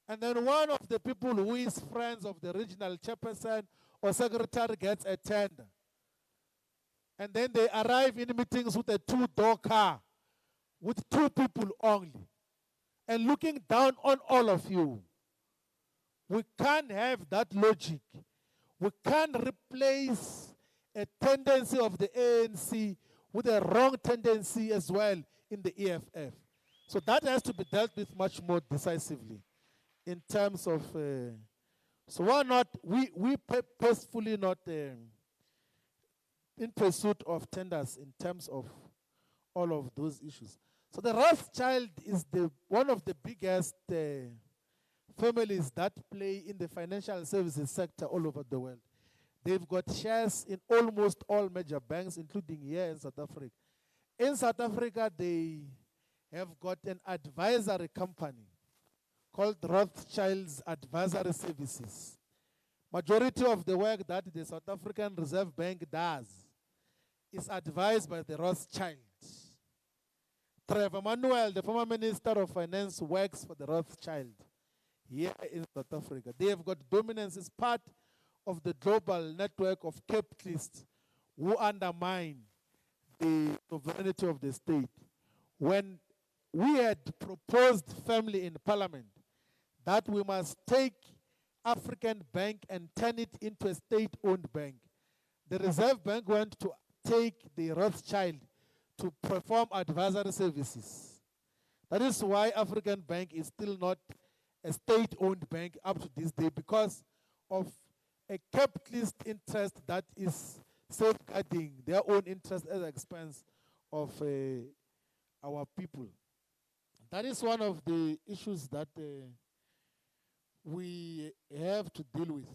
And then one of the people who is friends of the regional chairperson or secretary gets a tender. And then they arrive in meetings with a 2-door car, with 2 people only, and looking down on all of you. We can't have that logic. We can't replace a tendency of the ANC with a wrong tendency as well in the EFF. So that has to be dealt with much more decisively in terms of, so why not, we purposefully not in pursuit of tenders in terms of all of those issues. So the Rothschild is one of the biggest families that play in the financial services sector all over the world. They've got shares in almost all major banks, including here in South Africa. In South Africa, they have got an advisory company called Rothschild's Advisory Services. Majority of the work that the South African Reserve Bank does is advised by the Rothschilds. Trevor Manuel, the former Minister of Finance, works for the Rothschild here in South Africa. They have got dominance as part of the global network of capitalists who undermine the sovereignty of the state. When we had proposed firmly in Parliament that we must take African Bank and turn it into a state-owned bank, the Reserve Bank went to take the Rothschild to perform advisory services. That is why African Bank is still not a state-owned bank up to this day, because of a capitalist interest that is safeguarding their own interest at the expense of our people. That is one of the issues that we have to deal with.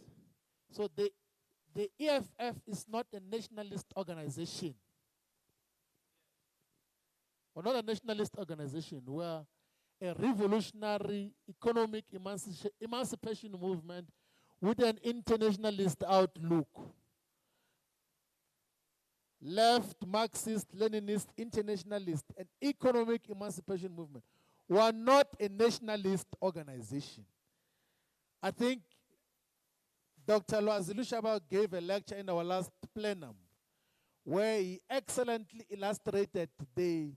So the EFF is not a nationalist organization. We're not a nationalist organization. We're a revolutionary economic emancipation movement with an internationalist outlook. Left, Marxist, Leninist, internationalist, and economic emancipation movement. We are not a nationalist organization. I think Dr. Floyd Shivambu gave a lecture in our last plenum where he excellently illustrated the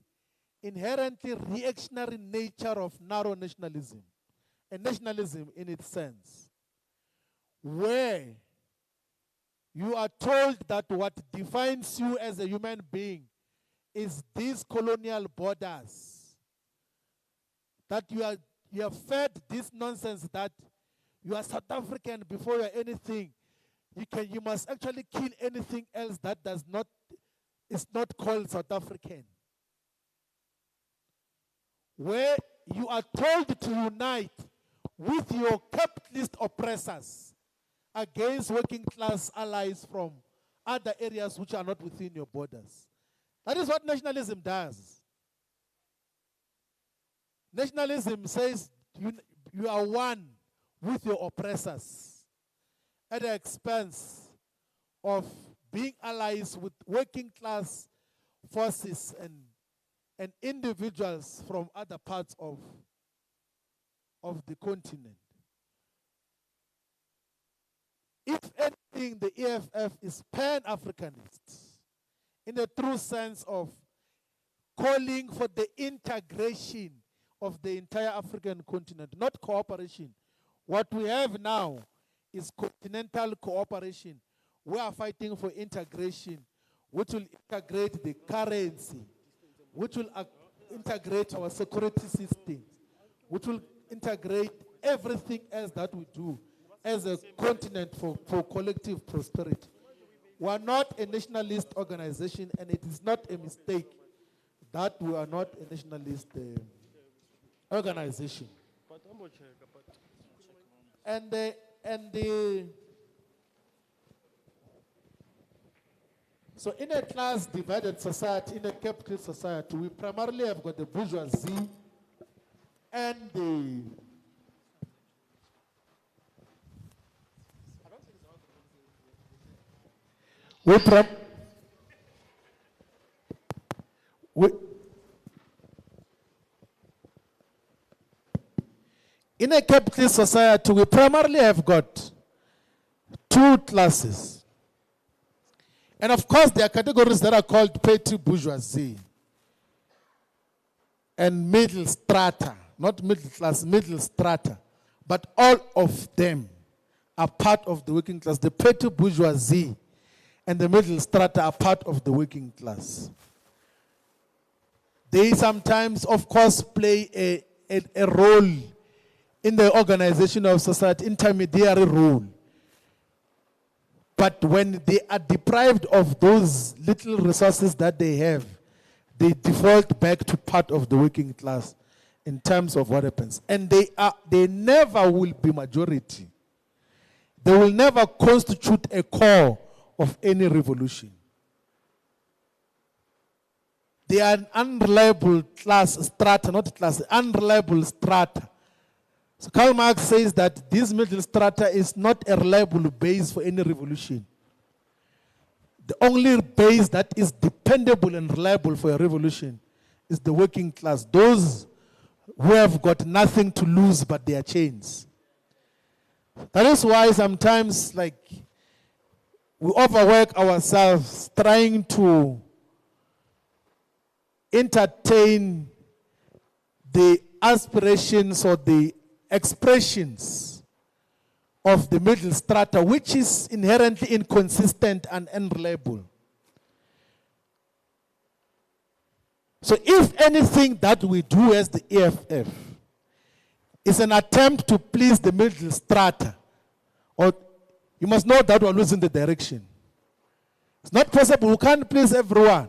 inherently reactionary nature of narrow nationalism, and nationalism in its sense, where you are told that what defines you as a human being is these colonial borders, that you are fed this nonsense that you are South African before you are anything. You must actually kill anything else that is not called South African. Where you are told to unite with your capitalist oppressors against working class allies from other areas which are not within your borders. That is what nationalism does. Nationalism says you are one with your oppressors at the expense of being allies with working class forces and individuals from other parts of the continent. If anything, the EFF is pan-Africanist in the true sense of calling for the integration of the entire African continent, not cooperation. What we have now is continental cooperation. We are fighting for integration, which will integrate the currency, which will integrate our security system, which will integrate everything else that we do as a continent for collective prosperity. We are not a nationalist organization, and it is not a mistake that we are not a nationalist organization. So in a class-divided society, in a capitalist society, we primarily have got the bourgeoisie and the in a capitalist society, we primarily have got two classes. And of course, there are categories that are called petty bourgeoisie and middle strata, not middle class, middle strata. But all of them are part of the working class. The petty bourgeoisie and the middle strata are part of the working class. They sometimes, of course, play a role in the organization of society, intermediary role. But when they are deprived of those little resources that they have, they default back to part of the working class in terms of what happens. And they never will be majority. They will never constitute a core of any revolution. They are an unreliable class strata, not class, unreliable strata. So Karl Marx says that this middle strata is not a reliable base for any revolution. The only base that is dependable and reliable for a revolution is the working class. Those who have got nothing to lose but their chains. That is why sometimes, like, we overwork ourselves trying to entertain the aspirations or the expressions of the middle strata, which is inherently inconsistent and unreliable. So if anything that we do as the EFF is an attempt to please the middle strata, or you must know that we're losing the direction. It's not possible. We can't please everyone.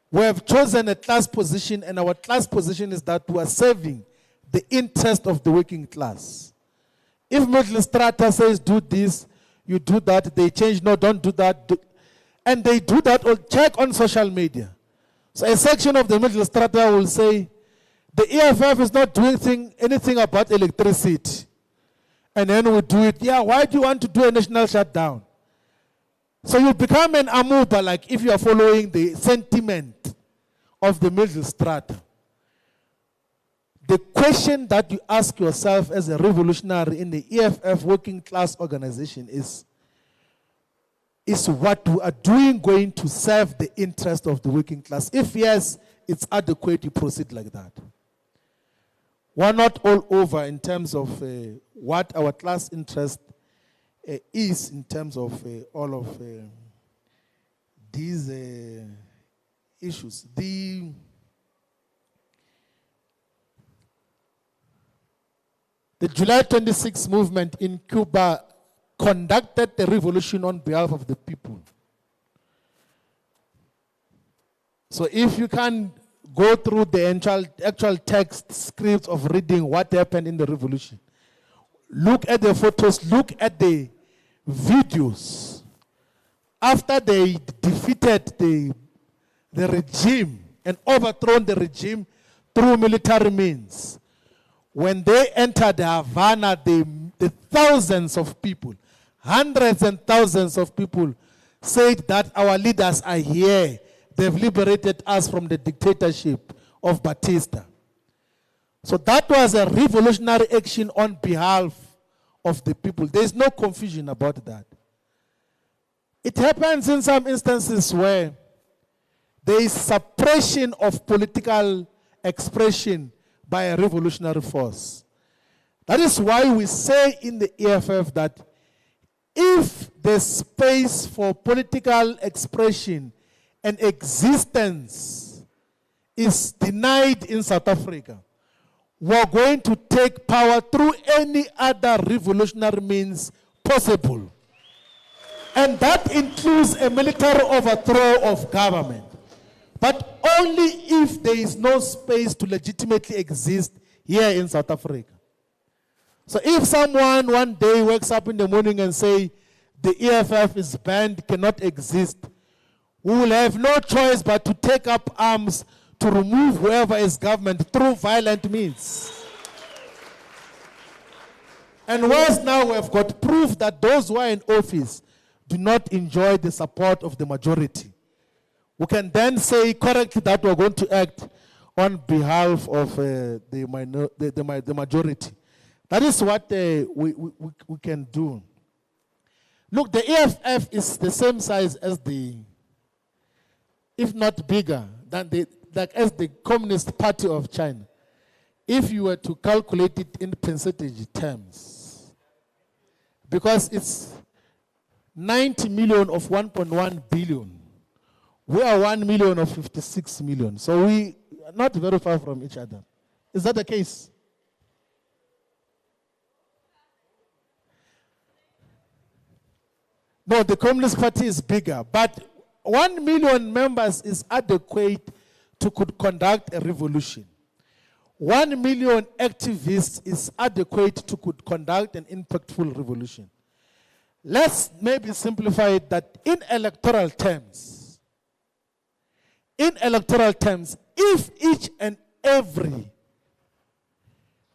We have chosen a class position, and our class position is that we are serving the interest of the working class. If middle strata says do this, you do that, they change, no, don't do that. And they do that, or check on social media. So a section of the middle strata will say, the EFF is not doing anything about electricity. And then we do it. Yeah, why do you want to do a national shutdown? So you become an amoeba, like if you are following the sentiment of the middle strata. The question that you ask yourself as a revolutionary in the EFF working class organization is what we are doing going to serve the interest of the working class? If yes, it's adequate, you proceed like that. We're not all over in terms of what our class interest is in terms of all of these issues. The July 26 movement in Cuba conducted the revolution on behalf of the people. So if you can go through the actual text scripts of reading what happened in the revolution, look at the photos, look at the videos. After they defeated the regime and overthrown the regime through military means, when they entered Havana, the thousands of people, hundreds and thousands of people said that our leaders are here. They've liberated us from the dictatorship of Batista. So that was a revolutionary action on behalf of the people. There is no confusion about that. It happens in some instances where there is suppression of political expression by a revolutionary force. That is why we say in the EFF that if the space for political expression and existence is denied in South Africa, we are going to take power through any other revolutionary means possible. And that includes a military overthrow of government. But only if there is no space to legitimately exist here in South Africa. So if someone one day wakes up in the morning and say the EFF is banned, cannot exist, we will have no choice but to take up arms to remove whoever is government through violent means. And once now we have got proof that those who are in office do not enjoy the support of the majority, we can then say correctly that we're going to act on behalf of the majority. That is what we can do. Look, the EFF is the same size as if not bigger, than as the Communist Party of China. If you were to calculate it in percentage terms, because it's 90 million of 1.1 billion. We are 1 million of 56 million. So we are not very far from each other. Is that the case? No, the Communist Party is bigger. But 1 million members is adequate to conduct a revolution. 1 million activists is adequate to conduct an impactful revolution. Let's maybe simplify it that in electoral terms, if each and every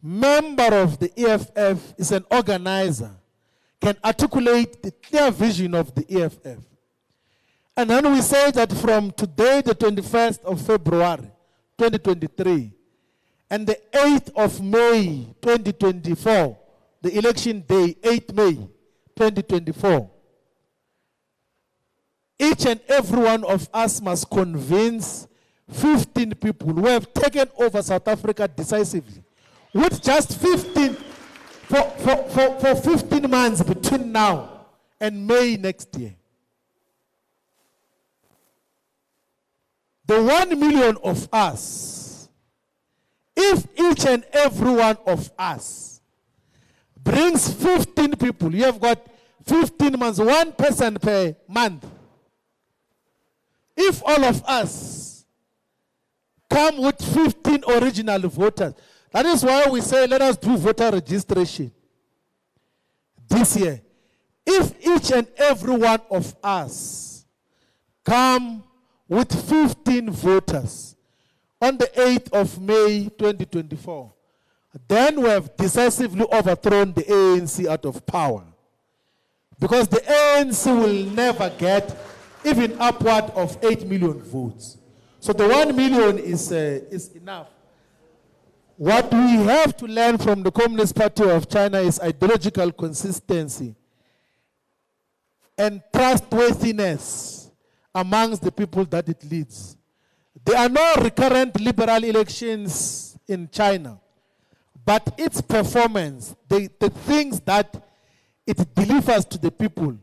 member of the EFF is an organizer, can articulate the clear vision of the EFF, and then we say that from today, the 21st of February, 2023, and the 8th of May, 2024, the election day, 8th May, 2024, each and every one of us must convince 15 people who have taken over South Africa decisively. With just 15, for 15 months between now and May next year. The 1 million of us, if each and every one of us brings 15 people, you have got 15 months, 1 person per month. If all of us come with 15 original voters, that is why we say let us do voter registration this year. If each and every one of us come with 15 voters on the 8th of May 2024, then we have decisively overthrown the ANC out of power. Because the ANC will never get even upward of 8 million votes. So the 1 million is enough. What we have to learn from the Communist Party of China is ideological consistency and trustworthiness amongst the people that it leads. There are no recurrent liberal elections in China, but its performance, the things that it delivers to the people,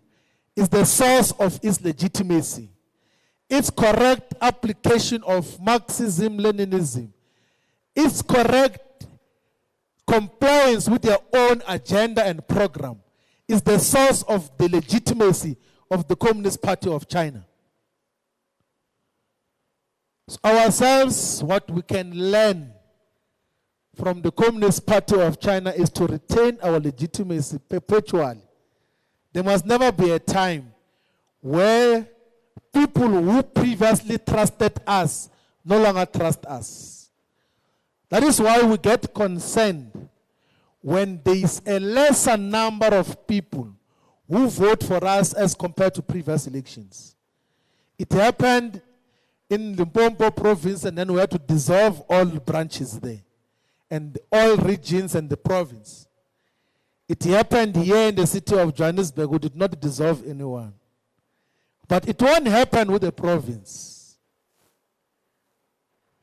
is the source of its legitimacy. Its correct application of Marxism, Leninism, its correct compliance with their own agenda and program is the source of the legitimacy of the Communist Party of China. So ourselves, what we can learn from the Communist Party of China is to retain our legitimacy perpetually. There must never be a time where people who previously trusted us no longer trust us. That is why we get concerned when there is a lesser number of people who vote for us as compared to previous elections. It happened in Limpopo province, and then we had to dissolve all branches there, and all regions and the province. It happened here in the city of Johannesburg. We did not dissolve anyone. But it won't happen with the province.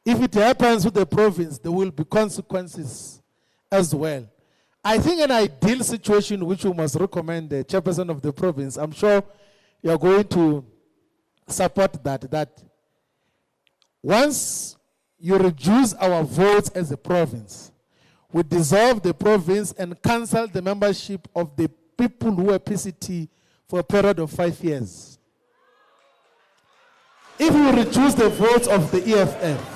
If it happens with the province, there will be consequences as well. I think an ideal situation which we must recommend the chairperson of the province, I'm sure you are going to support that once you reduce our votes as a province, we dissolve the province and cancel the membership of the people who are PCT for a period of 5 years. If you reduce the votes of the EFF,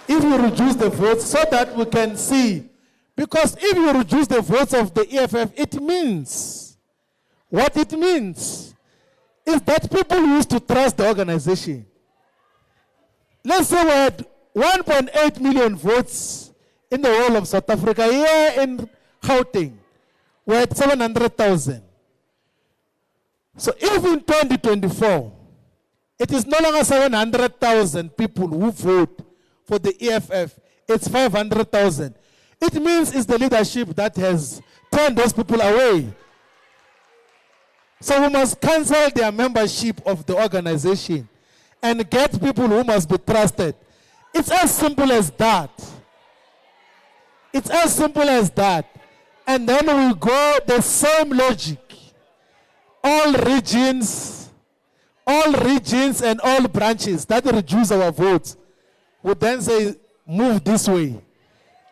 if you reduce the votes so that we can see, because if you reduce the votes of the EFF, it means, what it means is that people used to trust the organization. Let's say we had 1.8 million votes in the whole of South Africa. Here in Gauteng, we had 700,000. So if in 2024, it is no longer 700,000 people who vote for the EFF, it's 500,000. It means it's the leadership that has turned those people away. So we must cancel their membership of the organization and get people who must be trusted. It's as simple as that. It's as simple as that. And then we go the same logic. All regions and all branches that reduce our votes would then say, move this way.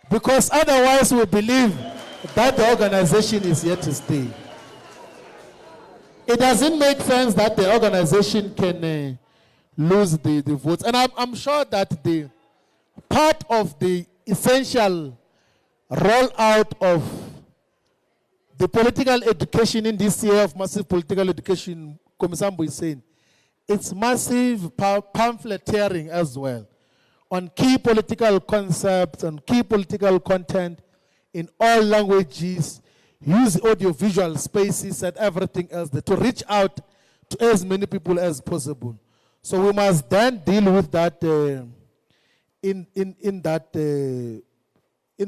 Because otherwise we believe that the organization is here to stay. It doesn't make sense that the organization can lose the votes. And I'm sure that the part of the essential rollout of the political education in this year of massive political education, Komisambu is saying, it's massive pamphleteering as well on key political concepts, on key political content in all languages, use audiovisual spaces and everything else to reach out to as many people as possible. So we must then deal with that in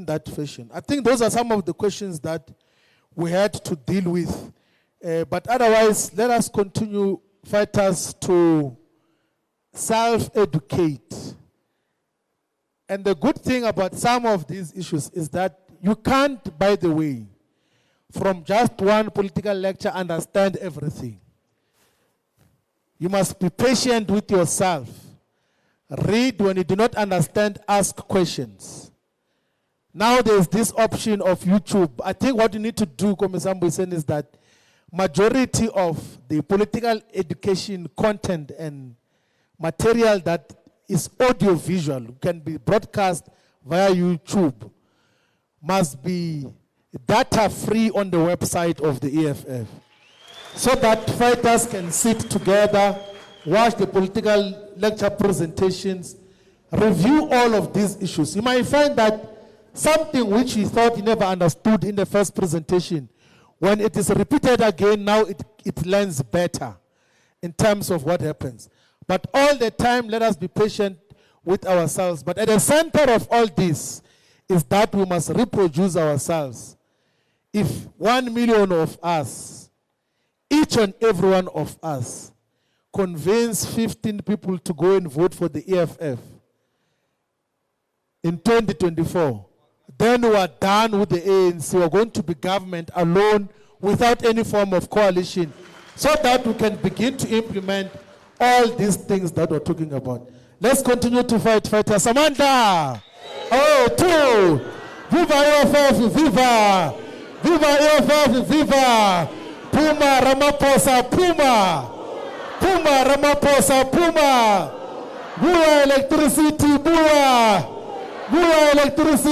that fashion. I think those are some of the questions that we had to deal with. But otherwise, let us continue fighters to self-educate. And the good thing about some of these issues is that you can't, by the way, from just one political lecture understand everything. You must be patient with yourself. Read when you do not understand, ask questions. Now there's this option of YouTube. I think what you need to do, Komisambu, is that majority of the political education content and material that is audio-visual, can be broadcast via YouTube, must be data-free on the website of the EFF, so that fighters can sit together, watch the political lecture presentations, review all of these issues. You might find that something which you thought you never understood in the first presentation, when it is repeated again, now it lands better in terms of what happens. But all the time, let us be patient with ourselves. But at the center of all this is that we must reproduce ourselves. If 1 million of us, each and every one of us, convince 15 people to go and vote for the EFF in 2024, then we are done with the ANC. We are going to be government alone without any form of coalition, so that we can begin to implement all these things that we're talking about. Let's continue to fight, fighters. Samantha! Oh, two! Viva EFF, viva! Viva EFF, viva! Puma, Ramaphosa, Puma! Puma, Ramaphosa, Puma! Bua electricity, Bua! Bua electricity!